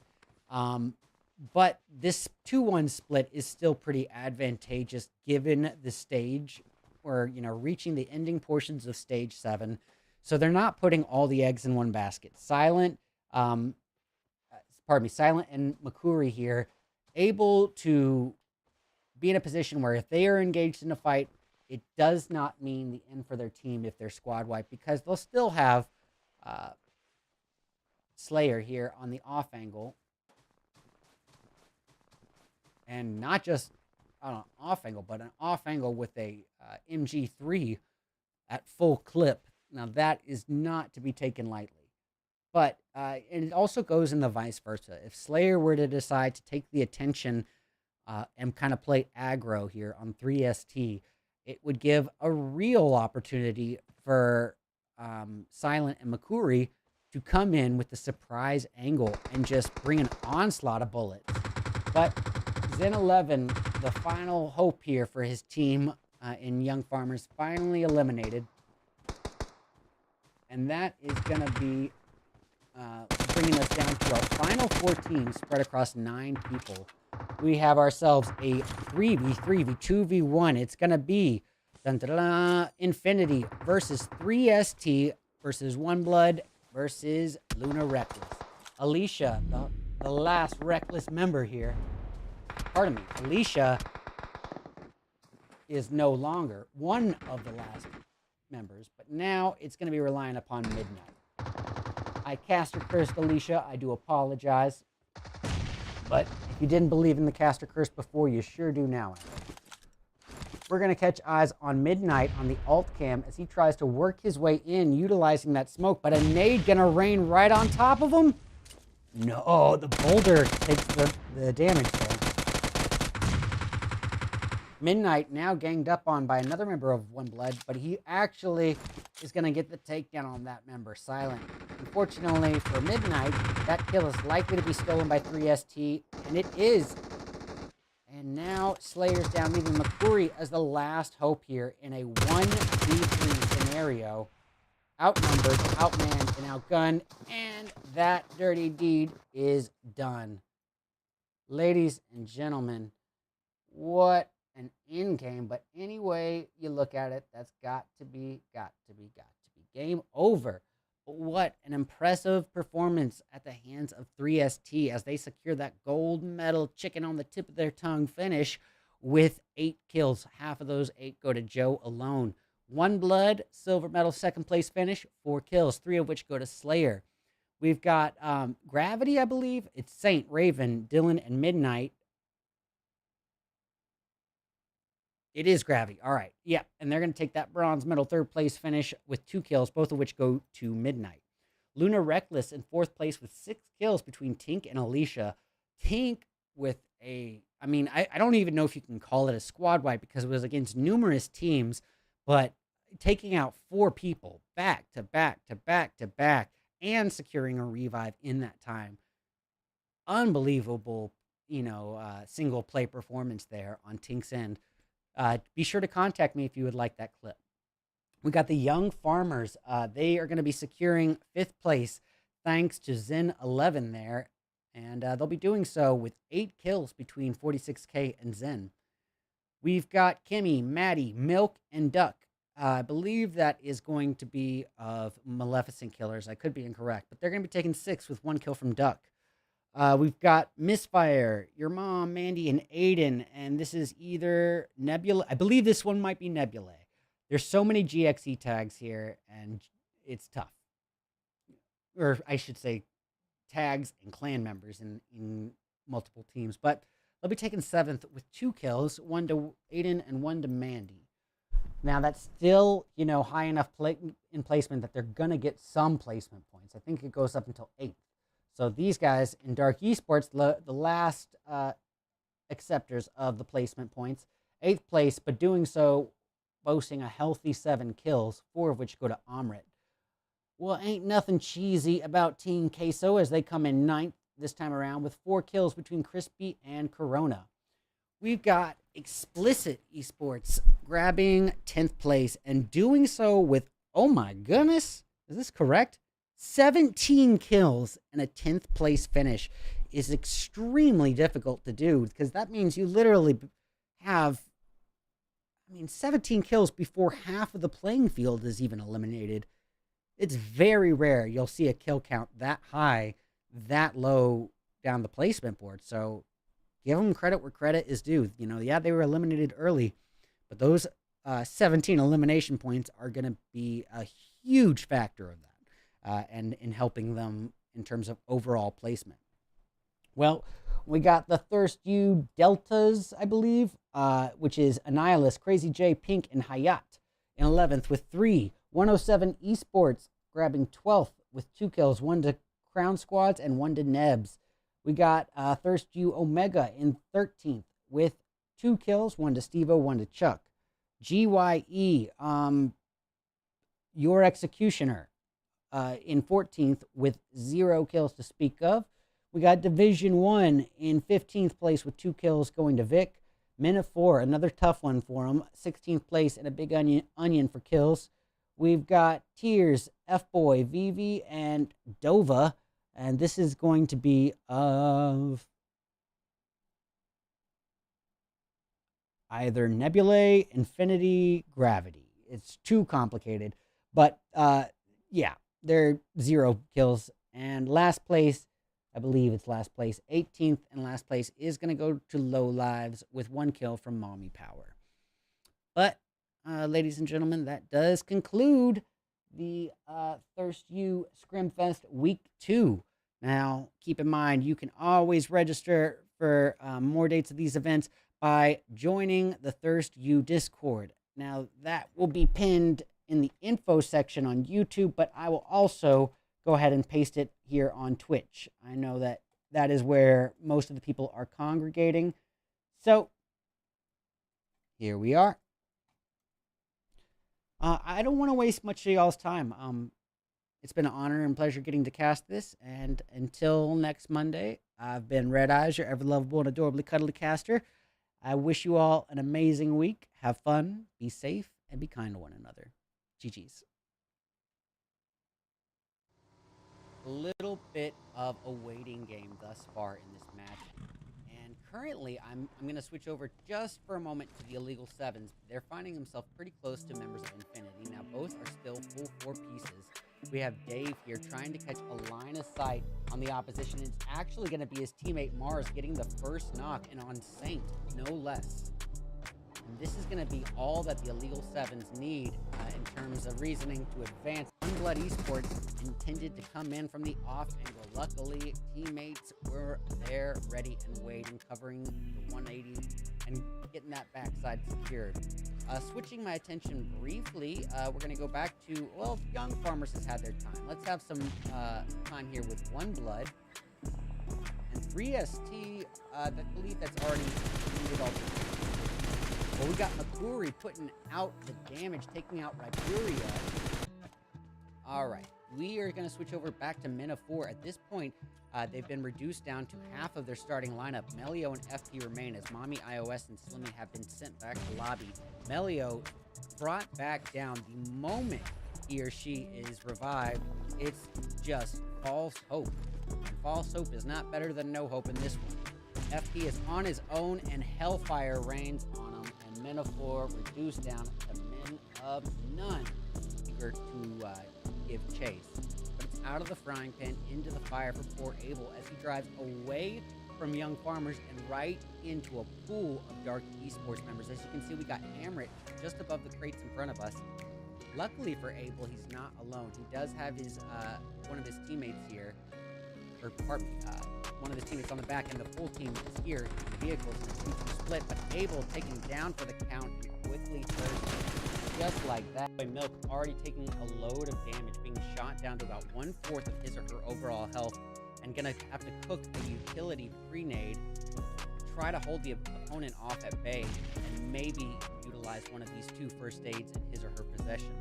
But this 2-1 split is still pretty advantageous given the stage, or, you know, reaching the ending portions of stage 7. So they're not putting all the eggs in one basket. Silent and Makuri here, able to be in a position where if they are engaged in a fight, it does not mean the end for their team if they're squad wiped, because they'll still have Slayer here on the off angle. And not just on an off angle, but an off angle with a MG3 at full clip. Now that is not to be taken lightly. But and it also goes in the vice versa. If Slayer were to decide to take the attention and kind of play aggro here on 3ST, it would give a real opportunity for Silent and Makuri to come in with the surprise angle and just bring an onslaught of bullets. But Zen 11, the final hope here for his team in Young Farmers, finally eliminated. And that is going to be bringing us down to our final 14 spread across 9 people. We have ourselves a 3v3, 2v1. It's going to be Infinity versus 3ST versus One Blood versus Luna Reckless. Alicia, the last Reckless member here. Pardon me. Alicia is no longer one of the last members, but now it's going to be relying upon Midnight. I caster cursed Alicia. I do apologize. But if you didn't believe in the caster curse before, you sure do now. We're going to catch eyes on Midnight on the alt cam as he tries to work his way in, utilizing that smoke, but a nade going to rain right on top of him? No, the boulder takes the damage there. Midnight now ganged up on by another member of One Blood, but he actually is going to get the takedown on that member, Silent. Unfortunately for Midnight, that kill is likely to be stolen by 3ST, and it is. And now Slayer's down, leaving Makuri as the last hope here in a 1v3 scenario. Outnumbered, outmanned, and outgunned, and that dirty deed is done. Ladies and gentlemen, what an end game, but any way you look at it, that's got to be game over. But what an impressive performance at the hands of 3ST as they secure that gold medal chicken on the tip of their tongue finish with 8 kills. Half of those 8 go to Joe alone. One Blood, silver medal, second place finish, 4 kills, 3 of which go to Slayer. We've got Gravity, I believe. It's Saint, Raven, Dylan, and Midnight. It is Gravity. All right. Yeah. And they're going to take that bronze medal, third place finish with 2 kills, both of which go to Midnight. Luna Reckless in 4th place with 6 kills between Tink and Alicia. Tink with I don't even know if you can call it a squad wipe because it was against numerous teams, but taking out 4 people back to back to back to back and securing a revive in that time. Unbelievable, single play performance there on Tink's end. Be sure to contact me if you would like that clip. We got the Young Farmers. They are going to be securing 5th place thanks to Zen 11 there. And they'll be doing so with 8 kills between 46K and Zen. We've got Kimmy, Maddie, Milk, and Duck. I believe that is going to be of Maleficent Killers. I could be incorrect, but they're going to be taking 6 with 1 kill from Duck. We've got Misfire, Your Mom, Mandy, and Aiden, and this is either Nebula. I believe this one might be Nebula. There's so many GXE tags here, and it's tough. Or I should say tags and clan members in multiple teams. But they'll be taking 7th with 2 kills, 1 to Aiden and 1 to Mandy. Now, that's still, high enough in placement that they're going to get some placement points. I think it goes up until 8th. So these guys in Dark Esports, the last acceptors of the placement points, 8th place, but doing so boasting a healthy 7 kills, 4 of which go to Amrit. Well, ain't nothing cheesy about Team Queso as they come in 9th this time around with 4 kills between Crispy and Corona. We've got Explicit Esports grabbing 10th place and doing so with, oh my goodness, is this correct? 17 kills and a 10th place finish is extremely difficult to do, because that means you literally have, 17 kills before half of the playing field is even eliminated. It's very rare you'll see a kill count that high, that low down the placement board. So give them credit where credit is due. Yeah, they were eliminated early, but those 17 elimination points are going to be a huge factor of that, and in helping them in terms of overall placement. Well, we got the Thirst U Deltas, I believe, which is Annihilus, Crazy J, Pink, and Hayat in 11th with 3. 107 Esports grabbing 12th with 2 kills, 1 to Crown Squads and 1 to Nebs. We got Thirst U Omega in 13th with 2 kills, 1 to Stevo, 1 to Chuck. GYE, Your Executioner, in 14th with 0 kills to speak of. We got Division 1 in 15th place with 2 kills going to Vic. Minute 4, another tough one for him, 16th place and a big onion for kills. We've got Tears, F-Boy, Vivi, and Dova. And this is going to be of either Nebulae, Infinity, Gravity. It's too complicated. But, yeah, they're 0 kills. And last place, I believe it's last place, 18th and last place is going to go to Low Lives with 1 kill from Mommy Power. But, ladies and gentlemen, that does conclude the Thirst U ScrimFest Week 2. Now, keep in mind, you can always register for more dates of these events by joining the Thirst U Discord. Now, that will be pinned in the info section on YouTube, but I will also go ahead and paste it here on Twitch. I know that that is where most of the people are congregating. So, here we are. I don't want to waste much of y'all's time. It's been an honor and pleasure getting to cast this, and until next Monday, I've been RedEyes, your ever-lovable and adorably cuddly caster. I wish you all an amazing week. Have fun, be safe, and be kind to one another. GG's. A little bit of a waiting game thus far in this match, and currently I'm going to switch over just for a moment to the Illegal Sevens. They're finding themselves pretty close to members of Infinity. Now both are still full 4 pieces. We have Dave here trying to catch a line of sight on the opposition. It's actually going to be his teammate Mars getting the first knock, and on Saint, no less. And this is going to be all that the Illegal Sevens need in terms of reasoning to advance. Unblood Esports intended to come in from the off angle. Luckily, teammates were there, ready and waiting, covering the 180 and getting that backside secured. Switching my attention briefly, we're going to go back to, well, Young Farmers has had their time. Let's have some time here with One Blood and 3ST, I believe that's already needed all. Well, we got Makuri putting out the damage, taking out Riberia. All right, we are going to switch over back to Mina 4. At this point, they've been reduced down to half of their starting lineup. Melio and FP remain as Mommy, iOS, and Slimmy have been sent back to lobby. Melio brought back down the moment he or she is revived. It's just false hope. And false hope is not better than no hope in this one. FP is on his own, and Hellfire reigns on him, and Men of 4 reduced down to Men of None, eager to give chase. But it's out of the frying pan into the fire for poor Abel as he drives away from Young Farmers and right into a pool of Dark Esports members. As you can see, we got Amrit just above the crates in front of us. Luckily for Abel, he's not alone. He does have his one of his teammates here, or pardon me, one of his teammates on the back, and the full team is here in vehicles in a 2-2 split. But Abel taken down for the count and quickly turns just like that. Milk already taking a load of damage, being shot down to about 1/4 of his or her overall health, and gonna have to cook a utility pre-nade to try to hold the opponent off at bay and maybe utilize one of these 2 first aids in his or her possession.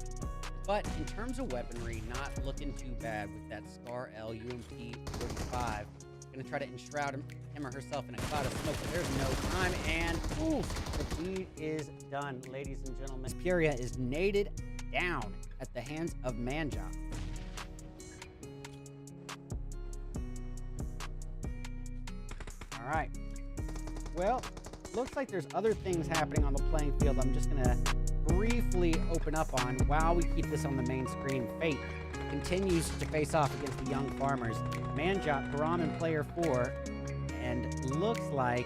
But in terms of weaponry, not looking too bad with that Scar L UMP 45. going to try to enshroud him or herself in a cloud of smoke, but there's no time, and oof, the deed is done, ladies and gentlemen. Furia is naded down at the hands of Manjot. All right. Well, looks like there's other things happening on the playing field. I'm just going to briefly open up on while we keep this on the main screen. Fate continues to face off against the young farmers. Manjot, Param, and player 4, and looks like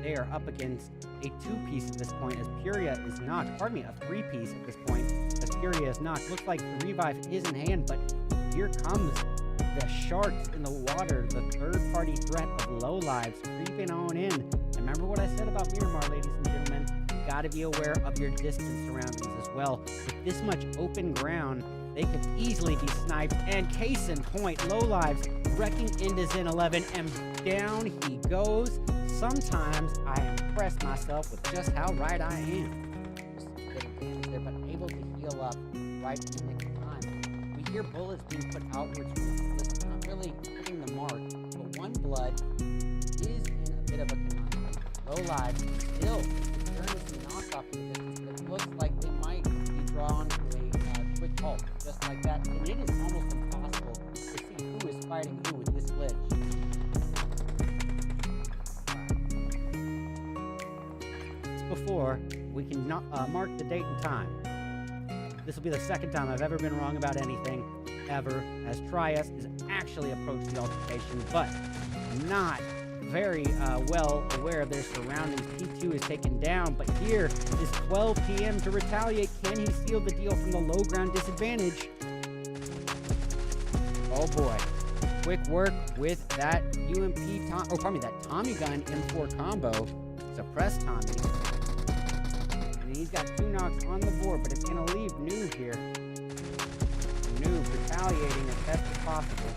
they are up against a 2-piece at this point as Furia is knocked. Pardon me, a 3-piece at this point as Furia is knocked. Looks like the revive is in hand, but here comes the sharks in the water, the third-party threat of low lives creeping on in. And remember what I said about Miramar, ladies and gentlemen. You got to be aware of your distance surroundings as well. With this much open ground, they could easily be sniped. And case in point, low lives wrecking into Zen 11, and down he goes. Sometimes I impress myself with just how right I am. Just a bit of damage there, but able to heal up right in the nick of time. We hear bullets being put outwards from the list, not really hitting the mark, but one blood is in a bit of a conundrum. Low lives still experiencing knockoff in the distance, but it looks like they might be drawn to a quick halt, just like that. And it is almost impossible to see who is fighting who with this glitch. Before we can mark the date and time. This will be the second time I've ever been wrong about anything, ever, as Trias is actually approached the altercation, but not very well aware of their surroundings. P2 is taken down, but here is 12 p.m. to retaliate. Can he seal the deal from the low ground disadvantage? Oh boy. Quick work with that that Tommy gun M4 combo. Suppress Tommy. And he's got 2 knocks on the board, but it's going to leave Noob here. Noob retaliating as best as possible.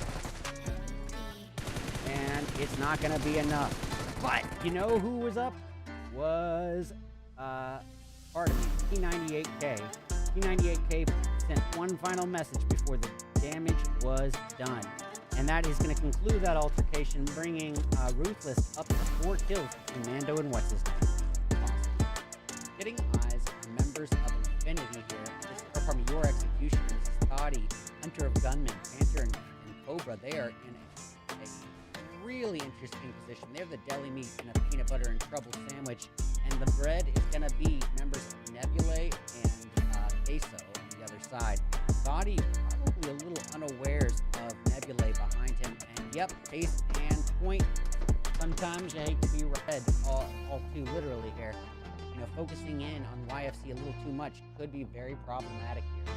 And it's not going to be enough. But you know who was up? Was, pardon me, P98K. P98K sent one final message before the damage was done. And that is going to conclude that altercation, bringing Ruthless up to 4 kills between Mando and what's his name. Awesome. Getting eyes on members of Infinity here. Your Executioners, Scotty, Hunter of Gunmen, Panther, and Cobra. They are in a really interesting position. They have the deli meat and a peanut butter and trouble sandwich, and the bread is going to be members of Nebulae and Queso on the other side. Scotty probably a little unawares of Nebulae behind him, and yep, Pace and Point. Sometimes you hate to be red all too literally here. You know, focusing in on YFC a little too much could be very problematic here.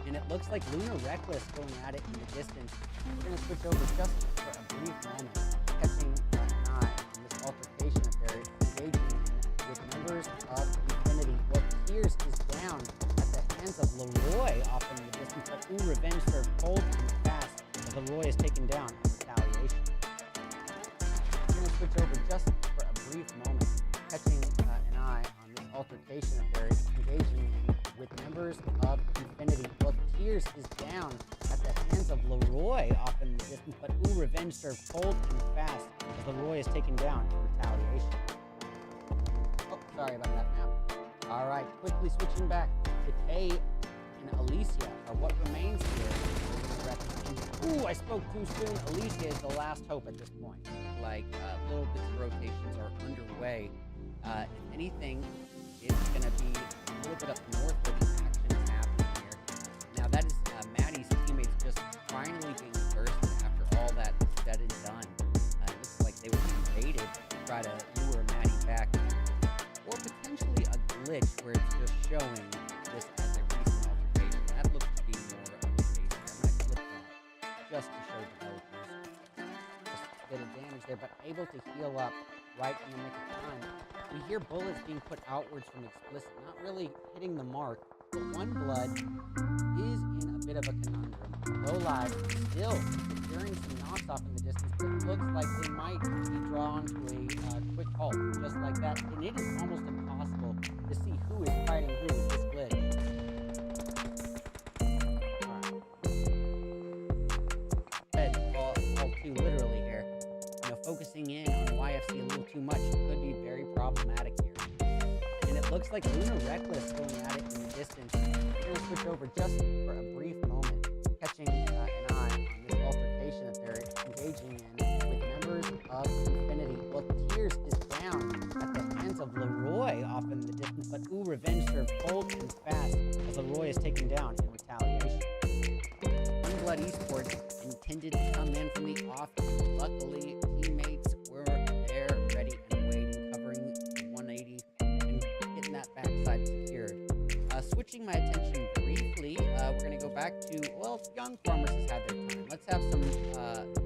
And it looks like Lunar Reckless going at it in the distance. We're going to switch over just for a brief moment, catching an eye on this altercation of theirs, engaging with members of Infinity. What appears is down at the hands of Leroy off in the distance, but revenge served cold and fast as Leroy is taken down in retaliation. We're going to switch over just for a brief moment, catching an eye on this altercation of theirs, engaging with members of Infinity. Well, Tears is down at the hands of Leroy off in the distance, but revenge served cold and fast as Leroy is taken down in retaliation. Oh, sorry about that map. All right, quickly switching back to Tay and Alicia are what remains here. Ooh, I spoke too soon. Alicia is the last hope at this point. Like, little bits of rotations are underway. If anything, it's going to be a little bit up north where the action is happening here. Now, that is Maddie's teammates just finally being thirsty after all that is said and done. It looks like they were invaded to try to lure Maddie back. Or potentially a glitch where it's just showing this as a recent altercation. That looks to be more of the case. I'm going to click that just to show developers. Just a bit of damage there, but able to heal up right in the nick of time. We hear bullets being put outwards from Explicit, not really hitting the mark, but one blood is in a bit of a conundrum. Low lives still securing some knocks off in the distance, but it looks like they might be drawn to a quick halt, just like that. And it is almost impossible to see who is fighting who with this glitch. All too literally here. IFC a little too much. It could be very problematic here. And it looks like Luna Reckless going at it in the distance. We're going to switch over just for a brief moment, catching an eye on this altercation that they're engaging in with members of Infinity. Well, Tears is down at the hands of Leroy off in the distance, but Revenge served cold and fast as Leroy is taken down in retaliation. Blood Esports intended to come in from the off. Luckily, teammates were there, ready and waiting, covering the 180 and getting that backside secured. Switching my attention briefly, we're going to go back to, well, Young Farmers has had their time. Let's have some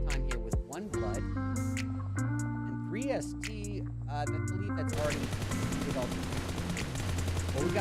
time here with One Blood and 3ST. I believe that's already completed all the time. Well, we got